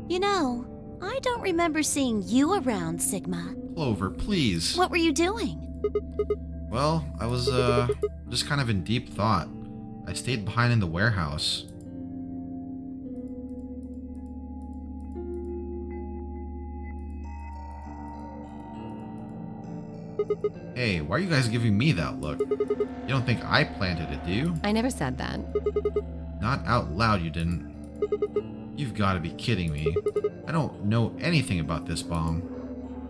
[SPEAKER 9] You know, I don't remember seeing you around, Sigma.
[SPEAKER 1] Clover, please.
[SPEAKER 9] What were you doing?
[SPEAKER 1] Well, I was, just kind of in deep thought. I stayed behind in the warehouse. Hey, why are you guys giving me that look? You don't think I planted it, do you?
[SPEAKER 8] I never said that.
[SPEAKER 1] Not out loud, you didn't. You've got to be kidding me. I don't know anything about this bomb.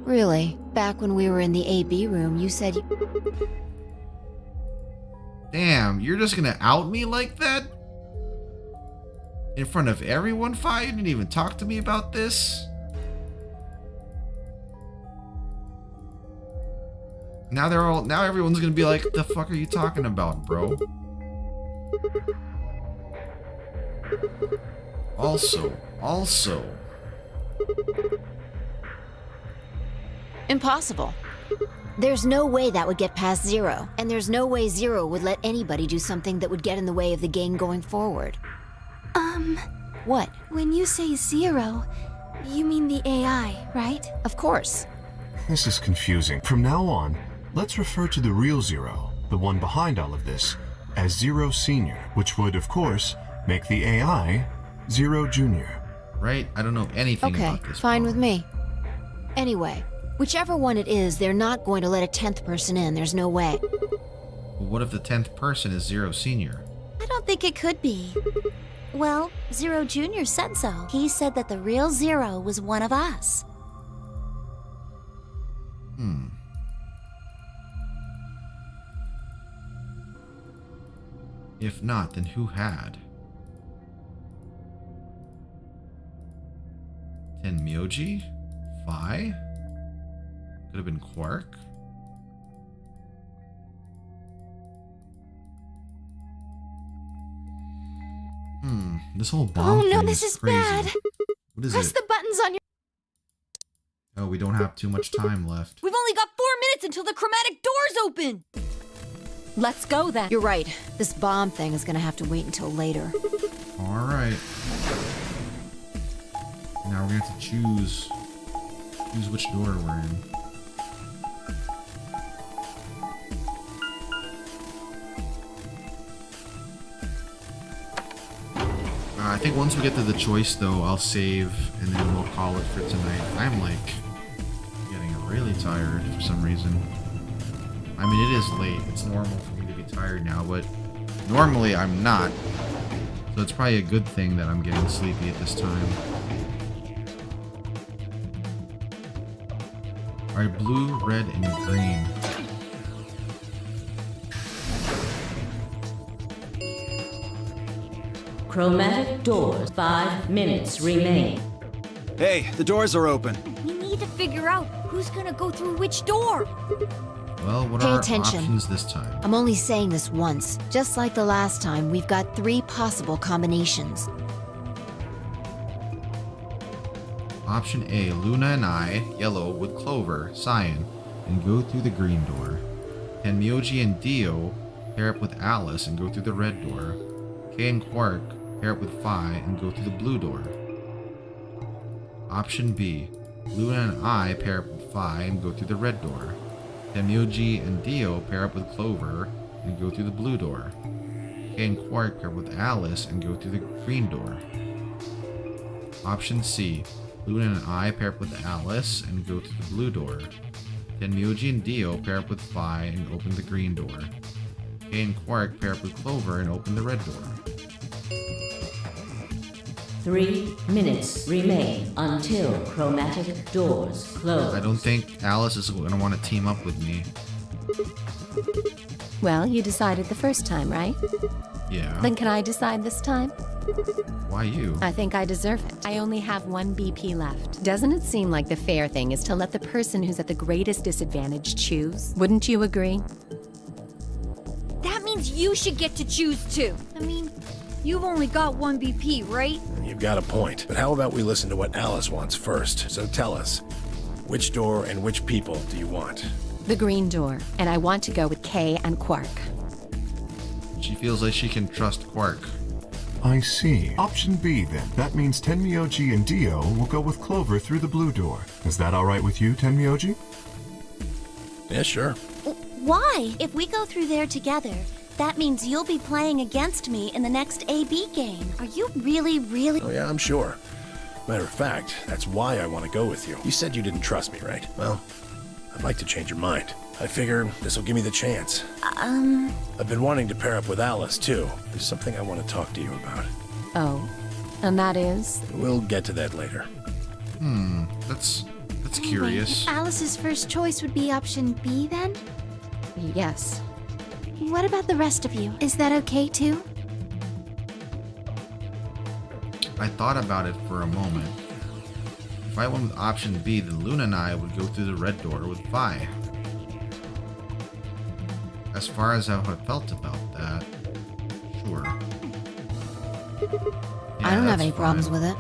[SPEAKER 2] Really? Back when we were in the AB room, you said you...
[SPEAKER 1] Damn, you're just gonna out me like that? In front of everyone, Fi? You didn't even talk to me about this? Now everyone's gonna be like, the fuck are you talking about, bro? Also.
[SPEAKER 2] Impossible. There's no way that would get past Zero, and there's no way Zero would let anybody do something that would get in the way of the game going forward. What?
[SPEAKER 4] When you say Zero, you mean the AI, right?
[SPEAKER 2] Of course.
[SPEAKER 5] This is confusing. From now on, let's refer to the real Zero, the one behind all of this, as Zero Senior, which would, of course, make the AI Zero Junior.
[SPEAKER 1] Right? I don't know anything about this.
[SPEAKER 2] Okay, fine with me. Anyway, whichever one it is, they're not going to let a 10th person in. There's no way.
[SPEAKER 1] But what if the 10th person is Zero Senior?
[SPEAKER 9] I don't think it could be. Well, Zero Jr. said so. He said that the real Zero was one of us.
[SPEAKER 1] If not, then who had? Tenmyoji? Fi? Could have been Quark? This whole bomb
[SPEAKER 4] Oh no,
[SPEAKER 1] thing
[SPEAKER 4] this is
[SPEAKER 1] crazy.
[SPEAKER 4] bad.
[SPEAKER 1] What is
[SPEAKER 4] Press
[SPEAKER 1] it?
[SPEAKER 4] the buttons on your.
[SPEAKER 1] Oh, we don't have too much time left.
[SPEAKER 9] We've only got 4 minutes until the chromatic doors open.
[SPEAKER 15] Let's go then.
[SPEAKER 2] You're right. This bomb thing is gonna have to wait until later.
[SPEAKER 1] Alright. Now we're gonna have to choose which door we're in. I think once we get to the choice though, I'll save and then we'll call it for tonight. I'm like getting really tired for some reason. I mean, it is late. It's normal for me to be tired now, but normally I'm not. So it's probably a good thing that I'm getting sleepy at this time. Alright, blue, red, and green.
[SPEAKER 14] Chromatic doors, 5 minutes remain.
[SPEAKER 3] Hey, the doors are open.
[SPEAKER 9] We need to figure out who's gonna go through which door.
[SPEAKER 1] Well, what
[SPEAKER 2] Pay
[SPEAKER 1] are our
[SPEAKER 2] attention.
[SPEAKER 1] options this time?
[SPEAKER 2] I'm only saying this once. Just like the last time, we've got 3 possible combinations.
[SPEAKER 1] Option A, Luna and I, yellow with Clover, cyan, and go through the green door. Tenmyoji and Dio pair up with Alice and go through the red door. Kay and Quark pair up with Phi and go through the blue door. Option B, Luna and I pair up with Phi and go through the red door. Tenmyoji and Dio pair up with Clover and go through the blue door. Kay and Quark pair up with Alice and go through the green door. Option C, Luna and I pair up with Alice and go through the blue door. Tenmyoji and Dio pair up with Phi and open the green door. Kay and Quark pair up with Clover and open the red door.
[SPEAKER 14] 3 minutes remain until chromatic doors close.
[SPEAKER 1] I don't think Alice is going to want to team up with me.
[SPEAKER 15] Well, you decided the first time, right?
[SPEAKER 1] Yeah.
[SPEAKER 15] Then can I decide this time?
[SPEAKER 1] Why you?
[SPEAKER 15] I think I deserve it. I only have 1 BP left. Doesn't it seem like the fair thing is to let the person who's at the greatest disadvantage choose? Wouldn't you agree?
[SPEAKER 9] That means you should get to choose too. I mean, you've only got 1 BP, right?
[SPEAKER 6] You've got a point. But how about we listen to what Alice wants first? So tell us, which door and which people do you want?
[SPEAKER 15] The green door, and I want to go with Kay and Quark.
[SPEAKER 1] She feels like she can trust Quark.
[SPEAKER 5] I see. Option B, then. That means Tenmyoji and Dio will go with Clover through the blue door. Is that all right with you, Tenmyoji?
[SPEAKER 6] Yeah, sure.
[SPEAKER 4] Why? If we go through there together, that means you'll be playing against me in the next AB game. Are you really?
[SPEAKER 6] Oh yeah, I'm sure. Matter of fact, that's why I want to go with you. You said you didn't trust me, right? Well, I'd like to change your mind. I figure this'll give me the chance. I've been wanting to pair up with Alice, too. There's something I want to talk to you about.
[SPEAKER 15] Oh, and that is?
[SPEAKER 6] We'll get to that later.
[SPEAKER 1] That's curious.
[SPEAKER 4] If Alice's first choice would be option B, then?
[SPEAKER 15] Yes.
[SPEAKER 4] What about the rest of you? Is that okay, too?
[SPEAKER 1] I thought about it for a moment. If I went with option B, then Luna and I would go through the red door with Phi. As far as how I felt about that, sure.
[SPEAKER 2] I don't have
[SPEAKER 1] that's
[SPEAKER 2] any problems
[SPEAKER 1] fine.
[SPEAKER 2] with it.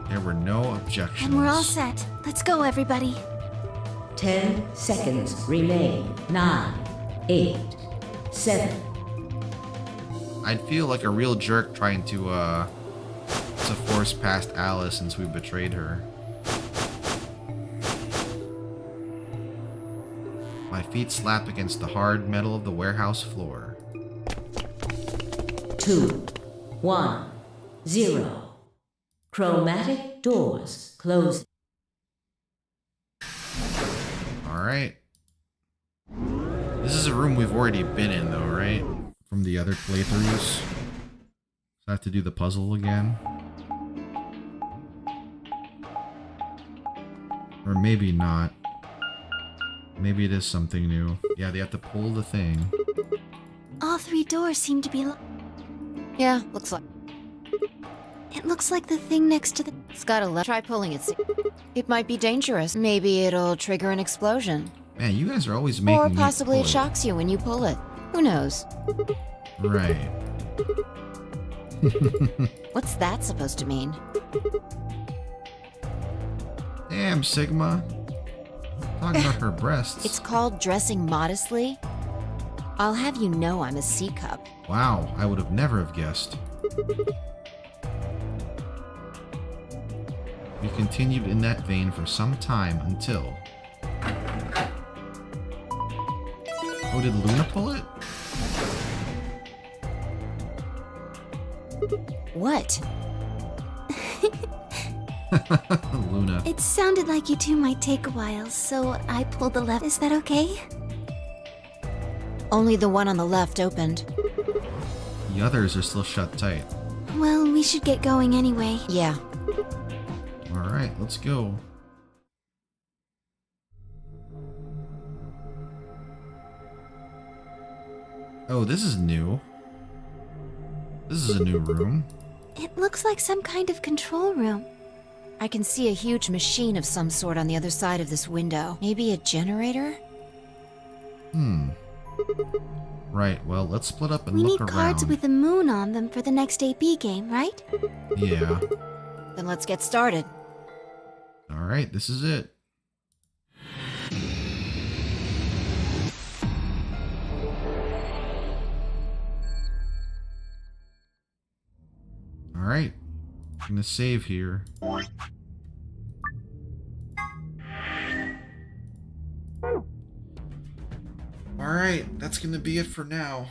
[SPEAKER 1] There were no objections.
[SPEAKER 4] And we're all set. Let's go, everybody.
[SPEAKER 14] 10 seconds remain. 9, 8, 7.
[SPEAKER 1] I'd feel like a real jerk trying to force past Alice since we betrayed her. My feet slap against the hard metal of the warehouse floor.
[SPEAKER 14] 2, 1, 0. Chromatic doors close.
[SPEAKER 1] Alright. This is a room we've already been in though, right? From the other playthroughs. So I have to do the puzzle again. Or maybe not. Maybe it is something new. Yeah, they have to pull the thing.
[SPEAKER 4] All 3 doors seem to be
[SPEAKER 2] Yeah, looks like.
[SPEAKER 4] It looks like the thing next to the...
[SPEAKER 2] It's got a left. Try pulling it. It might be dangerous. Maybe it'll trigger an explosion.
[SPEAKER 1] Man, you guys are always making
[SPEAKER 2] Or
[SPEAKER 1] me
[SPEAKER 2] possibly
[SPEAKER 1] pull
[SPEAKER 2] it shocks you when you pull it. Who knows?
[SPEAKER 1] Right.
[SPEAKER 2] What's that supposed to mean?
[SPEAKER 1] Damn, Sigma. Talking about her breasts.
[SPEAKER 2] It's called dressing modestly. I'll have you know I'm a C cup.
[SPEAKER 1] Wow, I would have never have guessed. We continued in that vein for some time until... Oh, did Luna pull it?
[SPEAKER 2] What?
[SPEAKER 1] Luna.
[SPEAKER 4] It sounded like you two might take a while, so I pulled the left. Is that okay?
[SPEAKER 2] Only the one on the left opened.
[SPEAKER 1] The others are still shut tight.
[SPEAKER 4] Well, we should get going anyway.
[SPEAKER 2] Yeah.
[SPEAKER 1] Alright, let's go. Oh, this is new. This is a new room.
[SPEAKER 4] It looks like some kind of control room.
[SPEAKER 2] I can see a huge machine of some sort on the other side of this window. Maybe a generator?
[SPEAKER 1] Right, well, let's split up and
[SPEAKER 4] We
[SPEAKER 1] look
[SPEAKER 4] need
[SPEAKER 1] around.
[SPEAKER 4] cards with a moon on them for the next AB game, right?
[SPEAKER 1] Yeah.
[SPEAKER 2] Then let's get started.
[SPEAKER 1] Alright, this is it. Alright. I'm gonna save here. Alright, that's gonna be it for now.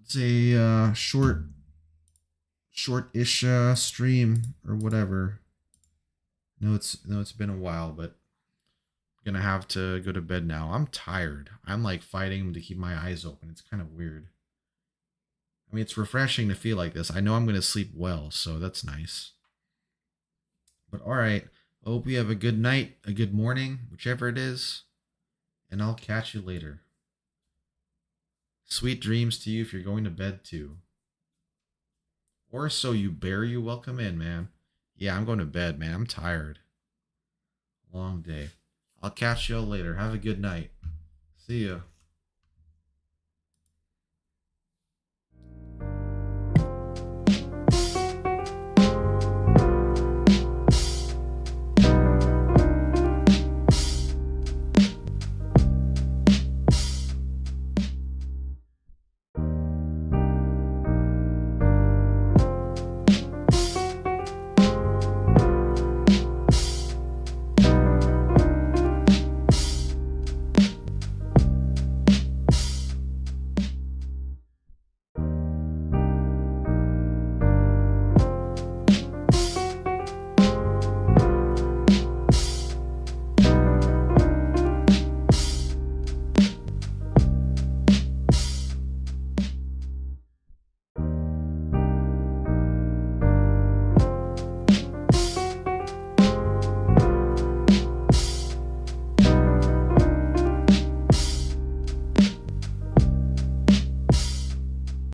[SPEAKER 1] It's a short-ish stream or whatever. No, it's been a while, but I'm gonna have to go to bed now. I'm tired. I'm like fighting to keep my eyes open. It's kind of weird. I mean, it's refreshing to feel like this. I know I'm gonna sleep well, so that's nice. But alright, I hope you have a good night, a good morning, whichever it is, and I'll catch you later. Sweet dreams to you if you're going to bed too. Or so you bear you welcome in, man. Yeah, I'm going to bed, man. I'm tired. Long day. I'll catch you all later. Have a good night. See ya.